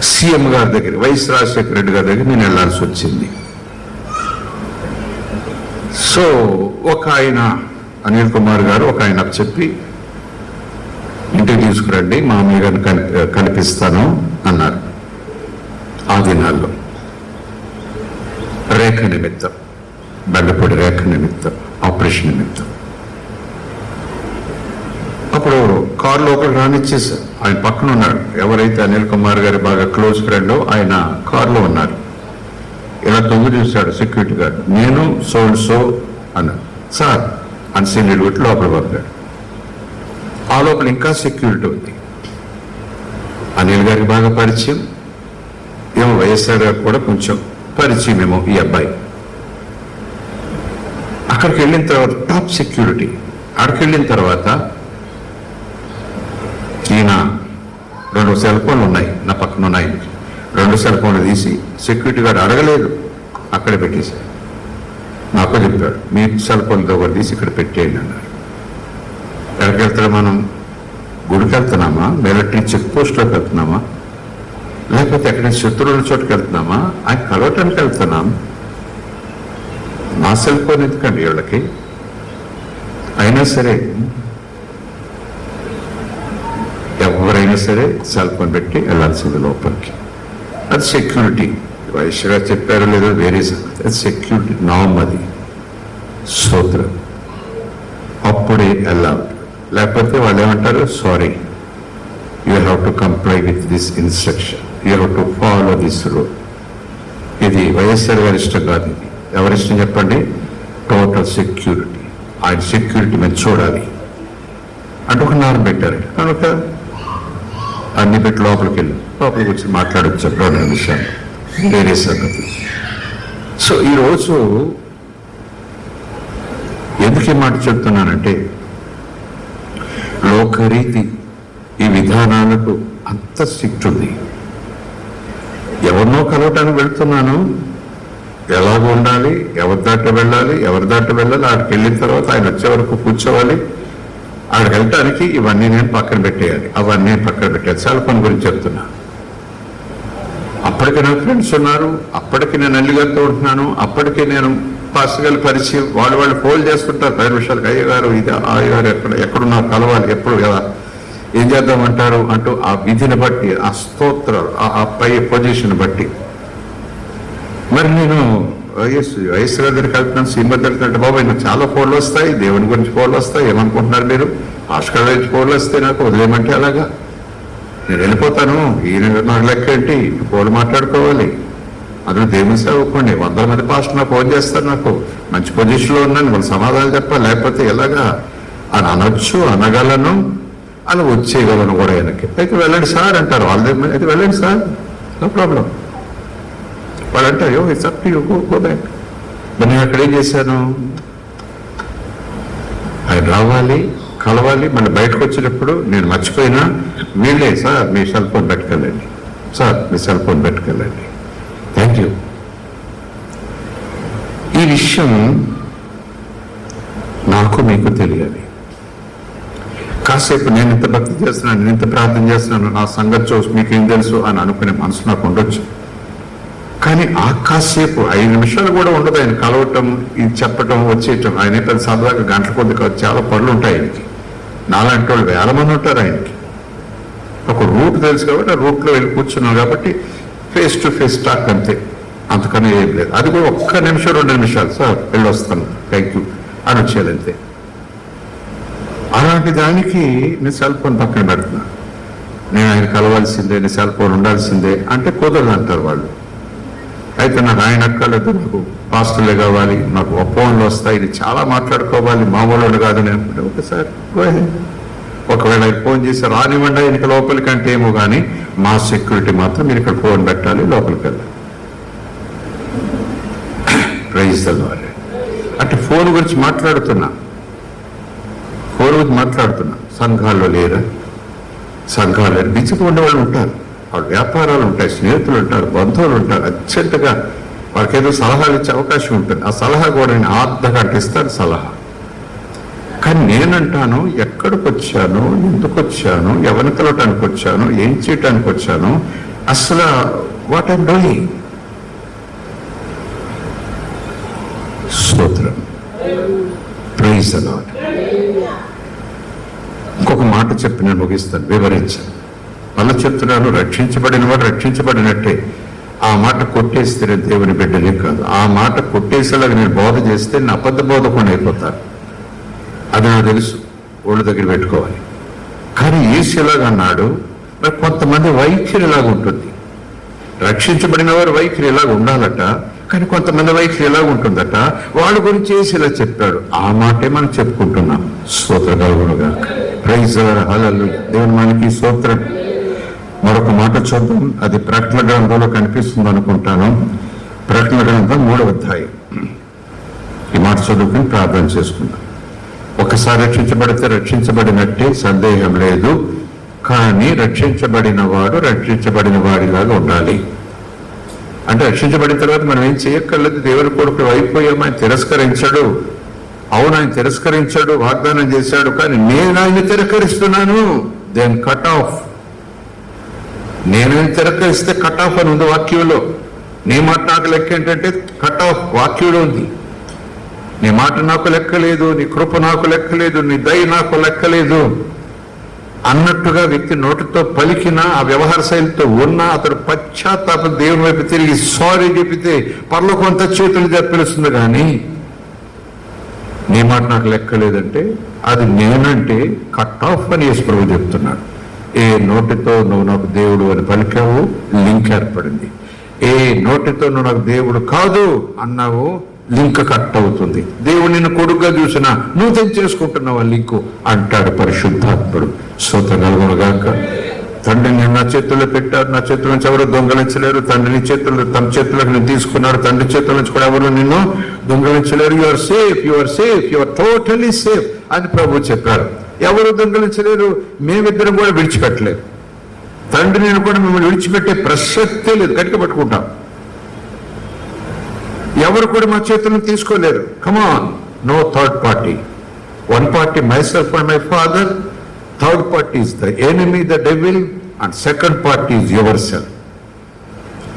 సీఎం గారి దగ్గర, వైఎస్ రాజశేఖర రెడ్డి గారి దగ్గర నేను వెళ్లాల్సి వచ్చింది. సో ఒక ఆయన అనిల్ కుమార్ గారు ఒక ఆయన చెప్పి ఇంటికి తీసుకురండి, మామయ్య గారిని కనిపిస్తాను అన్నారు. ఆ దినాల్లో రేఖ నిమిత్తం, బెండపూడి రేఖ నిమిత్తం, ఆపరేషన్ నిమిత్తం. అప్పుడు కారు లోపల రానిచ్చేసారు. ఆయన పక్కన ఉన్నాడు, ఎవరైతే అనిల్ కుమార్ గారి బాగా క్లోజ్ ఫ్రెండో ఆయన కారులో ఉన్నారు. ఇలా తొంగి చూశాడు సెక్యూరిటీ గార్డ్. నేను సో అన్నాడు. సార్ అన్సీనియర్ కొట్టి లోపల పంపాడు. ఆ లోపల ఇంకా సెక్యూరిటీ ఉంది. అనిల్ గారికి బాగా పరిచయం ఏమో, వైఎస్ఆర్ గారికి కూడా కొంచెం పరిచయం ఏమో ఈ అబ్బాయి. అక్కడికి వెళ్ళిన తర్వాత టాప్ సెక్యూరిటీ. అక్కడికి వెళ్ళిన తర్వాత ఈయన 2 సెల్ ఫోన్లు ఉన్నాయి నా పక్కన ఉన్నాయి. 2 సెల్ ఫోన్లు తీసి సెక్యూరిటీ గార్డ్ అడగలేదు, అక్కడే పెట్టేశారు. నాకు చెప్పాడు, మీ సెల్ ఫోన్తో కూడా తీసి ఇక్కడ పెట్టేయండి అన్నారు. ఎక్కడికి వెళ్తున్నాం మనం? గుడికి వెళ్తున్నామా, మిలిటరీ చెక్ పోస్ట్లోకి వెళ్తున్నామా, లేకపోతే ఎక్కడైనా శత్రువుల చోటుకి వెళ్తున్నామా? ఆయన కలవటానికి వెళ్తున్నాం. నా సెల్ ఫోన్ ఎందుకండి వీళ్ళకి? అయినా సరే ఎవరైనా సరే సెల్ ఫోన్ పెట్టి వెళ్ళాల్సింది లోపలికి. అది సెక్యూరిటీ. వైశ్యగా చెప్పారో లేదో వేరే సంగతి, అది సెక్యూరిటీ నామ్. అది స్తోత్రం. అప్పుడే వెళ్ళాలి. లేకపోతే వాళ్ళు ఏమంటారు, sorry, you have to comply with this instruction, you have to follow this rule. ఇది వైఎస్ఆర్ గారి ఇష్టం కాదు. ఇది ఎవరిష్టం చెప్పండి? Total security. ఆయన సెక్యూరిటీ మేము చూడాలి అంటే ఒక నార్మ్ పెట్టారు. కనుక అన్ని పెట్టి లోపలికి వచ్చి మాట్లాడొచ్చు 2 నిమిషాలు, వేరే సంగతి. సో ఈరోజు ఎందుకు ఈ మాట చెప్తున్నానంటే, లోకరీతి ఈ విధానాలకు అంత స్ట్రిక్ట్ ఉంది. ఎవరినో కలవటానికి వెళ్తున్నాను, ఎలాగ ఉండాలి, ఎవరి దాటి వెళ్ళాలి, ఆడికి వెళ్ళిన తర్వాత ఆయన వచ్చే వరకు కూర్చోవాలి. ఆడికి వెళ్ళటానికి ఇవన్నీ నేను పక్కన పెట్టేయాలి, అవన్నీ పక్కన పెట్టాలి. సెల్ ఫోన్ గురించి చెప్తున్నా. అప్పటికి నా ఫ్రెండ్స్ ఉన్నారు, అప్పటికి నేను అల్లిగారితో ఉంటున్నాను, అప్పటికి నేను పాస్టర్గారి పరిచయం. వాళ్ళు ఫోన్ చేస్తుంటారు 10 నిమిషాలకు, అయ్యగారు ఇది, అయ్యగారు ఎక్కడున్నారు, కలవాలి, ఎప్పుడు కదా, ఏం చేద్దామంటారు అంటూ ఆ విధిని బట్టి, ఆ స్తోత్రాలు, ఆ పై పొజిషన్ బట్టి. మరి నేను వైఎస్ గారి దగ్గరికి వెళ్తున్నాను, సీఎం దగ్గరికి, బాబాయ్ నాకు చాలా ఫోన్లు వస్తాయి, దేవుని గురించి ఫోన్లు వస్తాయి, ఏమనుకుంటున్నారు మీరు? భాస్కర్ గురించి ఫోన్లు వస్తే నాకు వదిలేయమంటే అలాగా నేను వెళ్ళిపోతాను. ఈయన నాకు లెక్క ఏంటి? ఫోన్లు మాట్లాడుకోవాలి, అందులో దేవుని సేవకోండి. 100 మంది పాస్టర్ నాకు ఫోన్ చేస్తారు, నాకు మంచి పొజిషన్లో ఉన్నాను, వాళ్ళు సమాధానం చెప్పాలి, లేకపోతే ఎలాగా అని అనొచ్చు, అనగలను, అని వచ్చేయగలను కూడా వెనక్కి. అయితే వెళ్ళండి సార్ అంటారు వాళ్ళ దగ్గర. అయితే వెళ్ళండి సార్, నో ప్రాబ్లం. వాళ్ళు అంటారు, it's up to you, go back. మరి నేను అక్కడ ఏం చేశాను? ఆయన రావాలి, కలవాలి, మళ్ళీ బయటకు వచ్చేటప్పుడు నేను మర్చిపోయినా వీళ్ళే, సార్ మీ సెల్ ఫోన్ పెట్టుకెళ్ళండి, సార్ మీ సెల్ ఫోన్ పెట్టుకెళ్ళండి, థ్యాంక్ యూ. ఈ విషయం నాకు మీకు తెలియాలి. కాసేపు నేను ఇంత భక్తి చేస్తున్నాను, నేను ఇంత ప్రార్థన చేస్తున్నాను, నా సంగతి చూసి మీకేం తెలుసు అని అనుకునే మనసు నాకు ఉండొచ్చు. కానీ ఆ కాసేపు 5 నిమిషాలు కూడా ఉండదు ఆయన కలవటం, ఇది చెప్పటం, వచ్చేయటం. ఆయన పెద్ద సరదాగా గంటల కొద్ది కాదు, చాలా పనులు ఉంటాయి ఆయనకి. నాలాంటి వాళ్ళు 1000 మంది ఉంటారు ఆయనకి. ఒక రూట్ తెలుసు కాబట్టి ఆ రూట్లో వెళ్ళి కూర్చున్నాం కాబట్టి ఫేస్ టు ఫేస్ టాక్ అంతే. అంతకన్నా ఏం లేదు. అది కూడా ఒక్క నిమిషం 2 నిమిషాలు, సార్ వెళ్ళొస్తాను థ్యాంక్ యూ అని వచ్చేయాలంతే. అలాంటి దానికి నేను సెల్ ఫోన్ పక్కన పెడుతున్నా, నేను ఆయన కలవాల్సిందే, నేను సెల్ ఫోన్ ఉండాల్సిందే అంటే కుదరదు అంటారు వాళ్ళు. అయితే నాకు ఆయన అక్కర్లేదు, నాకు పాస్టర్లే కావాలి, నాకు ఫోన్లు వస్తాయి, ఇది చాలా మాట్లాడుకోవాలి, మామూలు కాదని అనుకుంటే ఒకసారి ఒకవేళ ఫోన్ చేసి రానివ్వండి ఇంక లోపలికి అంటే ఏమో కానీ మా సెక్యూరిటీ మాత్రం మీరు ఇక్కడ ఫోన్ పెట్టాలి, లోపలికి వెళ్ళాలి. Praise the Lord. అంటే ఫోన్ గురించి మాట్లాడుతున్నా, సంఘాల్లో లేరా? సంఘాలు లేరు, బిజీగా ఉండేవాళ్ళు ఉంటారు, వాళ్ళ వ్యాపారాలు ఉంటాయి, స్నేహితులు ఉంటారు, బంధువులు ఉంటారు. అర్జెంటుగా వాళ్ళకి ఏదో సలహాలు ఇచ్చే అవకాశం ఉంటుంది. ఆ సలహా కూడా నేను అర్ధగంట ఇస్తాను సలహా. కానీ నేనంటాను, ఎక్కడికి వచ్చాను, ఎందుకు వచ్చాను, ఎవరిని కలవటానికి వచ్చాను, ఏం చేయటానికి వచ్చాను, అసలు వాట్ ఐమ్ డూయింగ్. స్తోత్రం. Praise the Lord. ఇంకొక మాట చెప్పి నేను ముగిస్తాను, వివరించాను. మళ్ళీ చెప్తున్నాను, రక్షించబడిన వాడు రక్షించబడినట్టే. ఆ మాట కొట్టేస్తే నేను దేవుని బిడ్డనే కాదు. ఆ మాట కొట్టేసేలాగా నేను బోధ చేస్తే నేను అబద్ధ బోధకుండా అయిపోతాను. అది నాకు తెలుసు, ఒళ్ళు దగ్గర పెట్టుకోవాలి. కానీ యేసులాగా అన్నాడు, మరి కొంతమంది వైఖరి ఎలాగ ఉంటుంది. రక్షించబడిన వారు వైఖరి ఎలాగ ఉండాలట, కానీ కొంతమంది వైఖరి ఎలాగ ఉంటుందట. వాళ్ళ గురించి యేసు ఇలా చెప్పాడు. ఆ మాటే మనం చెప్పుకుంటున్నాం. స్తోత్రగాలుగా. ప్రైజ్ హల్లెలూయా. దేవుని మనకి స్తోత్రం. మరొక మాట చూద్దాం, అది ప్రకటన గ్రంథంలో కనిపిస్తుంది అనుకుంటాను. ప్రకటన గ్రంథం 3వ అధ్యాయం. ఈ మాట చదువుకుని ప్రార్థన చేసుకుందాం. ఒకసారి రక్షించబడితే రక్షించబడినట్టే, సందేహం లేదు. కానీ రక్షించబడిన వాడు రక్షించబడిన వాడిలాగా ఉండాలి. అంటే రక్షించబడిన తర్వాత మనం ఏం చేయక్కర్లేదు. దేవుని కొడుకు అయిపోయాం, ఆయన తిరస్కరించాడు. అవును, ఆయన తిరస్కరించాడు, వాగ్దానం చేశాడు, కానీ నేను ఆయన తిరస్కరిస్తున్నాను. Then cut off. నేను తిరస్కరిస్తే కట్ ఆఫ్ అని ఉంది వాక్యంలో. నీ మాట నాకు లెక్క ఏంటంటే కట్ ఆఫ్ వాక్యంలో ఉంది. నీ మాట నాకు లెక్కలేదు, నీ కృప నాకు లెక్కలేదు, నీ దయ నాకు లెక్కలేదు అన్నట్టుగా వ్యక్తి నోటితో పలికిన ఆ వ్యవహార శైలితో ఉన్న అతడు పశ్చాత్తాప దేవుని వైపు తిరిగి సారీ చెప్పితే పరలోకంత చేతులు పిలుస్తుంది. కానీ నీ మాట నాకు లెక్కలేదంటే అది నేనంటే కట్ ఆఫ్ అని యేసు ప్రభువు చెప్తున్నాడు. ఏ నోటితో నువ్వు నాకు దేవుడు అని పలికావు, లింక్ ఏర్పడింది. ఏ నోటితో నువ్వు నాకు దేవుడు కాదు అన్నావు, లింక్ కట్ అవుతుంది. దేవుడు నిన్ను కొడుకుగా చూసినా నువ్వు తెంచేసుకుంటున్నావు ఆ లింకు అంటాడు పరిశుద్ధాత్ముడు. స్తోత్రగాక. తండ్రిని నేను నా చేతుల్లో పెట్టారు, నా చేతుల నుంచి ఎవరు దొంగలించలేరు. తండ్రిని చేతుల్లో తమ చేతులకు నేను తీసుకున్నాడు, తండ్రి చేతుల నుంచి కూడా ఎవరు నిన్ను దొంగలించలేరు. You are safe, you are safe, you are totally safe అని ప్రభు చెప్పాడు. ఎవరు దొంగలించలేరు, మేమిద్దరం కూడా విడిచిపెట్టలేరు. తండ్రి నేను కూడా మిమ్మల్ని విడిచిపెట్టే ప్రసక్తే లేదు, గట్టిగా పట్టుకుంటాం. ఎవరు కూడా మా చేతులను తీసుకోలేరు. Come on, no third party. One party myself and my father, third party is the enemy, the devil, and second party is yourself.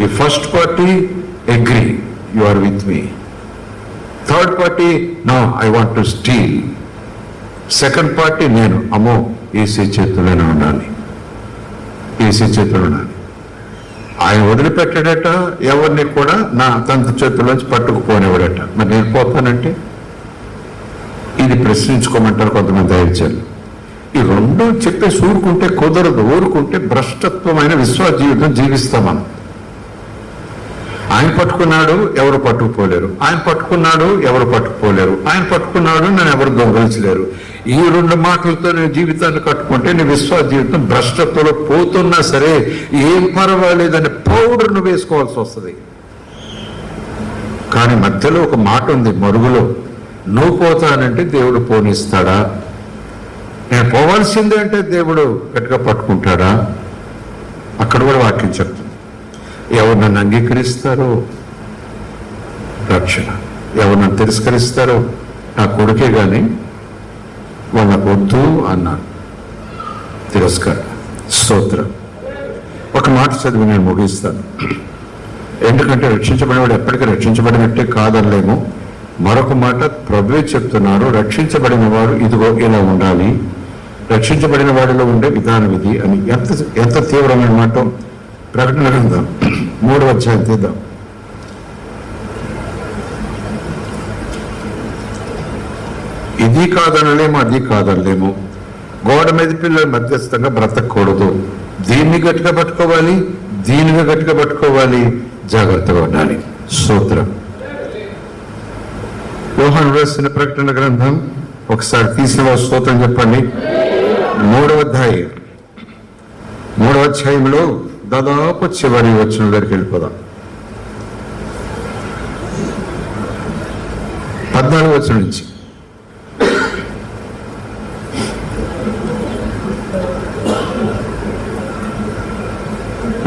ఈ first party agree, you are with me. Third party no, I want to steal. Second party నేను, అమ్మో ఏసీ చేతుల్లోనే ఉండాలి, ఏసీ చేతులు ఉండాలి. ఆయన వదిలిపెట్టాడట ఎవరిని కూడా, నా తంత చేతుల్లోంచి పట్టుకుపోనేవాడట. మరి నేను పోతానంటే ఇది ప్రశ్నించుకోమంటారు కొంతమంది దయచేయాలి. ఈ రెండు చెప్పేసి ఊరుకుంటే కుదరదు. ఊరుకుంటే భ్రష్టత్వమైన విశ్వాస జీవితం జీవిస్తాం మనం. ఆయన పట్టుకున్నాడు, ఎవరు పట్టుకుపోలేరు. ఆయన పట్టుకున్నాడు, ఎవరు పట్టుకుపోలేరు. ఆయన పట్టుకున్నాడు, నన్ను ఎవరు దొంగలించలేరు. ఈ 2 మాటలతో నేను జీవితాన్ని కట్టుకుంటే నీ విశ్వాస జీవితం భ్రష్టత్వంలో పోతున్నా సరే ఏం పర్వాలేదని పౌడర్ను వేసుకోవాల్సి వస్తుంది. కానీ మధ్యలో ఒక మాట ఉంది మరుగులో, నువ్వు పోతానంటే దేవుడు పోనిస్తాడా? నేను పోవాల్సిందే అంటే దేవుడు గట్టిగా పట్టుకుంటాడా? అక్కడ కూడా వాక్యం చెప్తుంది. ఎవరు నన్ను అంగీకరిస్తారో రక్షణ, ఎవరు నన్ను తిరస్కరిస్తారో నా కొడుకే కానీ వాళ్ళకు వద్దు అన్నాను. తిరస్కారం. స్తోత్రం. ఒక మాట చదివి నేను ముగిస్తాను. ఎందుకంటే రక్షించబడినవాడు ఎప్పటికీ రక్షించబడినట్టే కాదనలేము. మరొక మాట ప్రభువే చెప్తున్నారు, రక్షించబడిన వాడు ఇదిగో ఇలా ఉండాలి, రక్షించబడిన వాడిలో ఉండే విధానం ఇది అని. ఎంత తీవ్రమైన మాట. ప్రకటన గ్రంథం 3వ అధ్యాయం తీద్దాం. ఇది కాదనలేము, అది కాదనలేము. గోడ మీద పిల్లలు మధ్యస్థంగా బ్రతకూడదు. దీన్ని గట్టిగా పట్టుకోవాలి, దీనిగా గట్టిగా పట్టుకోవాలి, జాగ్రత్తగా ఉండాలి. స్తోత్రం. యోహాను రాసిన ప్రకటన గ్రంథం ఒకసారి తీసిన స్తోత్రం చెప్పండి. 3వ అధ్యాయంలో దాదాపు చివరి వచ్చిన దగ్గరికి వెళ్ళిపోదాం. 14వ వచనం నుంచి.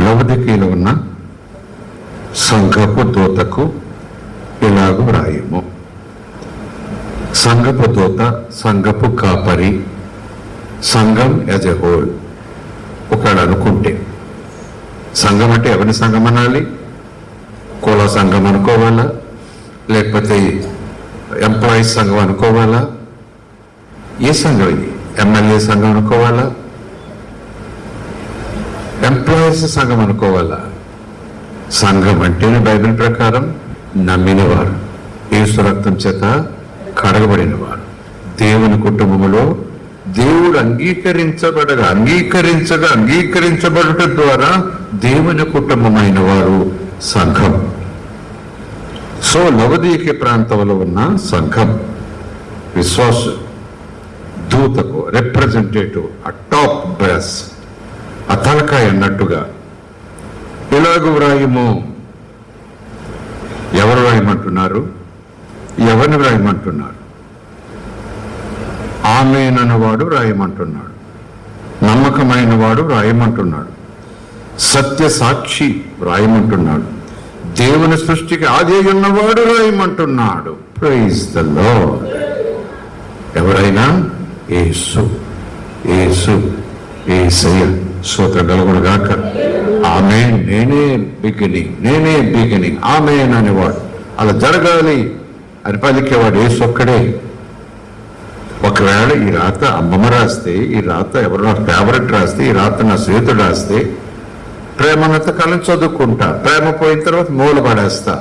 లవొదికీయలో ఉన్న సంఘపు దూతకు ఇలాగూ రాయము. సంఘపు దూత, సంఘపు కాపరి, సంఘం యాజ్ ఎ హోల్. ఒకడు అనుకుంటే సంఘం అంటే ఎవరి సంఘం అనాలి? కుల సంఘం అనుకోవాలా, లేకపోతే ఎంప్లాయీస్ సంఘం అనుకోవాలా? ఏ సంఘం ఇది? ఎమ్మెల్యే సంఘం అనుకోవాలా? ఎంప్లాయీస్ సంఘం అనుకోవాలా? సంఘం అంటేనే బైబిల్ ప్రకారం నమ్మినవారు, యేసు రక్తం చేత కడగబడిన వారు, దేవుని కుటుంబములో దేవుడు అంగీకరించబడుట ద్వారా దేవుని కుటుంబమైన వారు సంఘం. సో లవొదికీయ ప్రాంతంలో ఉన్న సంఘం విశ్వాస దూతకు రిప్రజెంటేటివ్, ఆ టాప్ బ్రాస్, ఆ తలకాయ అన్నట్టుగా ఇలాగూ వ్రాయము. ఎవరు వ్రాయమంటున్నారు? ఎవరిని వ్రాయమంటున్నారు? ఆమేనన్నవాడు రాయమంటున్నాడు, నమ్మకమైన వాడు రాయమంటున్నాడు, సత్య సాక్షి రాయమంటున్నాడు, దేవుని సృష్టికి ఆది ఉన్నవాడు రాయమంటున్నాడు. Praise the lord. ఎవరైనా యేసు, యేసు, యేసయ్య. స్తోత్రం కలుగును గాక. ఆమేన్. నేనే బిగినింగ్, ఆమేన్ అనేవాడు. అలా జరగాలి అని పలికేవాడు యేసు ఒక్కడే. ఒకవేళ ఈ రాత అమ్మమ్మ రాస్తే, ఈ రాత ఎవరు నా ఫేవరెట్ రాస్తే, ఈ రాత నా స్నేహితుడు రాస్తే ప్రేమనంత కాలం చదువుకుంటా, ప్రేమ పోయిన తర్వాత మూల పడేస్తా.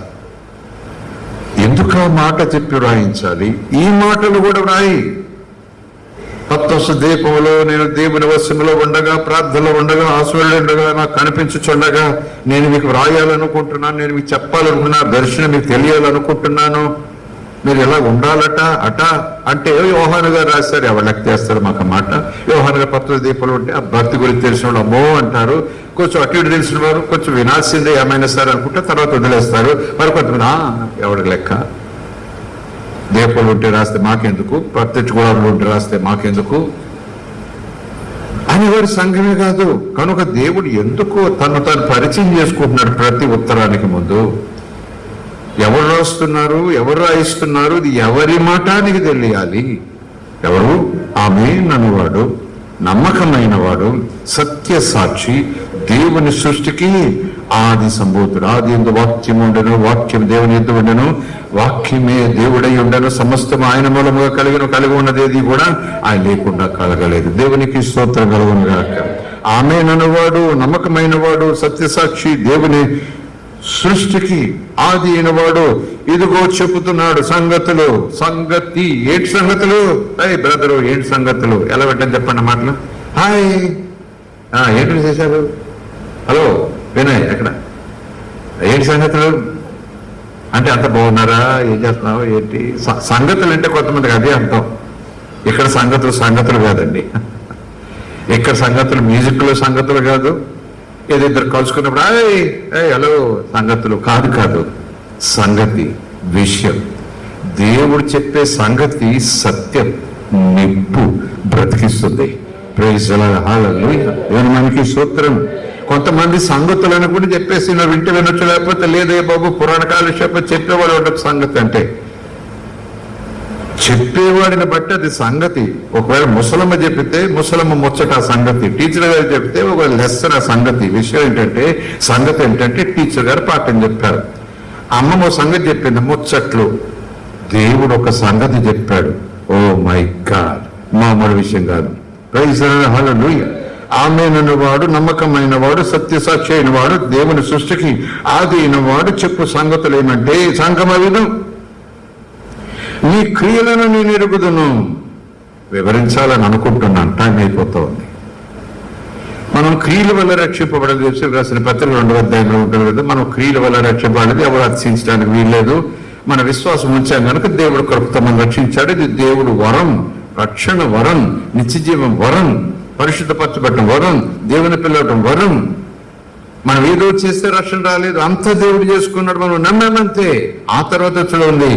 ఎందుకు ఆ మాట చెప్పి రాయించాలి? ఈ మాటలు కూడా వ్రాయి. తత్వసు దీపంలో నేను దేవుని వశంలో ఉండగా, ప్రార్థనలో ఉండగా, ఆశ్రయంలో ఉండగా, నాకు కనిపించుచుండగా నేను మీకు వ్రాయాలనుకుంటున్నాను, నేను మీకు చెప్పాలనుకున్నా, దర్శనం మీకు తెలియాలనుకుంటున్నాను, మీరు ఎలా ఉండాలట అట అంటే యోహాను గారు రాశారు. ఎవరు లెక్క చేస్తారు మాకు ఆ మాట? యోహాను గారు పత్ర దీపాలు ఉంటే ఆ భక్తి గురించి తెలిసిన వాళ్ళు అమ్మో అంటారు, కొంచెం అటు ఇటు తెలిసిన వారు కొంచెం వినాల్సిందే ఏమైనా సరే అనుకుంటే తర్వాత వదిలేస్తారు. మరి కొంతమంది ఎవరికి లెక్క, దీపాలు ఉంటే రాస్తే మాకెందుకు, ప్రత్యక్ష గోడలు ఉంటే రాస్తే మాకెందుకు అని వారి సంఘమే కాదు. కనుక దేవుడు ఎందుకు తను పరిచయం చేసుకుంటున్నాడు ప్రతి ఉత్తరానికి ముందు. ఎవరు రాస్తున్నారు, ఎవరు రాయిస్తున్నారు, ఇది ఎవరి మాట నీకు తెలియాలి. ఎవరు? ఆమేన్ అన్నవాడు, నమ్మకమైన వాడు, సత్య సాక్షి, దేవుని సృష్టికి ఆది సంభూతుడు. ఆది యందు వాక్యం ఉండెను, వాక్యం దేవుని యందు ఉండెను, వాక్యమే దేవుడై ఉండెను, సమస్తం ఆయన మూలముగా కలిగి ఉన్నదేది కూడా ఆయన లేకుండా కలగలేదు. దేవునికి స్తోత్రం కలుగును గాక. ఆమేన్ అన్నవాడు, నమ్మకమైన వాడు, సత్యసాక్షి, దేవుని సృష్టికి ఆది అయినవాడు ఇదిగో చెబుతున్నాడు సంగతులు. ఏంటి సంగతులు? బ్రదరు ఏంటి సంగతులు? ఎలా పెట్టని చెప్పండి మాటలు. హాయ్, ఏంటి చేశారు? హలో వినయ్, ఎక్కడ ఏంటి సంగతులు అంటే అంత బాగున్నారా, ఏం చేస్తున్నావు, ఏంటి సంగతులు అంటే కొంతమందికి అదే అర్థం. ఇక్కడ సంగతులు కాదండి. ఇక్కడ సంగతులు మ్యూజిక్ లో సంగతులు కాదు, ఏదో ఇద్దరు కలుసుకున్నప్పుడు హలో సంగతులు కాదు. సంగతి, విషయం, దేవుడు చెప్పే సంగతి సత్యం, నిప్పు, బ్రతికిస్తుంది. Praise the lord. హల్లెలూయా. దేవుని మనకి స్తోత్రం. కొంతమంది సంగతులను కూడా చెప్పేసి నా వింటే వినొచ్చు, లేకపోతే లేదే బాబు పురాణ కాలక్షేపం చెప్పేవాడు ఉండదు. సంగతి అంటే చెప్పేవాడిని బట్టి అది సంగతి. ఒకవేళ ముసలమ్మ చెప్పితే ముసలమ్మ ముచ్చట సంగతి, టీచర్ గారు చెప్తే ఒక లెసన్ ఆ సంగతి. విషయం సంగతి ఏంటంటే టీచర్ గారు పాఠం చెప్పారు, అమ్మమ్మ సంగతి చెప్పింది ముచ్చట్లు. దేవుడు ఒక సంగతి చెప్పాడు. ఓ మై గాడ్, మామూలు విషయం కాదు. Praise the lord. హల్లెలూయా. ఆమేన్ అన్నవాడు, నమ్మకమైన వాడు, సత్యసాక్షి అయిన వాడు, దేవుని సృష్టికి ఆది అయిన వాడు చెప్పు సంగతులు ఏమంటే సంగమ విను. నీ క్రియలను నేను ఎరుగుదును. వివరించాలని అనుకుంటున్నాను, టైం అయిపోతా ఉంది. మనం క్రియల వల్ల రక్షింపబడలేదు. రాసిన పత్రిక 2వ అధ్యాయంలో ఉంటుంది కదా, మనం క్రియల వల్ల రక్షింపబడలేదు, ఎవరు అతిశించడానికి వీల్లేదు. మన విశ్వాసం ఉంచాం కనుక దేవుడు కృపతో మనం రక్షించాడు. ఇది దేవుడు వరం, రక్షణ వరం, నిత్యజీవం వరం, పరిశుద్ధపరచబడటం వరం, దేవుని పిలవటం వరం. మనం ఏదో చేస్తే రక్షణ రాలేదు, అంత దేవుడు చేసుకున్నాడు, మనం నమ్మామంతే. ఆ తర్వాత చూడండి,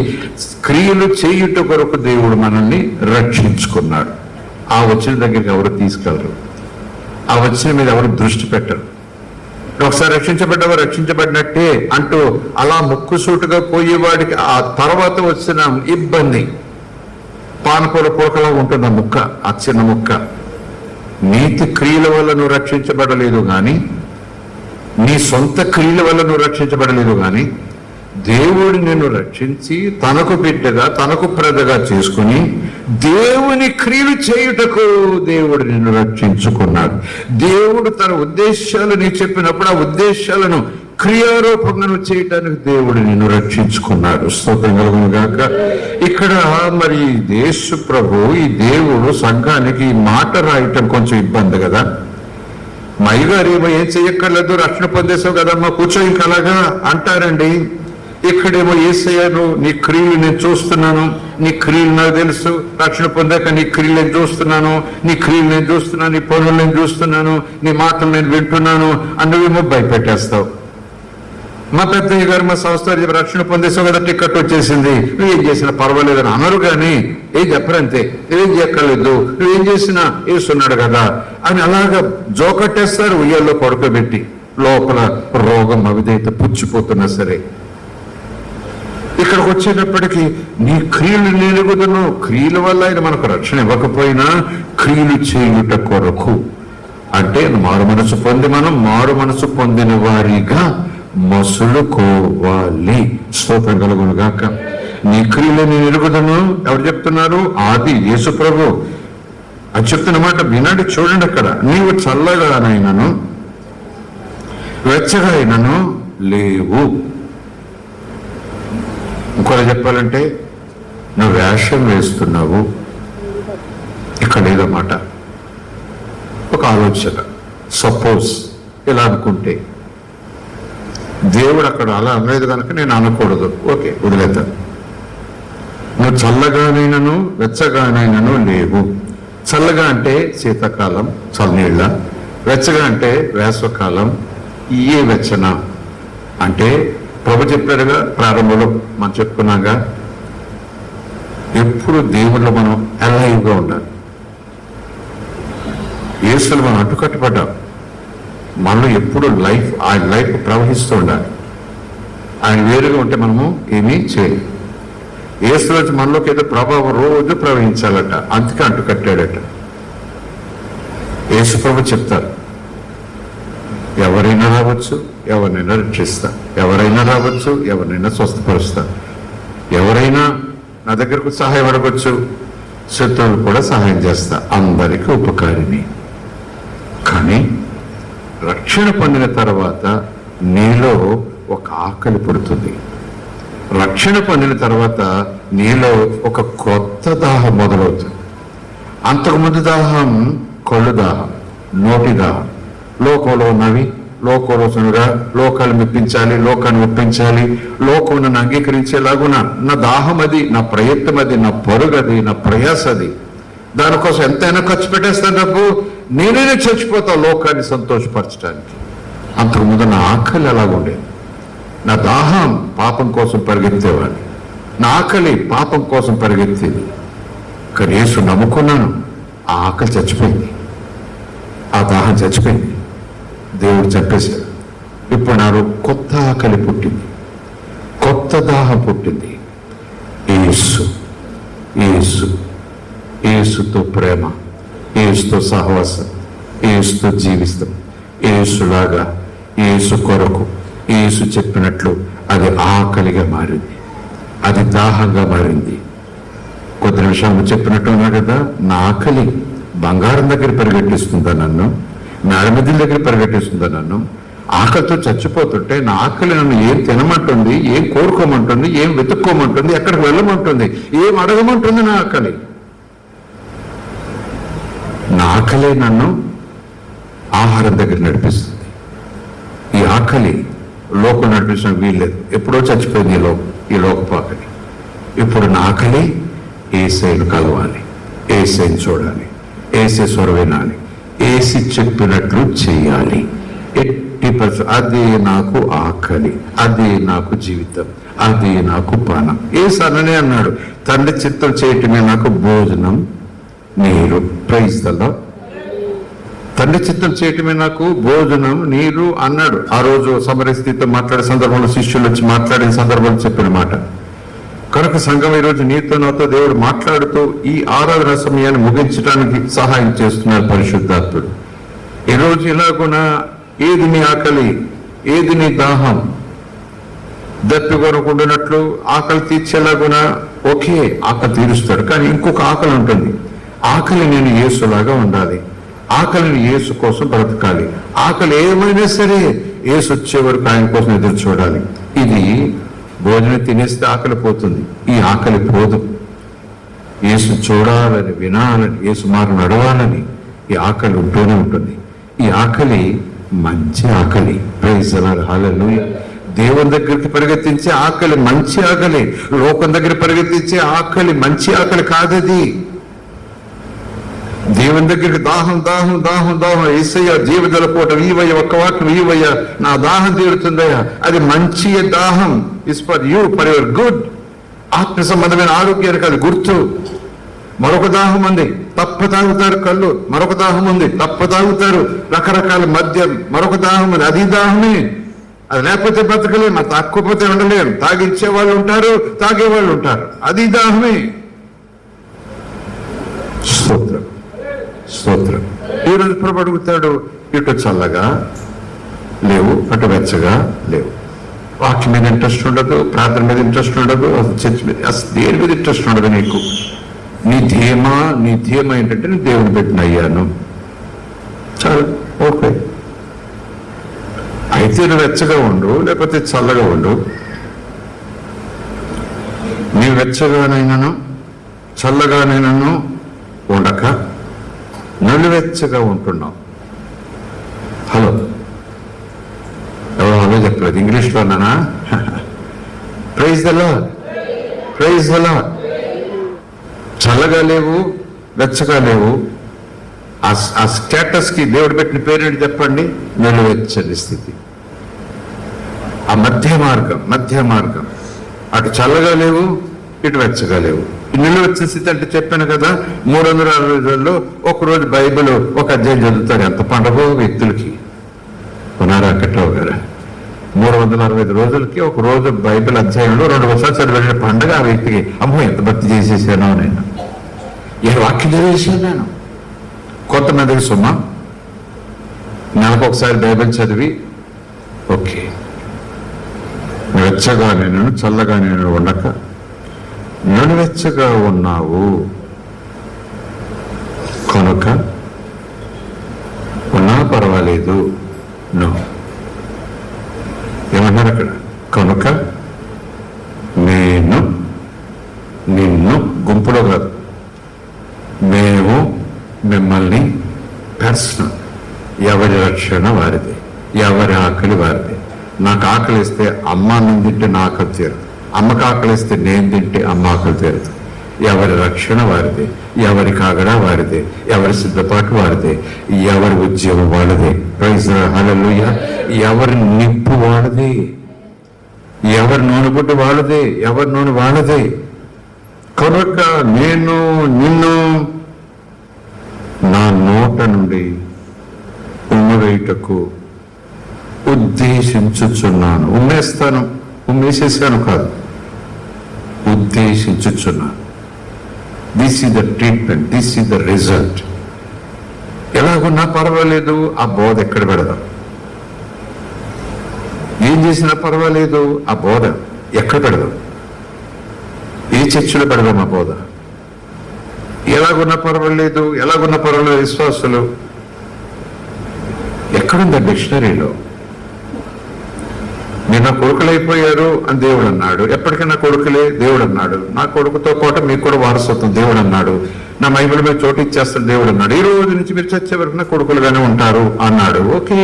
క్రియలు చేయుట కొరకు దేవుడు మనల్ని రక్షించుకున్నాడు. ఆ వచ్చిన దగ్గరికి ఎవరు తీసుకెళ్ళరు, ఆ వచ్చిన మీద ఎవరు దృష్టి పెట్టరు. ఒకసారి రక్షించబడ్డవా రక్షించబడినట్టే అంటూ అలా ముక్కుసూటుగా పోయేవాడికి ఆ తర్వాత వచ్చిన ఇబ్బంది పానపూర పుడకలా ఉంటుంది. ఆ ముక్క, ఆ చిన్న ముక్క. నీతి క్రియల వల్ల నువ్వు రక్షించబడలేదు కానీ, నీ సొంత క్రియల వల్ల నువ్వు రక్షించబడలేదు కానీ, దేవుడు నిన్ను రక్షించి తనకు బిడ్డగా, తనకు ప్రజగా చేసుకుని దేవుని క్రియలు చేయుటకు దేవుడు నిన్ను రక్షించుకున్నాడు. దేవుడు తన ఉద్దేశాలు నీకు చెప్పినప్పుడు ఆ ఉద్దేశాలను క్రియారూపంగా చేయటానికి దేవుడు నిన్ను రక్షించుకున్నాడు. స్తోత్రం కలుగును గాక. ఇక్కడ మరి యేసు ప్రభు, ఈ దేవుడు సంఘానికి ఈ మాట రాయటం కొంచెం ఇబ్బంది కదా. మా అయ్యగారు ఏమో ఏం చెయ్యక్కర్లేదు, రక్షణ పొందేసావు కదమ్మా, కూర్చో ఇంక అలాగా అంటారండి. ఇక్కడేమో యేసయ్యను నీ క్రియలు నేను చూస్తున్నాను, నీ క్రియలు నాకు తెలుసు, రక్షణ పొందాక నీ క్రియలు నేను చూస్తున్నాను, నీ క్రియలు నేను చూస్తున్నాను, నీ పనులు నేను చూస్తున్నాను, నీ మాటలు నేను వింటున్నాను అన్నవేమో భయపెట్టేస్తావు. మా పెద్దయ్య గారు మా సంస్థ రక్షణ పొందేసావు కదా, టికెట్ వచ్చేసింది, నువ్వేం చేసినా పర్వాలేదని అనరు. కానీ ఏం చెప్పరంతే, నువ్వేం చేయక్కర్లేదు, నువ్వేం చేసినా వేస్తున్నాడు కదా అని అలాగా జోకట్టేస్తారు. ఉయ్యాల్లో పడుకోబెట్టి లోపల రోగం అవిదైతే పుచ్చిపోతున్నా సరే. ఇక్కడికి వచ్చేటప్పటికి నీ క్రియలు నేనుగుదను. క్రియల వల్ల ఆయన మనకు రక్షణ ఇవ్వకపోయినా క్రియలు చేయుట కొరకు అంటే మారు మనసు పొంది మనం మారు మనసు పొందిన వారిగా మసులుకోవాలి. స్తోత్రం కలుగును గాక. నీ క్రియలు నేను ఎరుగుదను ఎవరు చెప్తున్నారు? ఆది యేసు ప్రభు అది చెప్తున్న మాట వినండి, చూడండి. అక్కడ నీవు చల్లగానైనను వెచ్చగా అయినను లేవు. ఇంకోలా చెప్పాలంటే నువ్వు వేషం వేస్తున్నావు. ఇక్కడ లేదన్నమాట. ఒక ఆలోచన, సపోజ్ ఇలా అనుకుంటే, దేవుడు అక్కడ అలా అనలేదు కనుక నేను అనకూడదు, ఓకే వదిలేద్దాం. నువ్వు చల్లగానైనను వెచ్చగానైనను లేవు. చల్లగా అంటే శీతాకాలం చల్లనీళ్ళ, వెచ్చగా అంటే వేసవకాలం. ఇయే వెచ్చన అంటే ప్రభు చెప్పాడుగా, ప్రారంభంలో మనం చెప్పుకున్నాగా, ఎప్పుడు దేవుళ్ళు మనం అలైవ్గా ఉండాలి. యేసులో మనం అడ్డుకట్టుపడ్డాం. మనలో ఎప్పుడు ఆయన లైఫ్ ప్రవహిస్తూ ఉండాలి. ఆయన వేరుగా ఉంటే మనము ఏమీ చేయాలి. యేసులో మనలోకి ఏదో ప్రభావం రోజు ప్రవహించాలట, అందుకే అంటుకట్టాడట. యేసు ప్రభు చెప్తారు, ఎవరైనా రావచ్చు, ఎవరినైనా రక్షిస్తా, ఎవరైనా రావచ్చు, ఎవరినైనా స్వస్థపరుస్తా, ఎవరైనా నా దగ్గరకు సహాయం అడగచ్చు, శత్రువులు కూడా సహాయం చేస్తా, అందరికీ ఉపకారిని. కానీ రక్షణ పొందిన తర్వాత నీలో ఒక ఆకలి పుడుతుంది. రక్షణ పొందిన తర్వాత నీలో ఒక కొత్త దాహం మొదలవుతుంది. అంతకుముందు దాహం కళ్ళు దాహం, నోటి దాహం, లోకంలో ఉన్నవి లోకంలోగా లోకాలు మెప్పించాలి, లోకాన్ని ఒప్పించాలి, లోకం నన్ను అంగీకరించేలాగున నా దాహం అది, నా ప్రయత్నం అది, నా పరుగది, నా ప్రయాస అది. దానికోసం ఎంతైనా ఖర్చు పెట్టేస్తాను డబ్బు, నేనే చచ్చిపోతా లోకాన్ని సంతోషపరచడానికి. అంతకుముందు నా ఆకలి అలాగుండేది. నా దాహం పాపం కోసం పరిగెత్తేవాడిని, నా ఆకలి పాపం కోసం పరిగెత్తేది. కానీ యేసు నమ్ముకున్నాను, ఆ ఆకలి చచ్చిపోయింది, ఆ దాహం చచ్చిపోయింది, దేవుడు చెప్పేశాడు. ఇప్పుడు నాకు కొత్త ఆకలి పుట్టింది, కొత్త దాహం పుట్టింది. యేసు యేసు యేసుతో ప్రేమ, యేసుతో సహవాసం, యేసుతో జీవిస్తాం, యేసులాగా, యేసు కొరకు, యేసు చెప్పినట్లు అది ఆకలిగా మారింది, అది దాహంగా మారింది. కొద్ది నిమిషాలు చెప్పినట్టు ఉన్నా కదా, నా ఆకలి బంగారం దగ్గర పరిగెట్టిస్తుందా నన్ను, మేడమిద్దుల దగ్గర పరిగెట్టిస్తుందా నన్ను, ఆకలితో చచ్చిపోతుంటే నా ఆకలి నన్ను ఏం తినమంటుంది, ఏం కోరుకోమంటుంది, ఏం వెతుక్కోమంటుంది, ఎక్కడికి వెళ్ళమంటుంది, ఏం అడగమంటుంది నా ఆకలి. నా ఆకలే నన్ను ఆహారం దగ్గర నడిపిస్తుంది. ఈ ఆకలి లోకం నడిపించడం వీల్లేదు, ఎప్పుడో చచ్చిపోయింది ఈ లోకపు ఆకలి. ఇప్పుడు నా ఆకలి ఏసైను కలవాలి, ఏసైను చూడాలి, ఏసై స్వరం వినాలి, ఏసి చెప్పినట్లు చేయాలి. అదే నాకు ఆకలి, అదే నాకు జీవితం, అదే నాకు పానం. ఏసననే అన్నాడు, తండ్రి చిత్తం చేయటమే నాకు భోజనం నీరు. Praise the Lord. తండ్రి చిత్తం చేయటమే నాకు భోజనం నీరు అన్నాడు. ఆ రోజు సమరయ స్థితితో మాట్లాడే సందర్భంలో శిష్యులు వచ్చి మాట్లాడిన సందర్భంలో చెప్పిన మాట. కనుక సంఘం ఈరోజు నీతో నాతో దేవుడు మాట్లాడుతూ ఈ ఆరాధన సమయాన్ని ముగించడానికి సహాయం చేస్తున్నారు పరిశుద్ధాత్ముడు. ఈరోజు ఇలాగున ఏది నీ ఆకలి, ఏది నీ దాహం, దప్పి కొనుకుంటున్నట్లు ఆకలి తీర్చేలాగున ఒకే ఆకలి తీరుస్తాడు. కానీ ఇంకొక ఆకలి ఉంటుంది. ఆకలి నేను యేసులాగా ఉండాలి, ఆకలిని యేసు కోసం బ్రతకాలి. ఆకలి ఏమైనా సరే యేసు వచ్చే వరకు ఆయన కోసం ఎదురు చూడాలి. ఇది భోజనం తినేస్తే ఆకలి పోతుంది, ఈ ఆకలి పోదు. యేసు చూడాలని, వినాలని, యేసు మార్గం నడవాలని ఈ ఆకలి ఉంటూనే ఉంటుంది. ఈ ఆకలి మంచి ఆకలి. Praise the lord. హల్లెలూయా. దేవుని దగ్గరికి పరిగెత్తించే ఆకలి మంచి ఆకలి. లోకం దగ్గర పరిగెత్తించే ఆకలి మంచి ఆకలి కాదది. దేవుని దగ్గరికి దాహం దాహం దాహం దాహం, యేసయ్య జీవజల పోవటం, ఈవయ్య ఒక్క వాక్యం ఈవయ్య నా దాహం తీరుతుందయ్యా, అది మంచి దాహం. Is for you, for your good. ఆత్మ సంబంధమైన ఆరోగ్యానికి అది గుర్తు. మరొక దాహం ఉంది, తప్ప తాగుతారు కళ్ళు. మరొక దాహం ఉంది, తప్ప తాగుతారు రకరకాల మద్యం. మరొక దాహం ఉంది, అది దాహమే. అది లేకపోతే బ్రతకలేం, అది తాక్కపోతే ఉండలేం. తాగిచ్చే వాళ్ళు ఉంటారు, తాగే వాళ్ళు ఉంటారు, అది దాహమే. స్తోత్రం స్తోత్రం. ఈరోజు ప్రభు అడుగుతాడు, ఇటు చల్లగా లేవు, అటు వెచ్చగా లేవు. వాక్యం మీద ఇంట్రెస్ట్ ఉండదు, ప్రార్థన మీద ఇంట్రెస్ట్ ఉండదు, అసలు చర్చ్ మీద అసలు దేని మీద ఇంట్రెస్ట్ ఉండదు నీకు. నీ ధీమా ఏంటంటే నేను దేవుని పెట్టిన అయ్యాను చాలు, ఓకే. అయితే నువ్వు వెచ్చగా ఉండు, లేకపోతే చల్లగా ఉండు. నీ వెచ్చగానైనాను చల్లగానైనాను ఉండక నలువెచ్చగా ఉంటున్నావు. హలో, ఎవరో హలో చెప్పలేదు, ఇంగ్లీష్లో అన్నానా? Praise the Lord, praise the Lord. చల్లగా లేవు, వెచ్చగా లేవు. ఆ స్టేటస్ కి దేవుడు పెట్టిన పేరేంటి చెప్పండి? నిలువెచ్చని స్థితి. ఆ మధ్య మార్గం. అటు చల్లగా లేవు, ఇటు వెచ్చగా లేవు. నిలువెచ్చని స్థితి అంటే చెప్పాను కదా, 360 రోజుల్లో ఒకరోజు బైబిల్ ఒక అధ్యాయం చదువుతారు. ఎంత పండుగ వ్యక్తులకి ఉన్నారా కట్టవు కదా. 365 రోజులకి ఒక రోజు బైబిల్ అధ్యాయంలో 2 వర్షాలు చదివిన పండుగ ఆ వ్యక్తికి. అమ్మో ఎంత భక్తి చేసేసానో నేను, ఏ వాక్యం చదివేసాను నేను. కొంతమందికి సుమా నెలకు ఒకసారి బైబిల్ చదివి ఓకే, వెచ్చగా నేను చల్లగా నేను ఉండక నలువెచ్చగా ఉన్నావు కనుక ఉన్నా పర్వాలేదు. నో, ఏమన్నారు అక్కడ? కనుక నేను నిన్ను, గుంపులో కాదు, మేము మిమ్మల్ని పర్సనల్, ఎవరి రక్షణ వారిది, ఎవరి ఆకలి వారిది. నాకు ఆకలిస్తే అమ్మ అన్నం తింటే నా ఆకలి తీరదు, అమ్మకి ఆకలిస్తే నేను తింటే అమ్మ ఆకలి తీరదు. ఎవరి రక్షణ వారిదే, ఎవరి కాగడా వారిదే, ఎవరి సిద్ధపాటు వారిదే, ఎవరి ఉద్యోగం వాడిదే. ప్రైజ్ హల్లెలూయా. ఎవరి నిప్పు వాడదే, ఎవరి నూనె గుడ్డు వాడదే, ఎవరి నూనె వాడదే. కనుక నేను నిన్ను నా నోట నుండి ఉమ్మవేయుటకు ఉద్దేశించుచున్నాను. ఉమ్మేసేసాను కాదు, ఉద్దేశించుచున్నాను. This is the treatment, this is the result. ఎలాగున్నా పర్వాలేదు, ఆ బోధ ఎక్కడ పెడదాం? ఏం చేసినా పర్వాలేదు, ఆ బోధ ఎక్కడ పెడదాం? ఏ చర్చిలో పెడదాం ఆ బోధ? ఎలాగున్నా పర్వాలేదు విశ్వాసులు ఎక్కడుందా? డిక్షనరీలో మీరు నా కొడుకులు అయిపోయారు అని దేవుడు అన్నాడు. ఎప్పటికైనా కొడుకులే దేవుడు అన్నాడు. నా కొడుకుతో పాటు మీకు కూడా వారసత్వం దేవుడు అన్నాడు. నా మహిమల మీద చోటు ఇచ్చేస్తాడు దేవుడు అన్నాడు. ఈ రోజు నుంచి మీరు చచ్చే వరకు నా కొడుకులుగానే ఉంటారు అన్నాడు. ఓకే,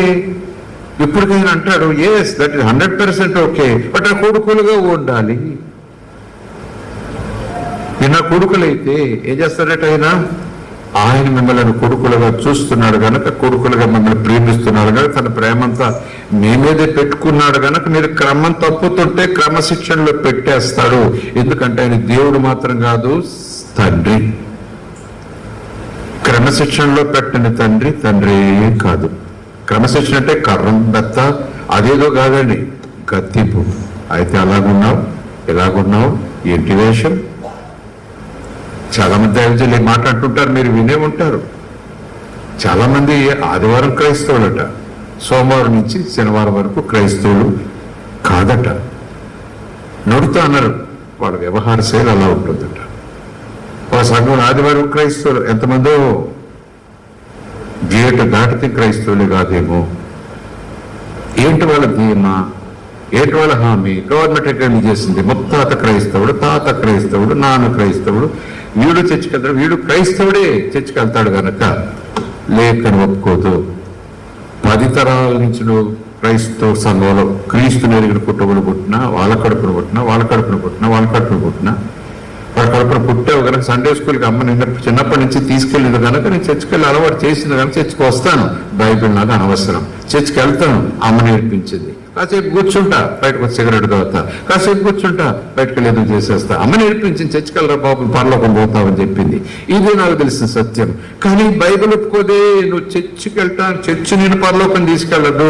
ఇప్పటికైనా అంటాడు yes that is 100% okay, but ఆ కొడుకులుగా ఉండాలి. మీరు నా కొడుకులైతే ఏం చేస్తాడట ఆయన మిమ్మల్ని కొడుకులుగా చూస్తున్నాడు గనక, కొడుకులుగా మిమ్మల్ని ప్రేమిస్తున్నాడు కనుక, తన ప్రేమంతా మీ మీదే పెట్టుకున్నాడు గనక మీరు క్రమం తప్పుతుంటే క్రమశిక్షణలో పెట్టేస్తాడు. ఎందుకంటే ఆయన దేవుడు మాత్రం కాదు, తండ్రి. క్రమశిక్షణలో పెట్టని తండ్రి కాదు. క్రమశిక్షణ అంటే కర్రం బెత్త అదేదో కాదండి, గత్తింపు. అయితే అలాగున్నావు, ఎలాగున్నావు, ఏంటి వేషం? చాలా మంది దైవజనులు మాట అంటుంటారు, మీరు వినే ఉంటారు. చాలా మంది ఆదివారం క్రైస్తవులట, సోమవారం నుంచి శనివారం వరకు క్రైస్తవులు కాదట. నడుతా అన్నారు, వాళ్ళ వ్యవహార శైలి అలా ఉంటుందట. ఒక సంఘం ఆదివారం క్రైస్తవులు ఎంతమందో గేటు దాటితే క్రైస్తవులే కాదేమో. ఏంటి వాళ్ళ ధీమా, ఏంటి వాళ్ళ హామీ? గవర్నమెంట్ ఎక్కడ చేసింది, ముత్తాత క్రైస్తవుడు, తాత క్రైస్తవుడు, నాన్న క్రైస్తవుడు, వీడు చర్చికి వెళ్తాడు, వీడు క్రైస్తవుడే చర్చికి వెళ్తాడు కనుక లేఖను ఒప్పుకోదు. 10 తరాల నుంచి క్రైస్తవ సంఘంలో క్రీస్తు ఎరిగిన కుటుంబాలు పుట్టినా, వాళ్ళ కడుపును పుట్టినా, వాళ్ళ కడుపును పుట్టినా, వాళ్ళ కడుపును పుట్టినా, వాళ్ళ కడుపును పుట్టావు కనుక సండే స్కూల్కి అమ్మ నిన్న చిన్నప్పటి నుంచి తీసుకెళ్ళింది కనుక నేను చర్చికి వెళ్ళి అలవాటు చేసింది కనుక చర్చికి వస్తాను. బైబిల్ నాకు అనవసరం. చర్చికి వెళ్తాను, అమ్మ నేర్పించింది. కాసేపు కూర్చుంటా, బయటకు వచ్చి సిగరెట్ తాగుతా, కాసేపు కూర్చుంటా, బయటకు వెళ్ళి ఏదో చేసేస్తా. అమ్మ నేర్పించింది, చర్చికి వెళ్ళరా బాబు, పరలోకం పోతావని చెప్పింది. ఇది నాకు తెలిసిన సత్యం. కానీ బైబిల్ ఒప్పుకోదే, నువ్వు చర్చికి వెళ్తాను, చర్చి నిన్ను పరలోకం తీసుకెళ్ళదు,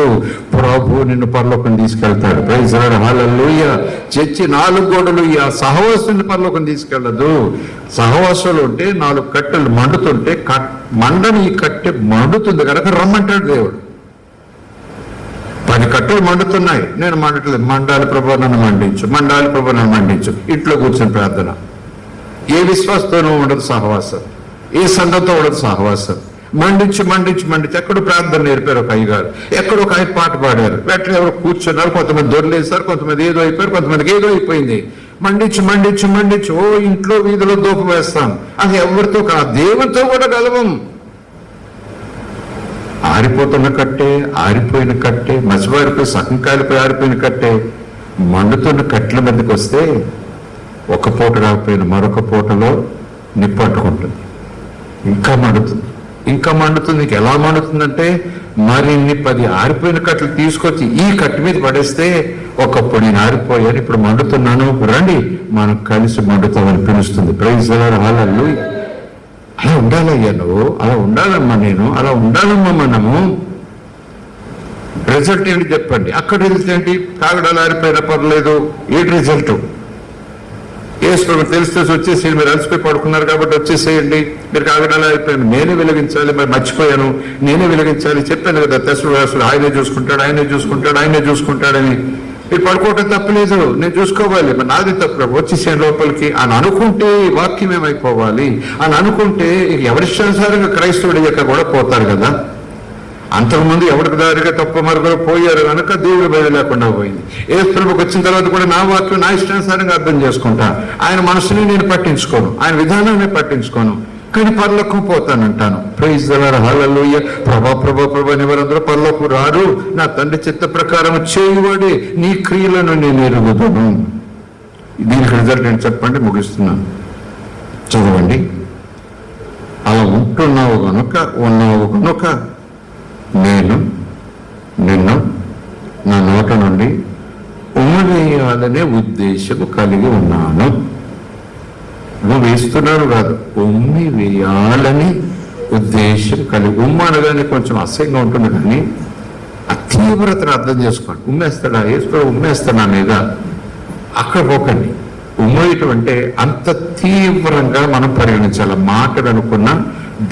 ప్రభు నిన్ను పరలోకం తీసుకెళ్తాడు. Praise the lord, hallelujah. Church 4 గోడలు ఆ సహవాసుని పరలోకం తీసుకెళ్ళదు. సహవాసులు ఉంటే 4 కట్టెలు మండుతుంటే మండని ఈ కట్టె మండుతుంది కనుక రమ్మంటాడు దేవుడు. 10 కట్టెలు మండుతున్నాయి, నేను మండట్లేదు. మండాలి ప్రభు నన్ను మండించు, మండాలి ప్రభు నన్ను మండించు. ఇంట్లో కూర్చొని ప్రార్థన. ఏ విశ్వాసంతోనూ ఉండదు సహవాసం, ఏ సంఘంతో ఉండదు సహవాసం. మండించు మండించు మండించు. ఎక్కడో ప్రార్థన నేర్పారు ఒక అయ్యగారు, ఎక్కడో ఒక ఆయన పాట పాడారు, వెంటనే ఎవరు కూర్చున్నారు, కొంతమంది దొరలేశారు, కొంతమంది ఏదో అయిపోయారు, కొంతమందికి ఏదో అయిపోయింది. మండించు మండించు మండించు. ఓ ఇంట్లో వీధిలో దోపు వేస్తాం. అది ఎవరితో కాదు, దేవునితో కూడా గలవం. ఆరిపోతున్న కట్టే, ఆరిపోయిన కట్టే, మసివారిపోయి సగం కాలిపోయి ఆరిపోయిన కట్టే మండుతున్న కట్టెల మీదకి వస్తే ఒక పూట కాకపోయిన మరొక పూటలో నిప్పు అంటుకుంటుంది. ఇంకా మండుతుంది, ఇంకా మండుతుంది. ఇంక ఎలా మండుతుందంటే మరిన్ని 10 ఆరిపోయిన కట్టెలు తీసుకొచ్చి ఈ కట్టె మీద పడేస్తే, ఒకప్పుడు నేను ఆరిపోయాను, ఇప్పుడు మండుతున్నాను, రండి మనం కలిసి మండుతామని పిలుస్తుంది. ప్రైజ్ ది లార్డ్, హల్లెలూయా. అలా ఉండాలయ్యా నువ్వు, అలా ఉండాలమ్మా నేను, అలా ఉండాలమ్మా మనము. రిజల్ట్ ఏంటి చెప్పండి? అక్కడ రిజల్ట్ ఏంటి? కాగడాలు ఆరిపోయినా పర్లేదు, ఏంటి రిజల్ట్? తెలిస్తే వచ్చేసి మీరు అలసిపోయి పడుకున్నారు కాబట్టి వచ్చేసేయండి, మీరు కాగడాలు ఆరిపోయాను, నేనే వెలిగించాలి, మరి మర్చిపోయాను, నేనే వెలిగించాలి. చెప్పాను కదా, తెసలోనికయులు ఆయనే చూసుకుంటాడు, ఆయనే చూసుకుంటాడు, ఆయనే చూసుకుంటాడని. మీరు పడుకోవటం తప్పలేదు, నేను చూసుకోవాలి, మరి నాది తప్పు, వచ్చేసాను లోపలికి అని అనుకుంటే వాక్యం ఏమైపోవాలి అని అనుకుంటే ఎవరిష్టానుసారంగా క్రైస్తవుడి యొక్క కూడా పోతారు కదా. అంతకుముందు ఎవరికి దారిగా తప్ప మరొకరు పోయారు కనుక దేవుడు బయలు లేకుండా పోయింది. యేసు ప్రభువుకి వచ్చిన తర్వాత కూడా నా వాక్యం నా ఇష్టానుసారంగా అర్థం చేసుకుంటా. ఆయన మనసుని నేను పట్టించుకోను, ఆయన విధానాన్ని పట్టించుకోను, కానీ పరలోకం పోతానంటాను. ప్రైజ్ ది లార్డ్, హల్లెలూయా. ప్రభా ఎవరందరూ పరలోకం రారు, నా తండ్రి చిత్త ప్రకారం చేయువాడే నీ క్రియలను నేను ఎరుగుదును. దీనికి రిజల్ట్ ఏంటి చెప్పండి, ముగిస్తున్నాను. చదవండి. అలా ఉంటున్నావు గనుక, ఉన్నావు గనుక నేను నిన్ను నా నోట నుండి ఉమ్మవేయాలనే ఉద్దేశం కలిగి ఉన్నాను. నువ్వు వేస్తున్నాను కాదు, ఉమ్మి వేయాలని ఉద్దేశం కలిగి. ఉమ్మ అనగానే కొంచెం అసహ్యంగా ఉంటుంది, కానీ ఆ తీవ్రతను అర్థం చేసుకోండి. ఉమ్మేస్తాడా యేసు, ఉమ్మేస్తాడు నా మీద, అక్కడ పోకండి. ఉమ్మేయటం అంటే అంత తీవ్రంగా మనం పరిగణించాలి. మాటలు అనుకున్న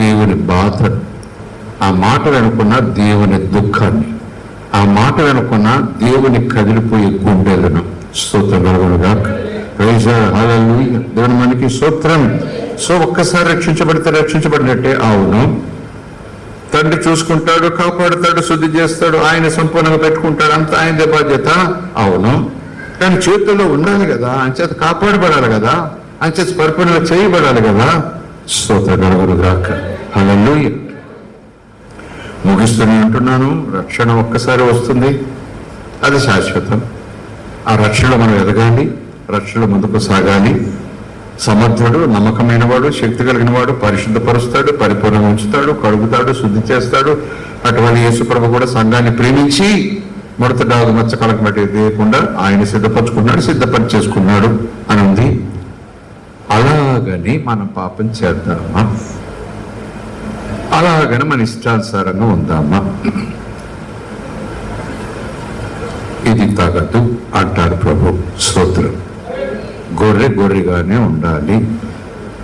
దేవుని బాధను, ఆ మాటలు అనుకున్న దేవుని దుఃఖాన్ని, ఆ మాటలు అనుకున్న దేవుని కదిలిపోయే గుండెలను. స్తోత్రం కలుగునుగా. ప్రైజ్ ది లార్డ్, హల్లెలూయా. దేవుని మనకి స్తోత్రం. సో ఒక్కసారి రక్షించబడితే రక్షించబడినట్టే. అవును, తండ్రి చూసుకుంటాడు, కాపాడుతాడు, శుద్ధి చేస్తాడు, ఆయన సంపూర్ణంగా పెట్టుకుంటాడు, అంత ఆయనదే బాధ్యత. అవును, కానీ చేతుల్లో ఉండాలి కదా, అంచేత కాపాడబడాలి కదా, అంచేత పరిపూర్ణంగా చేయబడాలి కదా. స్తోత్రం కలుగును గాక. హల్లెలూయా. ముగిస్తూనే అంటున్నాను, రక్షణ ఒక్కసారి వస్తుంది, అది శాశ్వతం. ఆ రక్షణలో మనం ఎదగాలి, రక్షణలో ముందుకు సాగాలి. సమర్థుడు, నమ్మకమైన వాడు, శక్తి కలిగిన వాడు, పరిశుద్ధపరుస్తాడు, పరిపూర్ణంగా ఉంచుతాడు, కడుగుతాడు, శుద్ధి చేస్తాడు. అటువంటి యేసుప్రభు కూడా సంఘాన్ని ప్రేమించి ముడత డాగు మచ్చ కలకమటి తీయకుండా ఆయన సిద్ధపరిచి చేసుకున్నాడు అని ఉంది. అలాగని మనం పాపం చేద్దామా? అలాగని మన ఇష్టానుసారంగా ఉందామా? ఇది తగదు అంటాడు ప్రభు. స్తోత్రం. గొర్రె గొర్రెగానే ఉండాలి,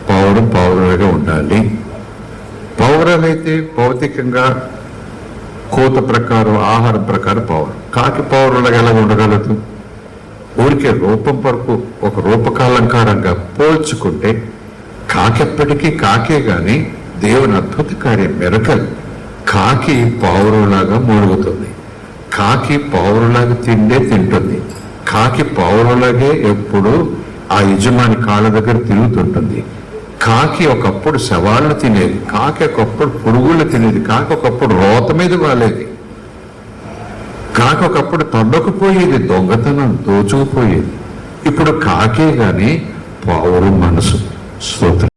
పౌరులుగా ఉండాలి. పౌరులైతే భౌతికంగా కోత ప్రకారం, ఆహారం ప్రకారం పౌరు. కాకి పౌరులుగా ఎలా ఉండగలదు? ఊరికే రూపం వరకు ఒక రూపకాలంకారంగా పోల్చుకుంటే కాకి ఎప్పటికీ కాకే గాని దేవుని అద్భుత కార్యం మెరకలు. కాకి పౌరులాగా మూలుగుతుంది, కాకి పౌరులాగా తింటుంది, కాకి పౌరులాగే ఎప్పుడు ఆ యజమాని కాళ్ళ దగ్గర తిరుగుతుంటుంది. కాకి ఒకప్పుడు శవాలను తినేది, కాకి ఒకప్పుడు పురుగులు తినేది, కాకి ఒకప్పుడు రోత మీద వాలేది, కాకి ఒకప్పుడు తొండకుపోయేది, దొంగతనం దోచుకుపోయేది. ఇప్పుడు కాకే గాని పౌరు మనసు. స్తోత్రం.